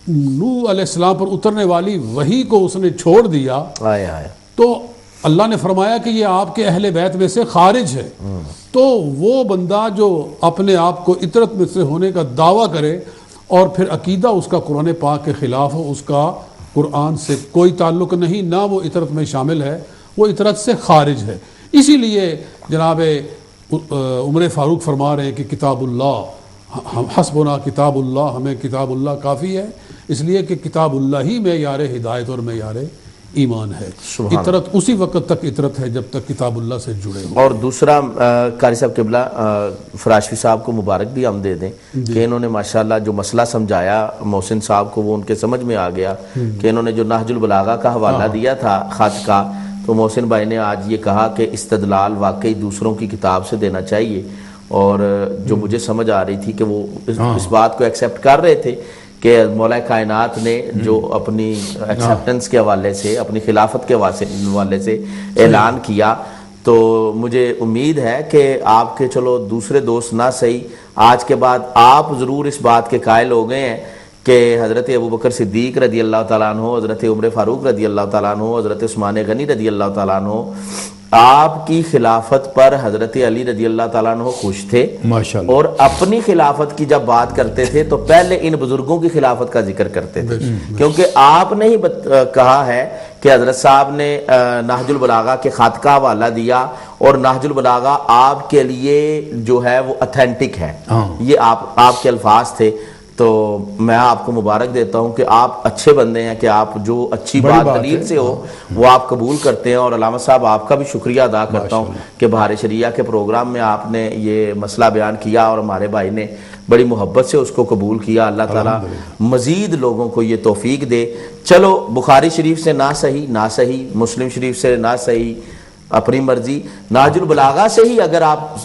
نوح علیہ السلام پر اترنے والی وحی کو اس نے چھوڑ دیا تو اللہ نے فرمایا کہ یہ آپ کے اہل بیت میں سے خارج ہے۔ تو وہ بندہ جو اپنے آپ کو اطرت میں سے ہونے کا دعویٰ کرے اور پھر عقیدہ اس کا قرآن پاک کے خلاف ہو، اس کا قرآن سے کوئی تعلق نہیں، نہ وہ اطرت میں شامل ہے، وہ اطرت سے خارج ہے۔ اسی لیے جناب عمر فاروق فرما رہے ہیں کہ کتاب اللہ حسبنا کتاب اللہ، ہمیں کتاب اللہ کافی ہے، اس لیے کہ کتاب اللہ ہی معیار ہدایت اور معیار ایمان ہے۔ اطرت اسی وقت تک اطرت ہے جب تک کتاب اللہ سے جڑے ہوں۔ اور دوسرا قاری صاحب قبلہ فراشفی صاحب کو مبارک بھی ہم دے دیں کہ انہوں نے ماشاءاللہ جو مسئلہ سمجھایا محسن صاحب کو، وہ ان کے سمجھ میں آ گیا کہ انہوں نے جو نہج البلاغہ کا حوالہ دیا تھا خط کا، تو محسن بھائی نے آج یہ کہا کہ استدلال واقعی دوسروں کی کتاب سے دینا چاہیے، اور جو مجھے سمجھ آ رہی تھی کہ وہ اس بات کو ایکسیپٹ کر رہے تھے کہ مولا کائنات نے جو اپنی ایکسیپٹنس کے حوالے سے، اپنی خلافت کے حوالے سے اعلان کیا، تو مجھے امید ہے کہ آپ کے چلو دوسرے دوست نہ صحیح، آج کے بعد آپ ضرور اس بات کے قائل ہو گئے ہیں کہ حضرت ابوبکر صدیق رضی اللہ تعالیٰ عنہ، حضرت عمر فاروق رضی اللہ تعالیٰ عنہ، حضرت عثمان غنی رضی اللہ تعالیٰ عنہ آپ کی خلافت پر حضرت علی رضی اللہ تعالیٰ عنہ خوش تھے، ماشاءاللہ، اور اپنی خلافت کی جب بات کرتے تھے تو پہلے ان بزرگوں کی خلافت کا ذکر کرتے تھے، کیونکہ آپ نے ہی کہا ہے کہ حضرت صاحب نے نہج البلاغہ کے خط کا حوالہ دیا، اور نہج البلاغہ آپ کے لیے جو ہے وہ اتھینٹک ہے، یہ آپ کے الفاظ تھے۔ تو میں آپ کو مبارک دیتا ہوں کہ آپ اچھے بندے ہیں، کہ آپ جو اچھی بات دلیل سے ہو وہ آپ قبول کرتے ہیں، اور علامہ صاحب آپ کا بھی شکریہ ادا کرتا ہوں کہ بہار شریعہ کے پروگرام میں آپ نے یہ مسئلہ بیان کیا اور ہمارے بھائی نے بڑی محبت سے اس کو قبول کیا۔ اللہ تعالیٰ مزید لوگوں کو یہ توفیق دے۔ چلو بخاری شریف سے نہ صحیح، مسلم شریف سے نہ صحیح، اپنی مرضی، نہج البلاغہ سے ہی اگر آپ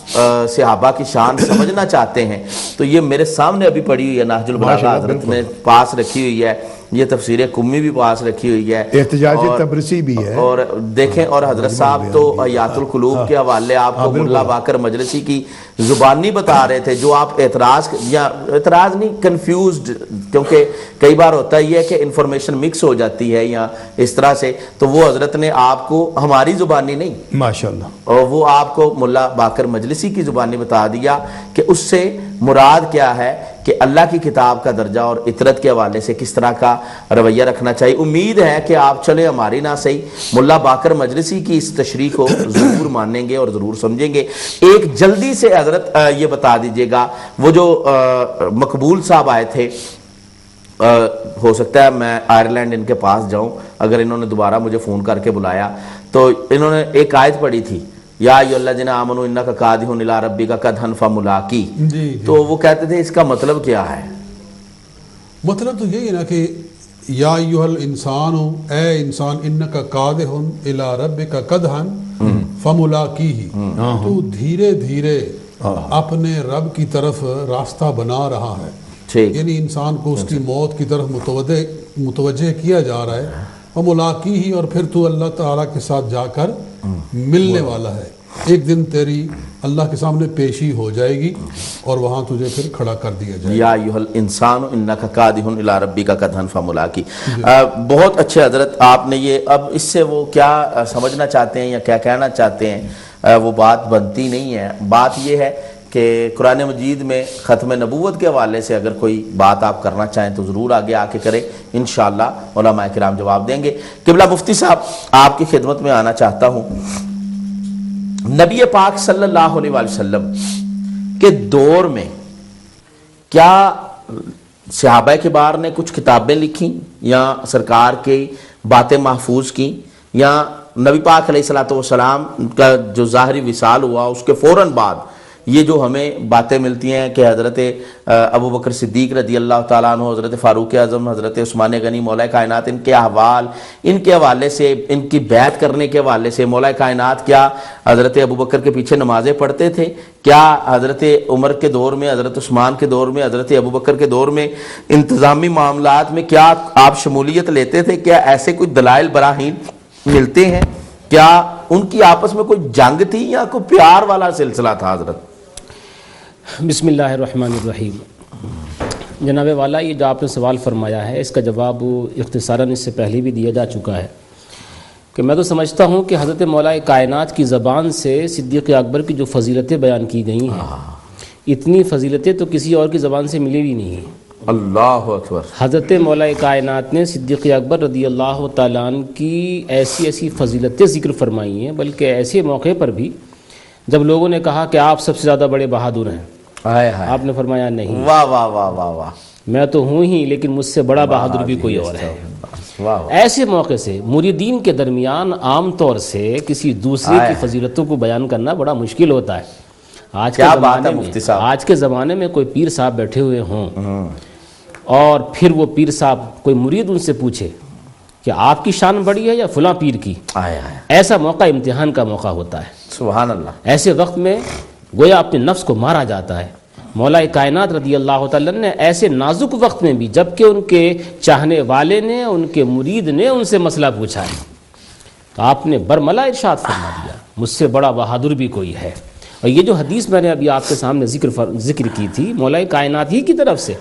صحابہ کی شان سمجھنا چاہتے ہیں تو یہ میرے سامنے ابھی پڑھی ہوئی ہے نہج البلاغہ، حضرت نے پاس رکھی ہوئی ہے، یہ تفسیر قمی بھی پاس رکھی ہوئی ہے، احتجاج تبرسی بھی ہے، اور دیکھیں، اور حضرت صاحب تو حیات القلوب کے حوالے آپ کو ملا باقر مجلسی کی زبانی بتا رہے تھے، جو آپ اعتراض نہیں، کنفیوزڈ، کیونکہ کئی بار ہوتا ہی ہے کہ انفارمیشن مکس ہو جاتی ہے یا اس طرح سے، تو وہ حضرت نے آپ کو ہماری زبانی نہیں، ماشاءاللہ، اور وہ آپ کو ملا باقر مجلسی کی زبانی بتا دیا کہ اس سے مراد کیا ہے، کہ اللہ کی کتاب کا درجہ اور اطرت کے حوالے سے کس طرح کا رویہ رکھنا چاہیے۔ امید ہے کہ آپ چلے ہماری نہ صحیح ملا باقر مجلسی کی اس تشریح کو ضرور مانیں گے اور ضرور سمجھیں گے۔ ایک جلدی سے حضرت یہ بتا دیجئے گا، وہ جو مقبول صاحب آئے تھے، ہو سکتا ہے میں آئرلینڈ ان کے پاس جاؤں، اگر انہوں نے دوبارہ مجھے فون کر کے بلایا تو انہوں نے ایک آیت پڑھی تھی، یا ایھا الذین آمنوا انک کادح الی ربک قدحا فملاقی، تو وہ کہتے تھے اس کا مطلب کیا ہے؟ مطلب تو یہی ہے نا کہ یا ایھا الانسان، اے انسان، انک کادح الی ربک قدحا فملاقیہ، تو دھیرے دھیرے اپنے رب کی طرف راستہ بنا رہا ہے، یعنی انسان کو اس کی موت کی طرف متوجہ کیا جا رہا ہے، وملاقیہ، اور پھر تو اللہ تعالیٰ کے ساتھ جا کر ملنے والا ہے، ایک دن تیری اللہ کے سامنے پیشی ہو جائے گی اور وہاں تجھے پھر کھڑا کر دیا جائے گا۔ یا ایھا الانسان انک کادح الی ربک قدحا فملاقی۔ بہت اچھے حضرت، آپ نے یہ، اب اس سے وہ کیا سمجھنا چاہتے ہیں یا کیا کہنا چاہتے ہیں وہ بات بنتی نہیں ہے۔ بات یہ ہے کہ قرآن مجید میں ختم نبوت کے حوالے سے اگر کوئی بات آپ کرنا چاہیں تو ضرور آگے آ کے کریں، انشاءاللہ علماء کرام جواب دیں گے۔ قبلہ مفتی صاحب، آپ کی خدمت میں آنا چاہتا ہوں، نبی پاک صلی اللہ علیہ وآلہ وسلم کے دور میں کیا صحابہ کبار نے کچھ کتابیں لکھیں یا سرکار کی باتیں محفوظ کی، یا نبی پاک علیہ الصلوۃ والسلام کا جو ظاہری وصال ہوا اس کے فوراً بعد یہ جو ہمیں باتیں ملتی ہیں کہ حضرت ابو بکر صدیق رضی اللہ تعالیٰ عنہ، حضرت فاروق اعظم، حضرت عثمان غنی، مولا کائنات، ان کے احوال، ان کے حوالے سے، ان کی بیعت کرنے کے حوالے سے، مولا کائنات کیا حضرت ابو بکر کے پیچھے نمازیں پڑھتے تھے؟ کیا حضرت عمر کے دور میں، حضرت عثمان کے دور میں، حضرت ابو بکر کے دور میں انتظامی معاملات میں کیا آپ شمولیت لیتے تھے؟ کیا ایسے کوئی دلائل براہین ملتے ہیں؟ کیا ان کی آپس میں کوئی جنگ تھی یا کوئی پیار والا سلسلہ تھا حضرت؟ بسم اللہ الرحمن الرحیم۔ جناب والا، یہ جو آپ نے سوال فرمایا ہے اس کا جواب اختصاراً اس سے پہلے بھی دیا جا چکا ہے، کہ میں تو سمجھتا ہوں کہ حضرت مولا کائنات کی زبان سے صدیق اکبر کی جو فضیلتیں بیان کی گئی ہیں، اتنی فضیلتیں تو کسی اور کی زبان سے ملی بھی نہیں ہیں۔ اللہ اکبر۔ حضرت مولا کائنات نے صدیق اکبر رضی اللہ تعالیٰ عنہ کی ایسی فضیلتیں ذکر فرمائی ہیں، بلکہ ایسے موقع پر بھی جب لوگوں نے کہا کہ آپ سب سے زیادہ بڑے بہادر ہیں، آپ نے فرمایا نہیں، واہ واہ واہ واہ واہ، میں تو ہوں ہی، لیکن مجھ سے بڑا بہادر بھی کوئی اور ہے۔ ایسے موقع سے مریدین کے درمیان عام طور سے کسی دوسرے کی فضیلتوں کو بیان کرنا بڑا مشکل ہوتا ہے۔ آج کے زمانے میں کوئی پیر صاحب بیٹھے ہوئے ہوں اور پھر وہ پیر صاحب، کوئی مرید ان سے پوچھے کہ آپ کی شان بڑی ہے یا فلاں پیر کی، ایسا موقع امتحان کا موقع ہوتا ہے۔ سبحان اللہ۔ ایسے وقت میں گویا اپنے نفس کو مارا جاتا ہے۔ مولا کائنات رضی اللہ تعالیٰ نے ایسے نازک وقت میں بھی، جبکہ ان کے چاہنے والے نے، ان کے مرید نے ان سے مسئلہ پوچھا ہے، تو آپ نے برملا ارشاد فرما دیا، مجھ سے بڑا بہادر بھی کوئی ہے۔ اور یہ جو حدیث میں نے ابھی آپ کے سامنے ذکر کی تھی، مولا کائنات ہی کی طرف سے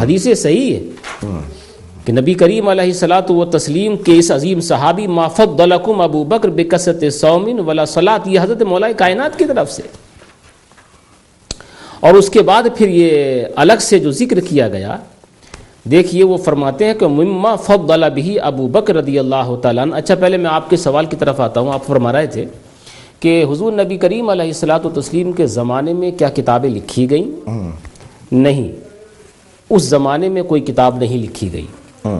حدیث صحیح ہے کہ نبی کریم علیہ الصلاۃ والتسلیم کے اس عظیم صحابی ما فضلکم ابو بکر بکثرۃ صوم ولا صلاۃ، یہ حضرت مولا کائنات کی طرف سے۔ اور اس کے بعد پھر یہ الگ سے جو ذکر کیا گیا، دیکھیے وہ فرماتے ہیں کہ مما فضل به ابو بکر رضی اللہ تعالیٰ عنہ۔ اچھا، پہلے میں آپ کے سوال کی طرف آتا ہوں۔ آپ فرما رہے تھے کہ حضور نبی کریم علیہ الصلاۃ والتسلیم کے زمانے میں کیا کتابیں لکھی گئیں؟ نہیں، اس زمانے میں کوئی کتاب نہیں لکھی گئی،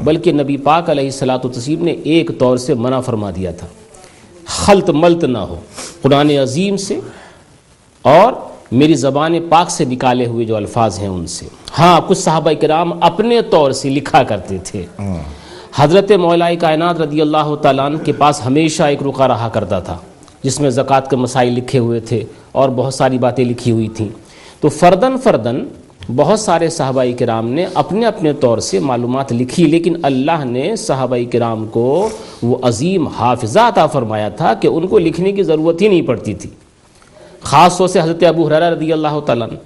بلکہ نبی پاک علیہ الصلاۃ والتسلیم نے ایک طور سے منع فرما دیا تھا، خلط ملط نہ ہو قرآن عظیم سے اور میری زبان پاک سے نکالے ہوئے جو الفاظ ہیں ان سے۔ ہاں، کچھ صحابہ کرام اپنے طور سے لکھا کرتے تھے۔ حضرت مولا کائنات رضی اللہ تعالیٰ عنہ کے پاس ہمیشہ ایک رکا رہا کرتا تھا جس میں زکوٰۃ کے مسائل لکھے ہوئے تھے اور بہت ساری باتیں لکھی ہوئی تھیں، تو فردن بہت سارے صحابہ کرام نے اپنے اپنے طور سے معلومات لکھی، لیکن اللہ نے صحابہ کرام کو وہ عظیم حافظہ عطا فرمایا تھا کہ ان کو لکھنے کی ضرورت ہی نہیں پڑتی تھی. خاص طور سے حضرت ابو ہریرہ رضی اللہ تعالیٰ عنہ.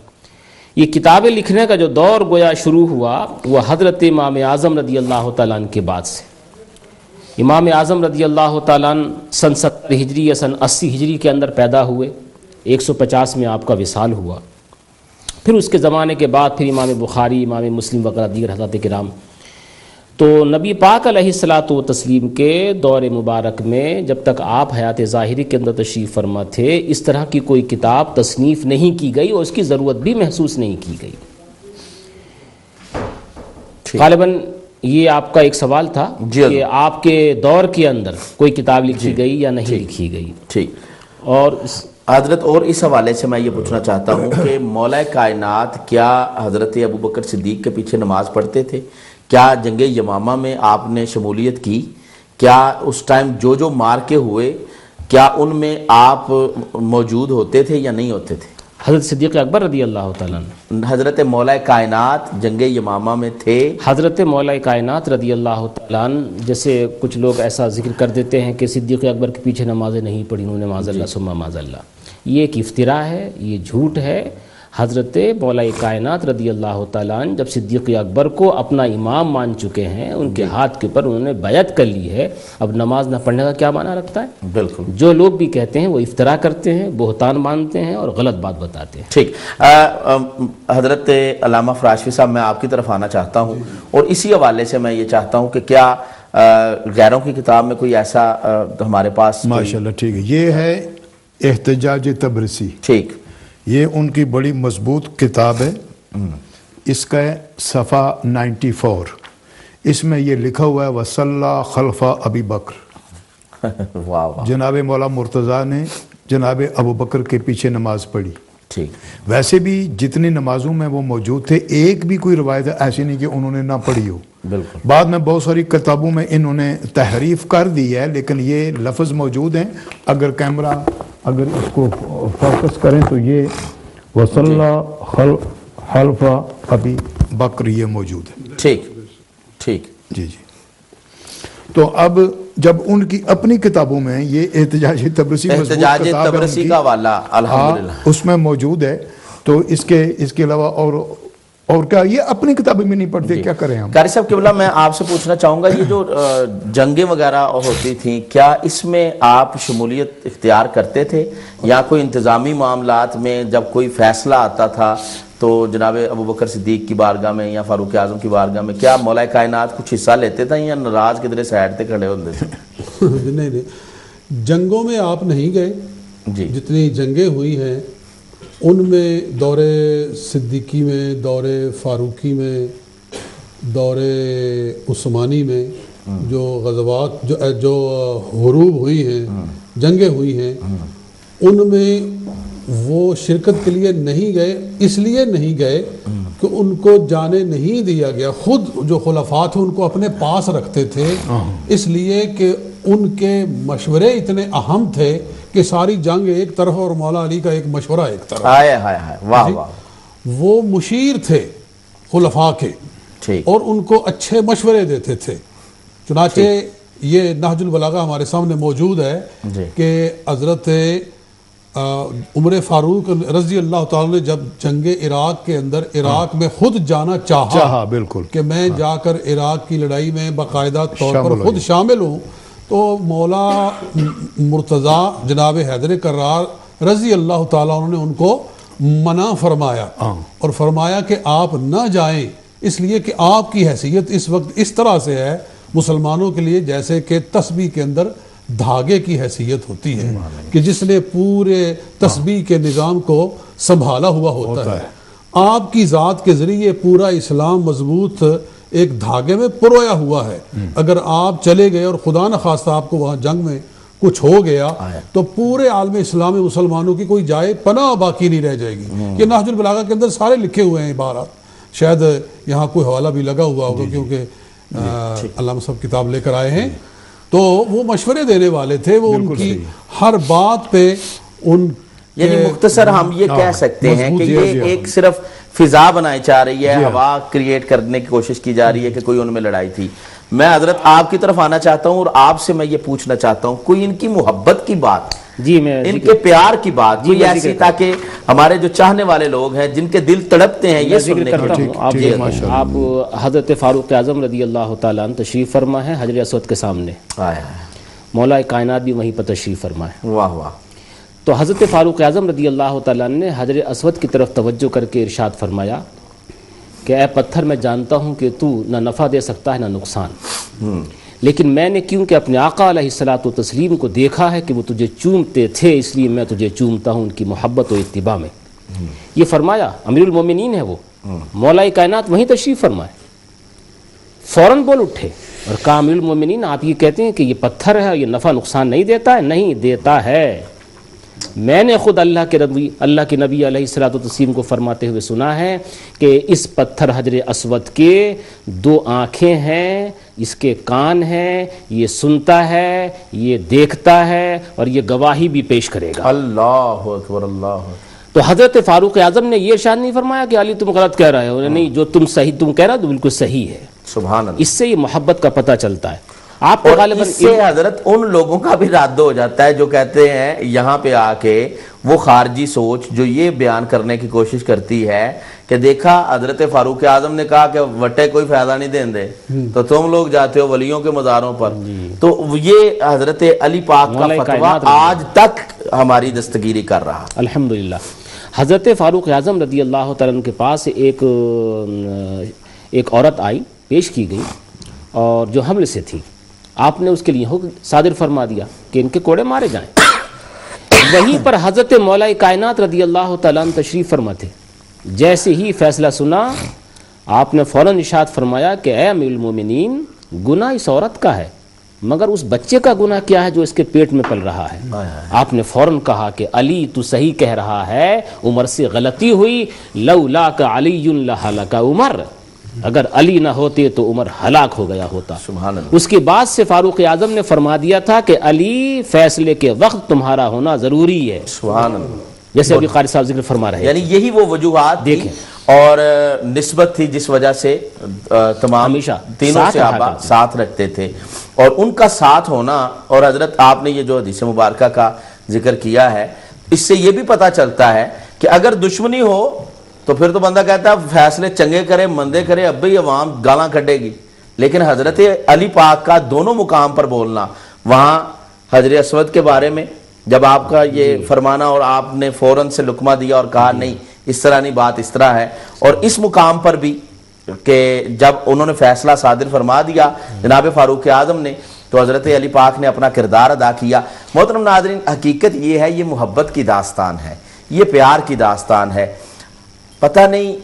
یہ کتابیں لکھنے کا جو دور گویا شروع ہوا وہ حضرت امام اعظم رضی اللہ تعالیٰ عنہ کے بعد سے. امام اعظم رضی اللہ تعالیٰ عنہ سن 70 ہجری یا سن 80 ہجری کے اندر پیدا ہوئے، 150 میں آپ کا وصال ہوا. پھر اس کے زمانے کے بعد پھر امام بخاری، امام مسلم وغیرہ دیگر حضرات کرام. تو نبی پاک علیہ الصلاۃ والتسلیم کے دور مبارک میں جب تک آپ حیات ظاہری کے اندر تشریف فرما تھے، اس طرح کی کوئی کتاب تصنیف نہیں کی گئی اور اس کی ضرورت بھی محسوس نہیں کی گئی. غالباً یہ آپ کا ایک سوال تھا کہ آپ کے دور کے اندر کوئی کتاب لکھی گئی یا نہیں لکھی گئی. ٹھیک. اور حضرت اور اس حوالے سے میں یہ پوچھنا چاہتا ہوں کہ مولا کائنات کیا حضرت ابوبکر صدیق کے پیچھے نماز پڑھتے تھے؟ کیا جنگ یمامہ میں آپ نے شمولیت کی؟ کیا اس ٹائم جو مارکے ہوئے کیا ان میں آپ موجود ہوتے تھے یا نہیں ہوتے تھے؟ حضرت صدیق اکبر رضی اللہ تعالیٰ عنہ حضرت مولا کائنات جنگ یمامہ میں تھے؟ حضرت مولا کائنات رضی اللہ تعالیٰ عنہ، جیسے کچھ لوگ ایسا ذکر کر دیتے ہیں کہ صدیق اکبر کے پیچھے نمازیں نہیں پڑھی انہوں نے، معاذ اللہ ثم معاذ اللہ. یہ ایک افتراء ہے، یہ جھوٹ ہے. حضرت مولا کائنات رضی اللہ تعالیٰ عنہ جب صدیق اکبر کو اپنا امام مان چکے ہیں، ان کے ہاتھ کے اوپر انہوں نے بیعت کر لی ہے، اب نماز نہ پڑھنے کا کیا معنی رکھتا ہے؟ بالکل. جو لوگ بھی کہتے ہیں وہ افتراء کرتے ہیں، بہتان مانتے ہیں اور غلط بات بتاتے ہیں. ٹھیک. حضرت علامہ فراشفی صاحب، میں آپ کی طرف آنا چاہتا ہوں اور اسی حوالے سے میں یہ چاہتا ہوں کہ کیا غیروں کی کتاب میں کوئی ایسا ہمارے پاس؟ ماشاءاللہ. ٹھیک ہے. یہ ہے احتجاج تبرسی. ٹھیک. یہ ان کی بڑی مضبوط کتاب ہے. اس کا صفحہ 94. اس میں یہ لکھا ہوا ہے وصلی خلف ابی بکر. جناب مولا مرتضیٰ نے جناب ابو بکر کے پیچھے نماز پڑھی. ٹھیک. ویسے بھی جتنی نمازوں میں وہ موجود تھے، ایک بھی کوئی روایت ایسی نہیں کہ انہوں نے نہ پڑھی ہو. بالکل. بعد میں بہت ساری کتابوں میں انہوں نے تحریف کر دی ہے، لیکن یہ لفظ موجود ہیں. اگر کیمرہ اگر اس کو فوکس کریں تو یہ وصلی خلف ابی بکر یہ موجود ہے. ٹھیک. ٹھیک. جی. تو اب جب ان کی اپنی کتابوں میں یہ احتجاج تبرسی کا حوالہ الحمدللہ اس میں موجود ہے، تو اس کے علاوہ اور کیا یہ اپنی کتابیں میں نہیں پڑھتے؟ کیا کریں ہم؟ قاری صاحب قبلہ، میں آپ سے پوچھنا چاہوں گا یہ جو جنگیں وغیرہ ہوتی تھیں، کیا اس میں آپ شمولیت اختیار کرتے تھے یا کوئی انتظامی معاملات میں جب کوئی فیصلہ آتا تھا تو جناب ابوبکر صدیق کی بارگاہ میں یا فاروق اعظم کی بارگاہ میں کیا مولا کائنات کچھ حصہ لیتے تھے یا ناراض کدھر سائڈ تے کھڑے ہوتے تھے؟ نہیں، جنگوں میں آپ نہیں گئے. جی. جتنی جنگیں ہوئی ہیں ان میں دور صدیقی میں، دور فاروقی میں، دور عثمانی میں جو غزوات جو حروب ہوئی ہیں، جنگیں ہوئی ہیں، ان میں وہ شرکت کے لیے نہیں گئے. اس لیے نہیں گئے کہ ان کو جانے نہیں دیا گیا. خود جو خلفاء تھے ان کو اپنے پاس رکھتے تھے، اس لیے کہ ان کے مشورے اتنے اہم تھے کہ ساری جنگ ایک طرف اور مولا علی کا ایک مشورہ ایک طرف. واہ واہ. وہ مشیر تھے خلفاء کے اور ان کو اچھے مشورے دیتے تھے. چنانچہ یہ نہج البلاغہ ہمارے سامنے موجود ہے کہ حضرت عمر فاروق رضی اللہ تعالیٰ نے جب جنگ عراق کے اندر عراق میں خود جانا چاہا، بالکل کہ میں جا کر عراق کی لڑائی میں باقاعدہ طور پر خود شامل ہوں، تو مولا مرتضیٰ جناب حیدر کرار رضی اللہ تعالیٰ عنہ نے ان کو منع فرمایا اور فرمایا کہ آپ نہ جائیں، اس لیے کہ آپ کی حیثیت اس وقت اس طرح سے ہے مسلمانوں کے لیے جیسے کہ تسبیح کے اندر دھاگے کی حیثیت ہوتی ہے کہ جس نے پورے تسبیح کے نظام کو سنبھالا ہوا ہوتا ہے. آپ کی ذات کے ذریعے پورا اسلام مضبوط ایک دھاگے میں پرویا ہوا ہے. اگر آپ چلے گئے اور خدا نخواستہ آپ کو وہاں جنگ میں کچھ ہو گیا تو پورے عالم اسلام میں مسلمانوں کی کوئی جائے پناہ باقی نہیں رہ جائے گی. یہ نہج البلاغہ کے اندر سارے لکھے ہوئے ہیں عبارات. شاید یہاں کوئی حوالہ بھی لگا ہوا ہوگا کیونکہ علامہ صاحب کتاب لے کر آئے ہیں. تو وہ مشورے دینے والے تھے، وہ ان کی ہر بات پہ ان یعنی مختصر ہم یہ کہہ سکتے ہیں کہ یہ ایک صرف فضا بنائی جا رہی ہے، ہوا کریٹ کرنے کی کوشش کی جا رہی ہے کہ کوئی ان میں لڑائی تھی. میں حضرت آپ کی طرف آنا چاہتا ہوں اور آپ سے میں یہ پوچھنا چاہتا ہوں کوئی ان کی محبت کی بات، ان کے پیار کی بات کوئی ایسی، تاکہ ہمارے جو چاہنے والے لوگ ہیں جن کے دل تڑپتے ہیں یہ سننے کے. آپ حضرت فاروق اعظم رضی اللہ تعالیٰ عنہ تشریف فرما ہے حجر اسود کے سامنے، مولا کائنات بھی وہیں پر تشریف فرما ہے. واہ واہ. تو حضرت فاروق اعظم رضی اللہ تعالیٰ عنہ نے حجر اسود کی طرف توجہ کر کے ارشاد فرمایا کہ اے پتھر میں جانتا ہوں کہ تو نہ نفع دے سکتا ہے نہ نقصان، لیکن میں نے کیونکہ اپنے آقا علیہ الصلوۃ والتسلیم کو دیکھا ہے کہ وہ تجھے چومتے تھے، اس لیے میں تجھے چومتا ہوں ان کی محبت و اتباع میں. یہ فرمایا امیر المومنین ہے وہ، مولا کائنات وہیں تشریف فرمائے، فوراً بول اٹھے اور کہا امیر المومنین آپ یہ کہتے ہیں کہ یہ پتھر ہے یہ نفع نقصان نہیں دیتا ہے؟ نہیں دیتا ہے. میں نے خود اللہ کے نبی علیہ الصلوۃ والتسلیم کو فرماتے ہوئے سنا ہے کہ اس پتھر حجر اسود کے 2 آنکھیں ہیں، اس کے کان ہیں، یہ سنتا ہے، یہ دیکھتا ہے اور یہ گواہی بھی پیش کرے گا. اللہ اکبر. اللہ. تو حضرت فاروق اعظم نے یہ ارشاد نہیں فرمایا کہ علی تم غلط کہہ رہے ہو، نہیں جو تم کہہ رہے ہو تو بالکل صحیح ہے. سبحان اللہ. اس سے یہ محبت کا پتہ چلتا ہے. آپ اور اس سے حضرت ان لوگوں کا بھی رد ہو جاتا ہے جو کہتے ہیں یہاں پہ آ کے وہ خارجی سوچ جو یہ بیان کرنے کی کوشش کرتی ہے کہ دیکھا حضرت فاروق اعظم نے کہا کہ وٹے کوئی فائدہ نہیں دیں دے تو تم لوگ جاتے ہو ولیوں کے مزاروں پر. تو یہ حضرت علی پاک کا فتویٰ آج تک ہماری دستگیری کر رہا. الحمدللہ. حضرت فاروق اعظم رضی اللہ تعالیٰ عنہ کے پاس ایک عورت آئی، پیش کی گئی اور جو حمل سے تھی. آپ نے اس کے لیے حکم صادر فرما دیا کہ ان کے کوڑے مارے جائیں. وہیں پر حضرت مولا کائنات رضی اللہ تعالیٰ عنہ تشریف فرما تھے. جیسے ہی فیصلہ سنا آپ نے فوراً ارشاد فرمایا کہ اے امیر المومنین گناہ اس عورت کا ہے مگر اس بچے کا گناہ کیا ہے جو اس کے پیٹ میں پل رہا ہے. آپ نے فوراً کہا کہ علی تو صحیح کہہ رہا ہے، عمر سے غلطی ہوئی، لولاک علی لہلک عمر، اگر علی نہ ہوتے تو عمر ہلاک ہو گیا ہوتا. سبحان اللہ. اس کے بعد سے فاروق اعظم نے فرما دیا تھا کہ علی فیصلے کے وقت تمہارا ہونا ضروری ہے. سبحان اللہ. جیسے ابھی قاری صاحب ذکر فرما رہے ہیں. یعنی یہی وہ وجوہات دیکھیں اور نسبت تھی جس وجہ سے تمام ہمیشہ تینوں صحابہ ساتھ رکھتے تھے اور ان کا ساتھ ہونا. اور حضرت آپ نے یہ جو حدیث مبارکہ کا ذکر کیا ہے اس سے یہ بھی پتہ چلتا ہے کہ اگر دشمنی ہو تو پھر تو بندہ کہتا ہے فیصلے چنگے کرے مندے کرے اب بھی عوام گالاں کھٹے گی، لیکن حضرت علی پاک کا دونوں مقام پر بولنا، وہاں حجر اسود کے بارے میں جب آپ کا یہ فرمانا اور آپ نے فوراً سے لقمہ دیا اور کہا نہیں اس طرح نہیں بات اس طرح ہے، اور اس مقام پر بھی کہ جب انہوں نے فیصلہ صادر فرما دیا جناب فاروق اعظم نے تو حضرت علی پاک نے اپنا کردار ادا کیا. محترم ناظرین حقیقت یہ ہے، یہ محبت کی داستان ہے، یہ پیار کی داستان ہے. پتہ نہیں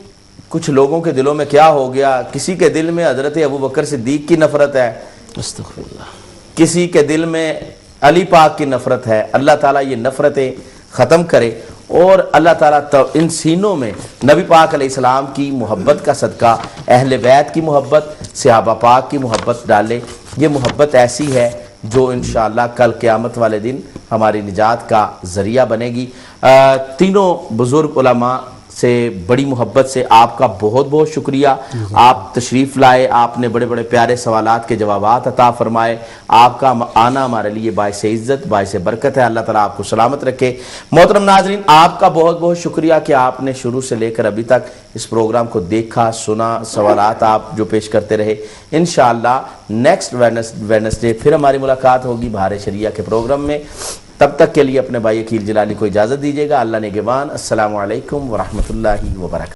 کچھ لوگوں کے دلوں میں کیا ہو گیا، کسی کے دل میں حضرت ابوبکر صدیق کی نفرت ہے، استغفر اللہ، کسی کے دل میں علی پاک کی نفرت ہے. اللہ تعالیٰ یہ نفرتیں ختم کرے اور اللہ تعالیٰ ان سینوں میں نبی پاک علیہ السلام کی محبت کا صدقہ، اہل بیت کی محبت، صحابہ پاک کی محبت ڈالے. یہ محبت ایسی ہے جو انشاءاللہ کل قیامت والے دن ہماری نجات کا ذریعہ بنے گی. تینوں بزرگ علماء سے بڑی محبت سے آپ کا بہت بہت شکریہ. آپ تشریف لائے، آپ نے بڑے بڑے پیارے سوالات کے جوابات عطا فرمائے. آپ کا آنا ہمارے لیے باعث عزت باعث برکت ہے. اللہ تعالیٰ آپ کو سلامت رکھے. محترم ناظرین آپ کا بہت بہت شکریہ کہ آپ نے شروع سے لے کر ابھی تک اس پروگرام کو دیکھا، سنا، سوالات آپ جو پیش کرتے رہے. انشاءاللہ نیکسٹ ویڈنسڈے پھر ہماری ملاقات ہوگی بہار شریعہ کے پروگرام میں. تب تک کے لیے اپنے بھائی عقیل جیلانی کو اجازت دیجیے گا. اللہ نگہبان. السلام علیکم ورحمۃ اللہ وبرکاتہ.